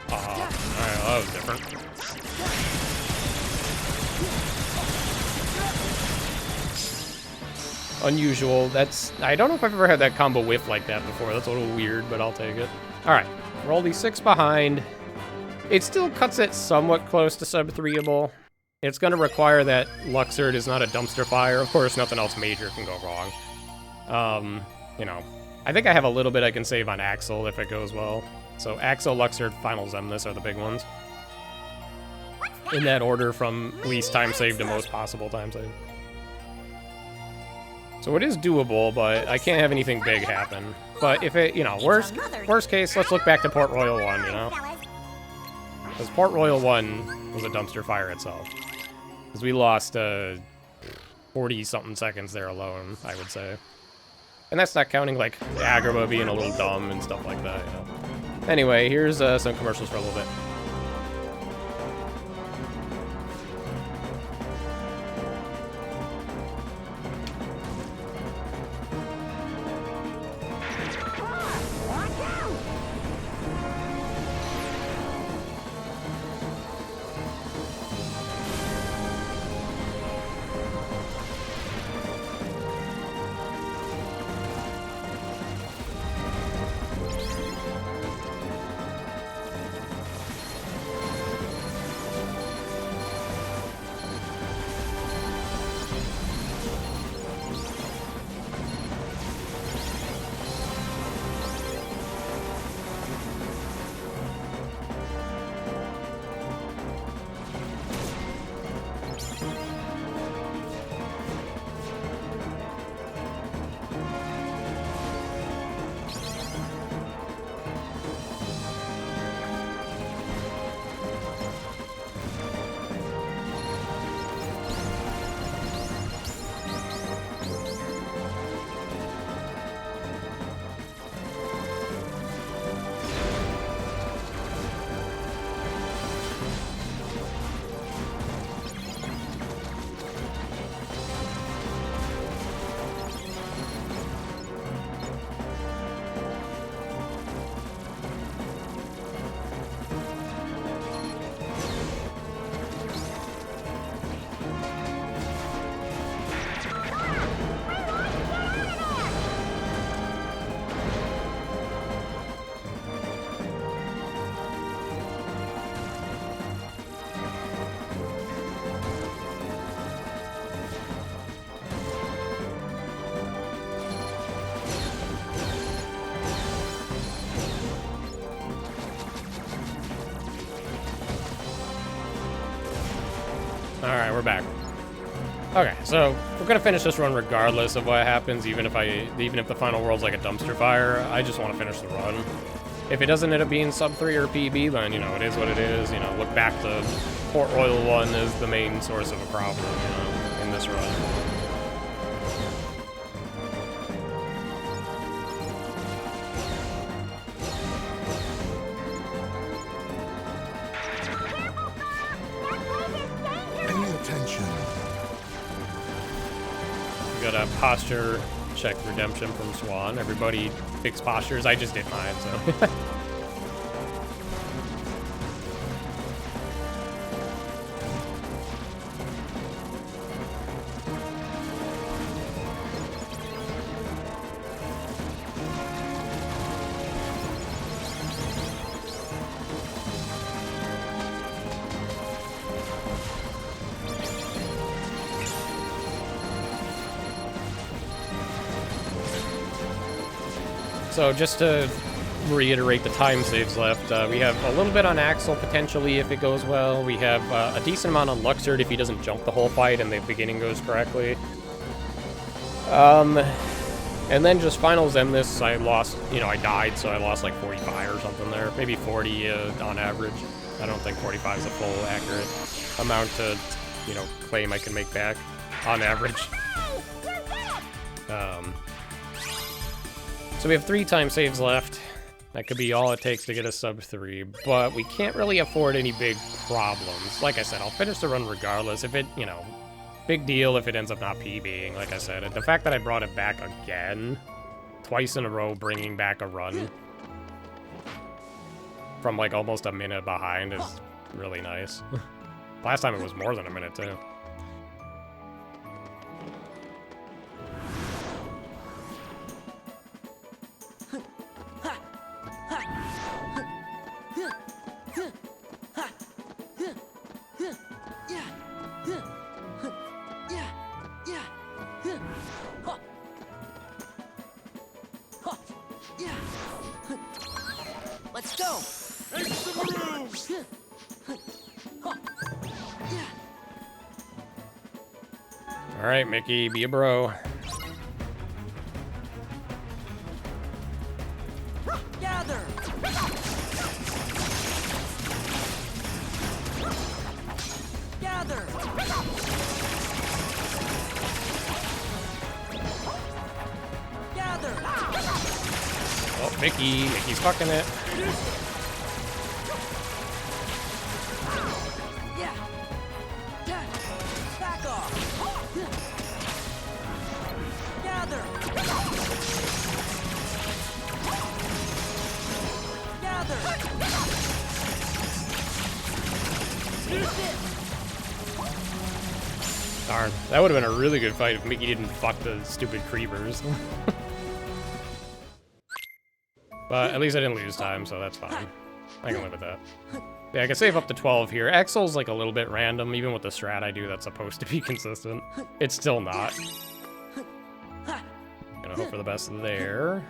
Alright, that was different. Unusual. I don't know if I've ever had that combo whiff like that before. That's a little weird, but I'll take it. Alright, roll d6 behind. It still cuts it somewhat close to sub-3able. It's going to require that Luxord is not a dumpster fire. Of course, nothing else major can go wrong. You know, I think I have a little bit I can save on Axel if it goes well. So Axel, Luxord, Final Zemnis are the big ones. In that order from least time saved to most possible time saved. So it is doable, but I can't have anything big happen. But if it, you know, worst case, let's look back to Port Royal 1, you know? Because Port Royal 1 was a dumpster fire itself. Because we lost 40-something seconds there alone, I would say. And that's not counting, like, Agrabah being a little dumb and stuff like that, you know? Anyway, here's some commercials for a little bit. Alright, we're back. Okay, so we're gonna finish this run regardless of what happens, even if the final world's like a dumpster fire. I just want to finish the run. If it doesn't end up being sub 3 or PB, then, you know, it is what it is. You know, look back to Port Royal 1 as the main source of a problem, you know, in this run. Any got a posture check redemption from Swan. Everybody fixed postures. I just did mine, so. So just to reiterate the time saves left, we have a little bit on Axel potentially if it goes well. We have a decent amount on Luxord if he doesn't jump the whole fight and the beginning goes correctly. And then just finals end this, I lost, I died, so I lost like 45 or something there. Maybe 40 on average. I don't think 45 is a full accurate amount to, claim I can make back on average. So we have 3 time saves left. That could be all it takes to get a sub 3, but we can't really afford any big problems. Like I said, I'll finish the run regardless. If it, big deal if it ends up not PBing, like I said. And the fact that I brought it back again, twice in a row, bringing back a run from like almost a minute behind is really nice. Last time it was more than a minute too. Let's go! Alright, Mickey, be a bro. Gather! Gather! Gather! Oh, Mickey's fucking it. Yeah! Back off! Gather! Gather! Darn, that would have been a really good fight if Mickey didn't fuck the stupid creepers. But at least I didn't lose time, so that's fine. I can live with that. Yeah, I can save up to 12 here. Axel's like a little bit random, even with the strat I do that's supposed to be consistent. It's still not. Gonna hope for the best there.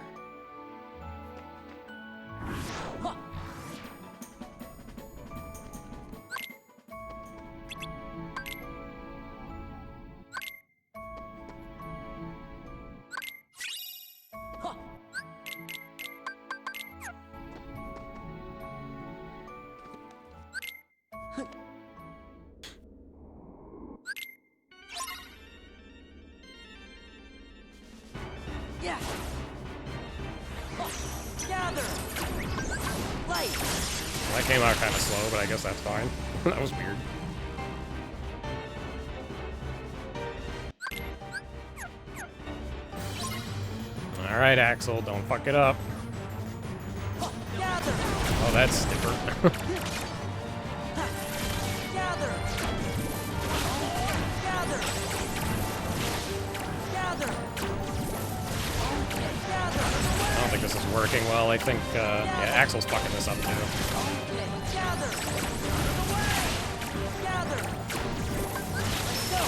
Yeah! Gather! Light! Well, that came out kind of slow, but I guess that's fine. That was weird. Alright, Axel, don't fuck it up. Gather! Oh, that's different. Gather! Gather! Gather! I don't think this is working well. I think, yeah, Axel's fucking this up too. Gather! Gather! Let's go!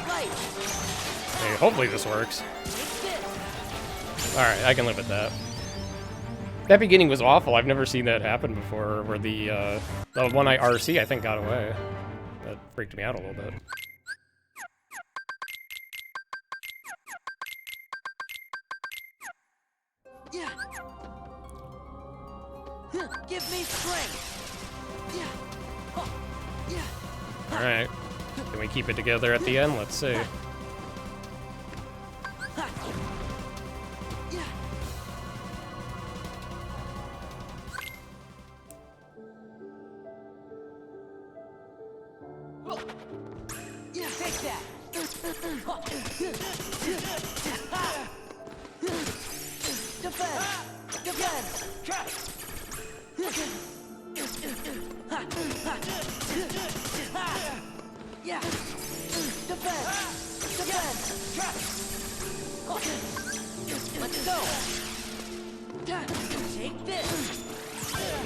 Light! Hey, hopefully this works. Alright, I can live with that. That beginning was awful. I've never seen that happen before, where the one I RC, I think, got away. That freaked me out a little bit. Yeah! Give me strength! Yeah! Yeah! Alright. Can we keep it together at the end? Let's see. Yeah, take that! Yeah. Defend. Let's go. Take this. Yeah.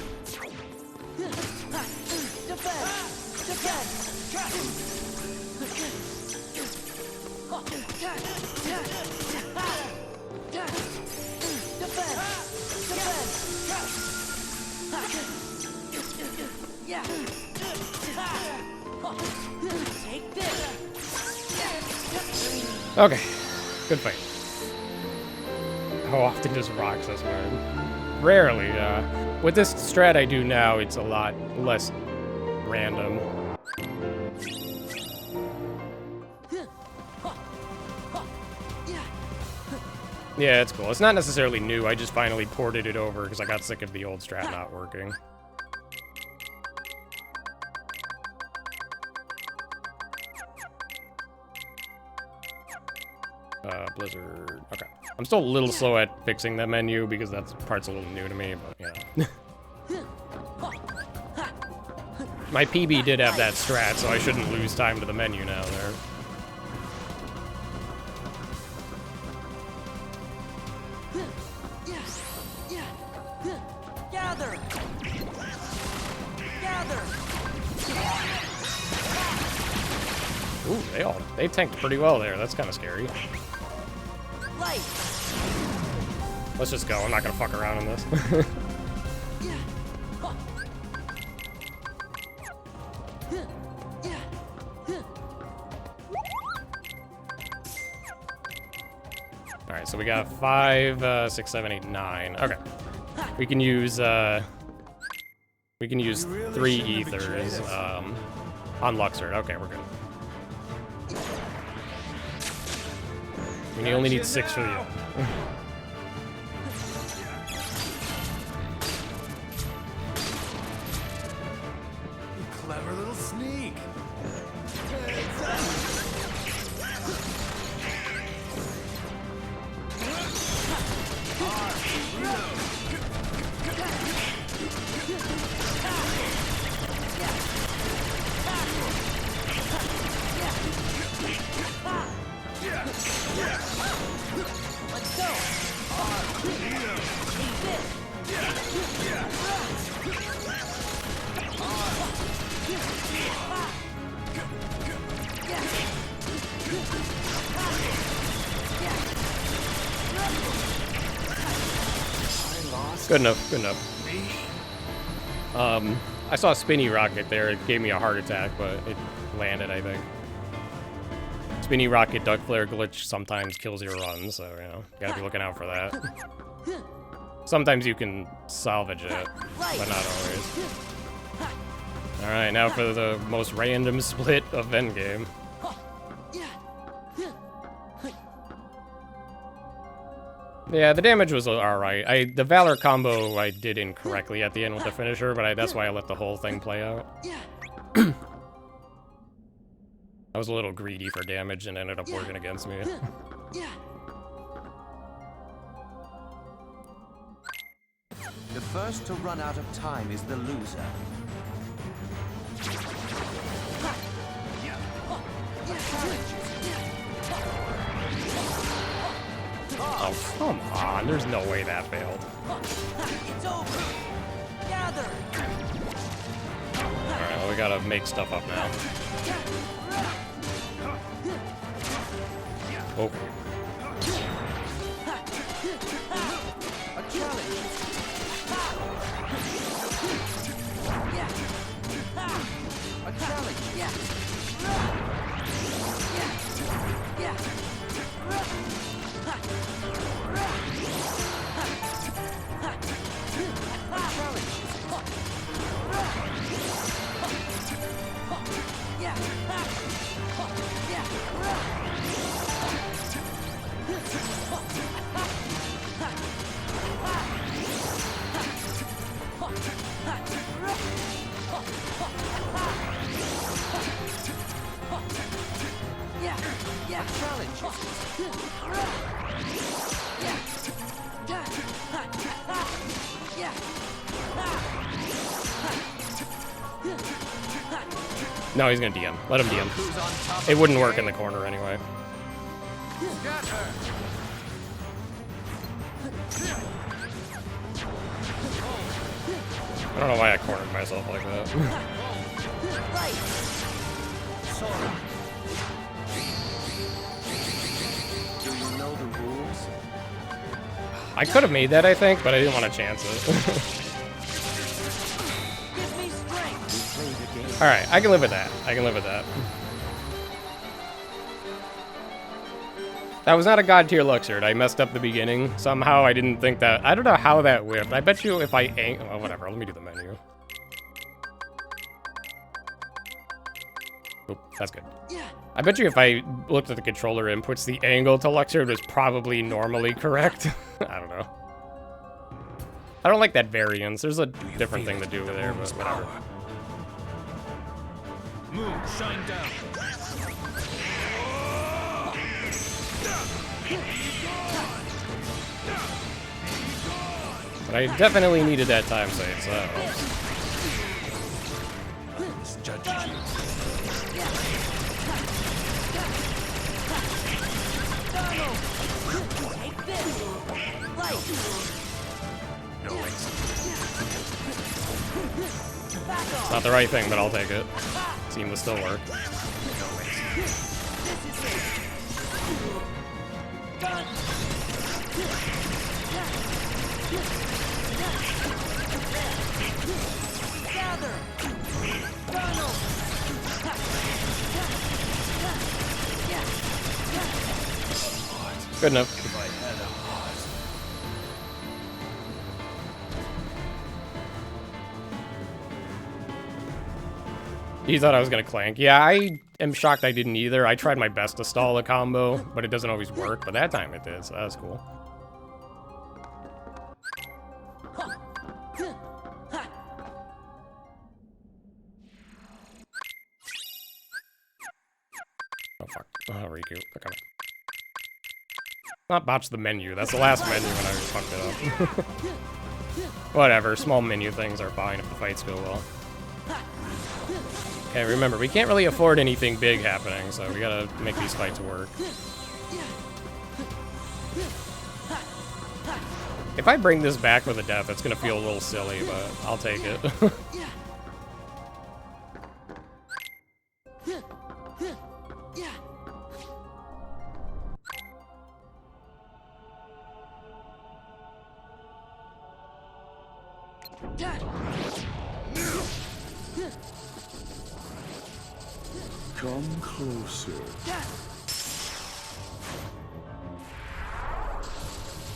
Take this. Okay, good fight. How often does Roxas win? Rarely, with this strat I do now, it's a lot less random. Yeah, it's cool. It's not necessarily new, I just finally ported it over because I got sick of the old strat not working. Blizzard. Okay. I'm still a little slow at fixing that menu because that part's a little new to me, but you know. My PB did have that strat, so I shouldn't lose time to the menu now there. Gather. Gather. Ooh, they tanked pretty well there. That's kind of scary. Light. Let's just go. I'm not gonna fuck around on this. All right, so we got 5, 6, 7, 8, 9. Okay, we can use 3 ethers on Luxord. Okay, we're good. We only need 6 for the end. Clever little sneak. Let's go. Good enough, good enough. I saw a spinny rocket there. It gave me a heart attack, but it landed, I think. Spinny rocket duck flare glitch sometimes kills your run, so, you know, gotta be looking out for that. Sometimes you can salvage it, but not always. Alright, now for the most random split of endgame. Yeah, the damage was alright. The Valor combo I did incorrectly at the end with the finisher, but that's why I let the whole thing play out. I was a little greedy for damage and ended up working against me. The first to run out of time is the loser. Oh, come on. There's no way that failed. It's over. Gather. Alright, well, we gotta make stuff up now. Oh. A challenge. A challenge. No, he's gonna DM. Let him DM. It wouldn't work in the corner anyway. I don't know why I cornered myself like that. Do you know the rules? I could have made that, I think, but I didn't want to chance it. Alright, I can live with that. I can live with that. That was not a god tier Luxord. I messed up the beginning. Somehow I didn't think that. I don't know how that whipped. I bet you if I oh, whatever. Let me do the menu. Oop, that's good. I bet you if I looked at the controller inputs, the angle to Luxord was probably normally correct. I don't know. I don't like that variance. There's a different thing to do with there, but whatever. Moon, shine down. But I definitely needed that time save, so that helps. It's not the right thing, but I'll take it. Seemed to still work. Good enough. He thought I was gonna clank. Yeah, I am shocked I didn't either. I tried my best to stall a combo, but it doesn't always work. But that time it did, so that was cool. Oh fuck. Oh, Riku. They're coming. Not botch the menu. That's the last menu when I fucked it up. Whatever. Small menu things are fine if the fights go well. Okay, remember, we can't really afford anything big happening, so we gotta make these fights work. If I bring this back with a death, it's gonna feel a little silly, but I'll take it. Come closer.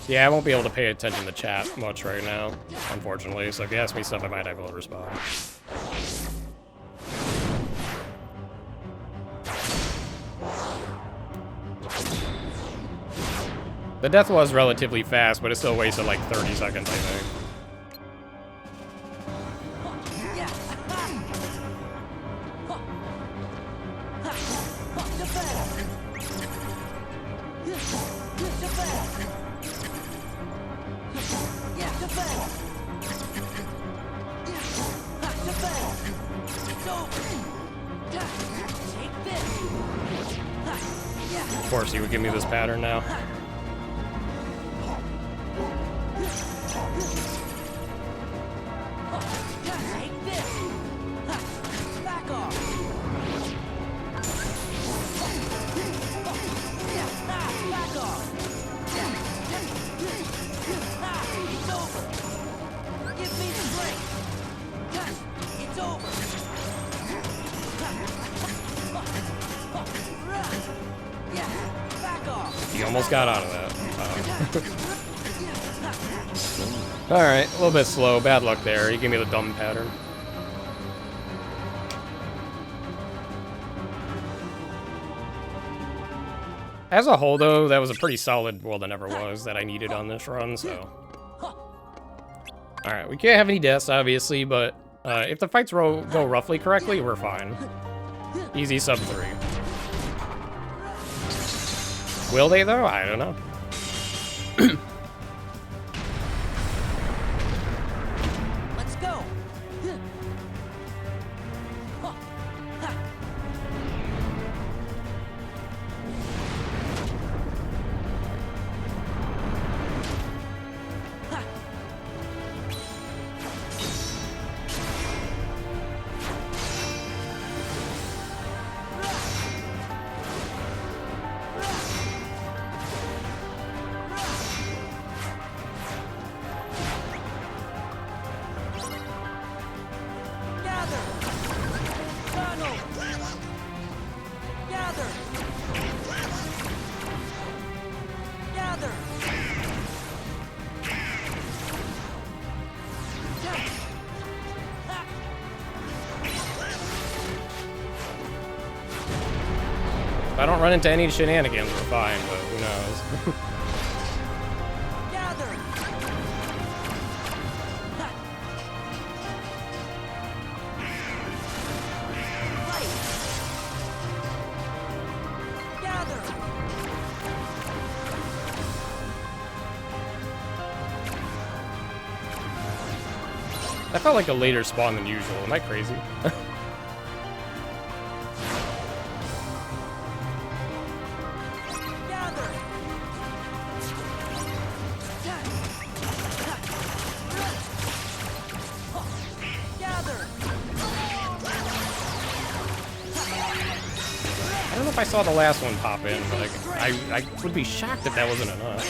Yeah, I won't be able to pay attention to chat much right now, unfortunately, so if you ask me stuff, I might not be able to respond. The death was relatively fast, but it still wasted like 30 seconds, I think. Of course, you would give me this pattern now. You almost got out of that. Alright, a little bit slow. Bad luck there. He gave me the dumb pattern. As a whole, though, that was a pretty solid World That Never Was that I needed on this run, so... Alright, we can't have any deaths, obviously, but if the fights go roughly correctly, we're fine. Easy sub 3. Will they though? I don't know. Let's go. If I don't run into any shenanigans, we're fine, but who knows? Gather. Right. Gather. That felt like a later spawn than usual. Am I crazy? I don't know if I saw the last one pop in, but like, I would be shocked if that wasn't enough.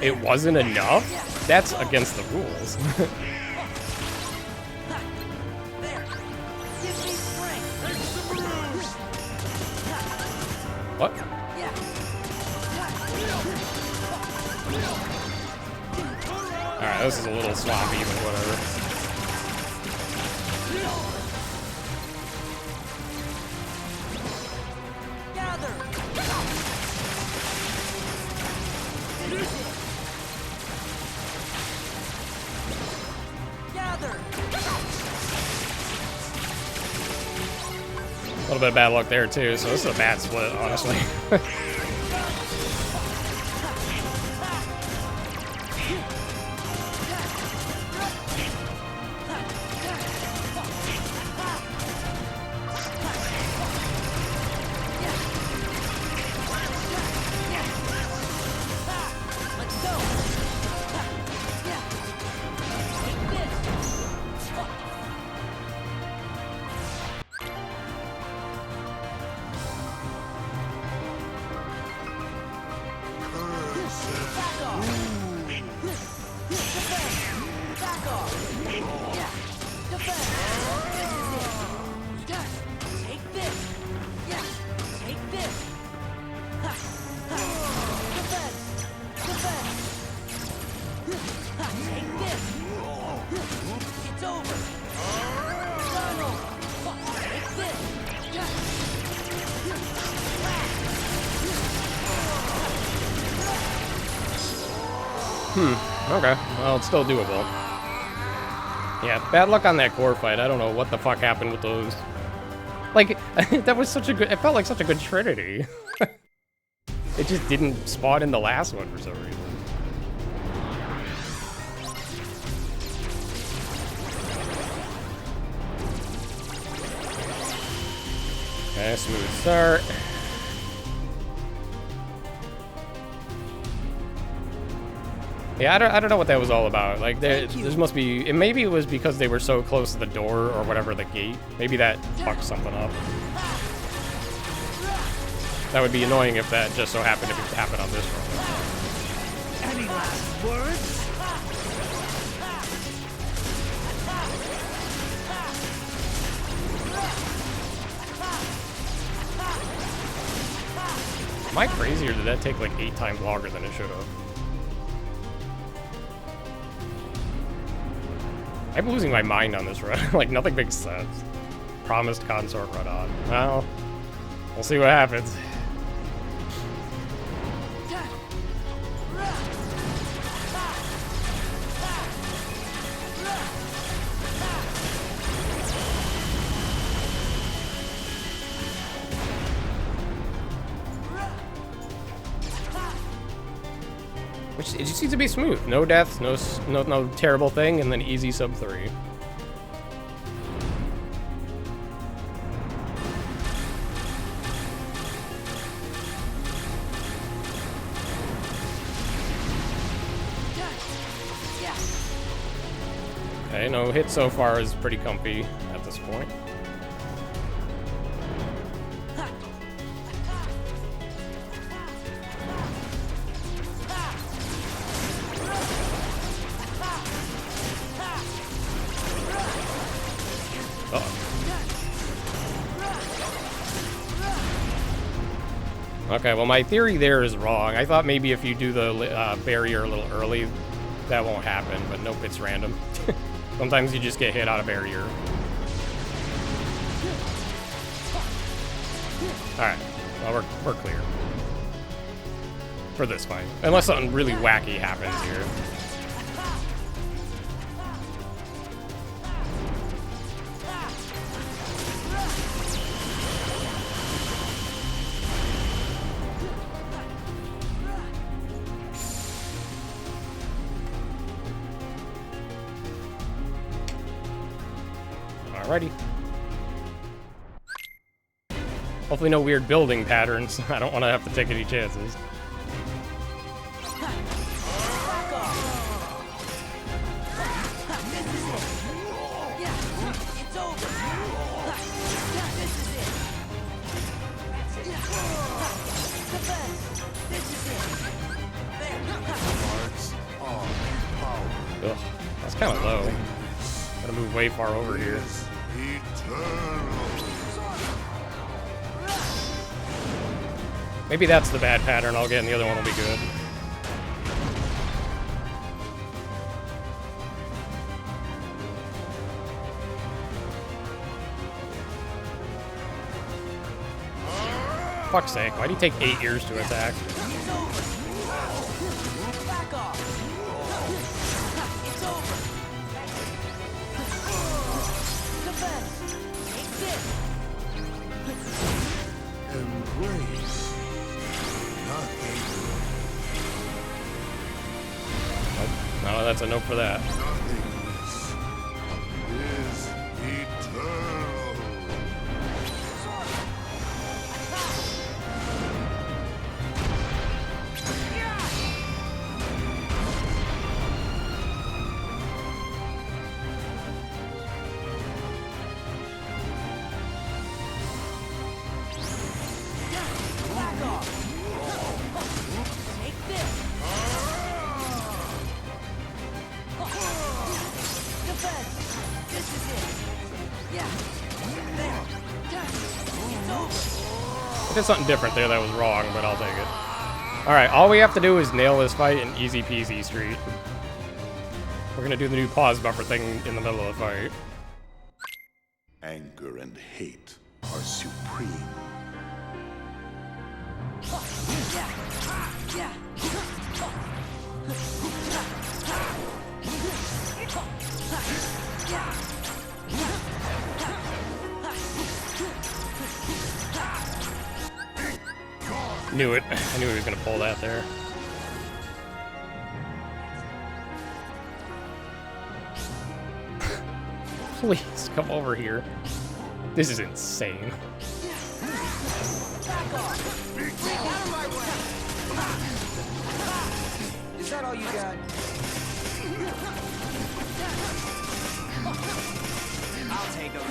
It wasn't enough? That's against the rules. What? Alright, this is a little sloppy, but whatever. A little bit of bad luck there too, so this is a bad split, honestly. Okay, well, it's still doable. Yeah, bad luck on that core fight. I don't know what the fuck happened with those. Like, that was such a good... It felt like such a good trinity. It just didn't spawn in the last one for some reason. Okay, smooth start. Yeah, I don't know what that was all about. Like, there must be... Maybe it was because they were so close to the door or whatever, the gate. Maybe that fucked something up. That would be annoying if that just so happened to happen on this one. Any last words? Am I crazy, or did that take like 8 times longer than it should have? I'm losing my mind on this run. Like, nothing makes sense. Promised consort run on. Well, we'll see what happens. Which it just seems to be smooth. No deaths, no terrible thing, and then easy sub 3. Okay, no hit so far is pretty comfy at this point. Okay, well my theory there is wrong. I thought maybe if you do the barrier a little early, that won't happen, but nope, it's random. Sometimes you just get hit out of barrier. Alright, well we're clear. For this fight. Unless something really wacky happens here. Alrighty. Hopefully no weird building patterns. I don't want to have to take any chances. Ugh, that's kind of low. Gotta move way far over here. Maybe that's the bad pattern I'll get and the other one will be good. Fuck's sake, why do you take 8 years to attack? Embrace nothing. Nope. No, that's a nope for that. Nothingness is eternal. Did something different there that was wrong, but I'll take it. Alright, all we have to do is nail this fight in easy peasy street. We're gonna do the new pause buffer thing in the middle of the fight. Anger and hate are supreme. Knew it. I knew he was gonna pull that there. Please, come over here. This is insane. Is that all you got? I'll take him.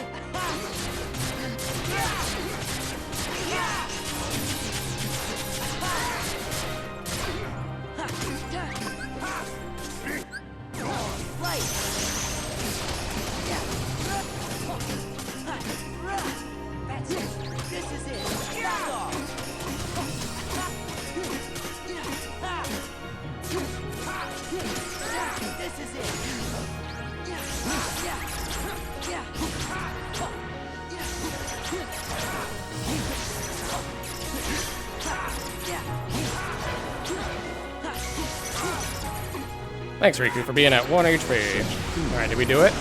Thanks, Riku, for being at 1 HP. Alright, did we do it?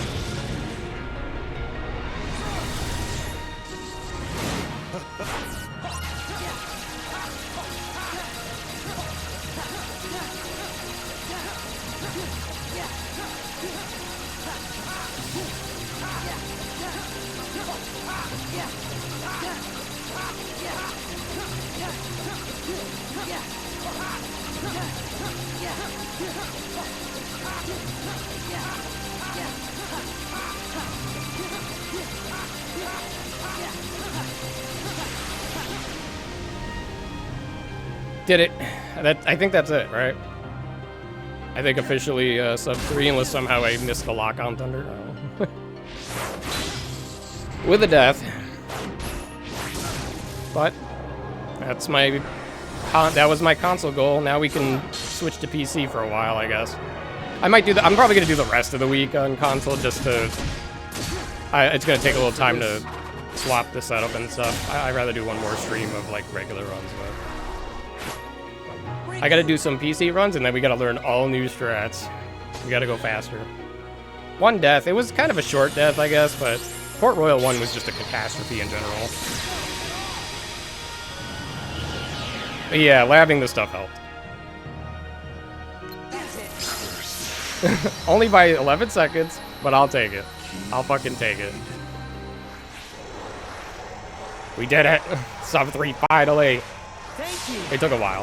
Did it. I think that's it, right? I think officially sub 3 unless somehow I missed the lock on Thunder. Oh. With a death. But that's my that was my console goal. Now we can switch to PC for a while, I guess. I might do that. I'm probably gonna do the rest of the week on console just to. It's gonna take a little time to swap the setup and stuff. I'd rather do one more stream of like regular runs, but I gotta do some PC runs and then we gotta learn all new strats. We gotta go faster. One death. It was kind of a short death, I guess, but Port Royal 1 was just a catastrophe in general. But yeah, labbing the stuff helped. Only by 11 seconds, but I'll take it. I'll fucking take it. We did it. Sub 3 finally. Thank you. It took a while.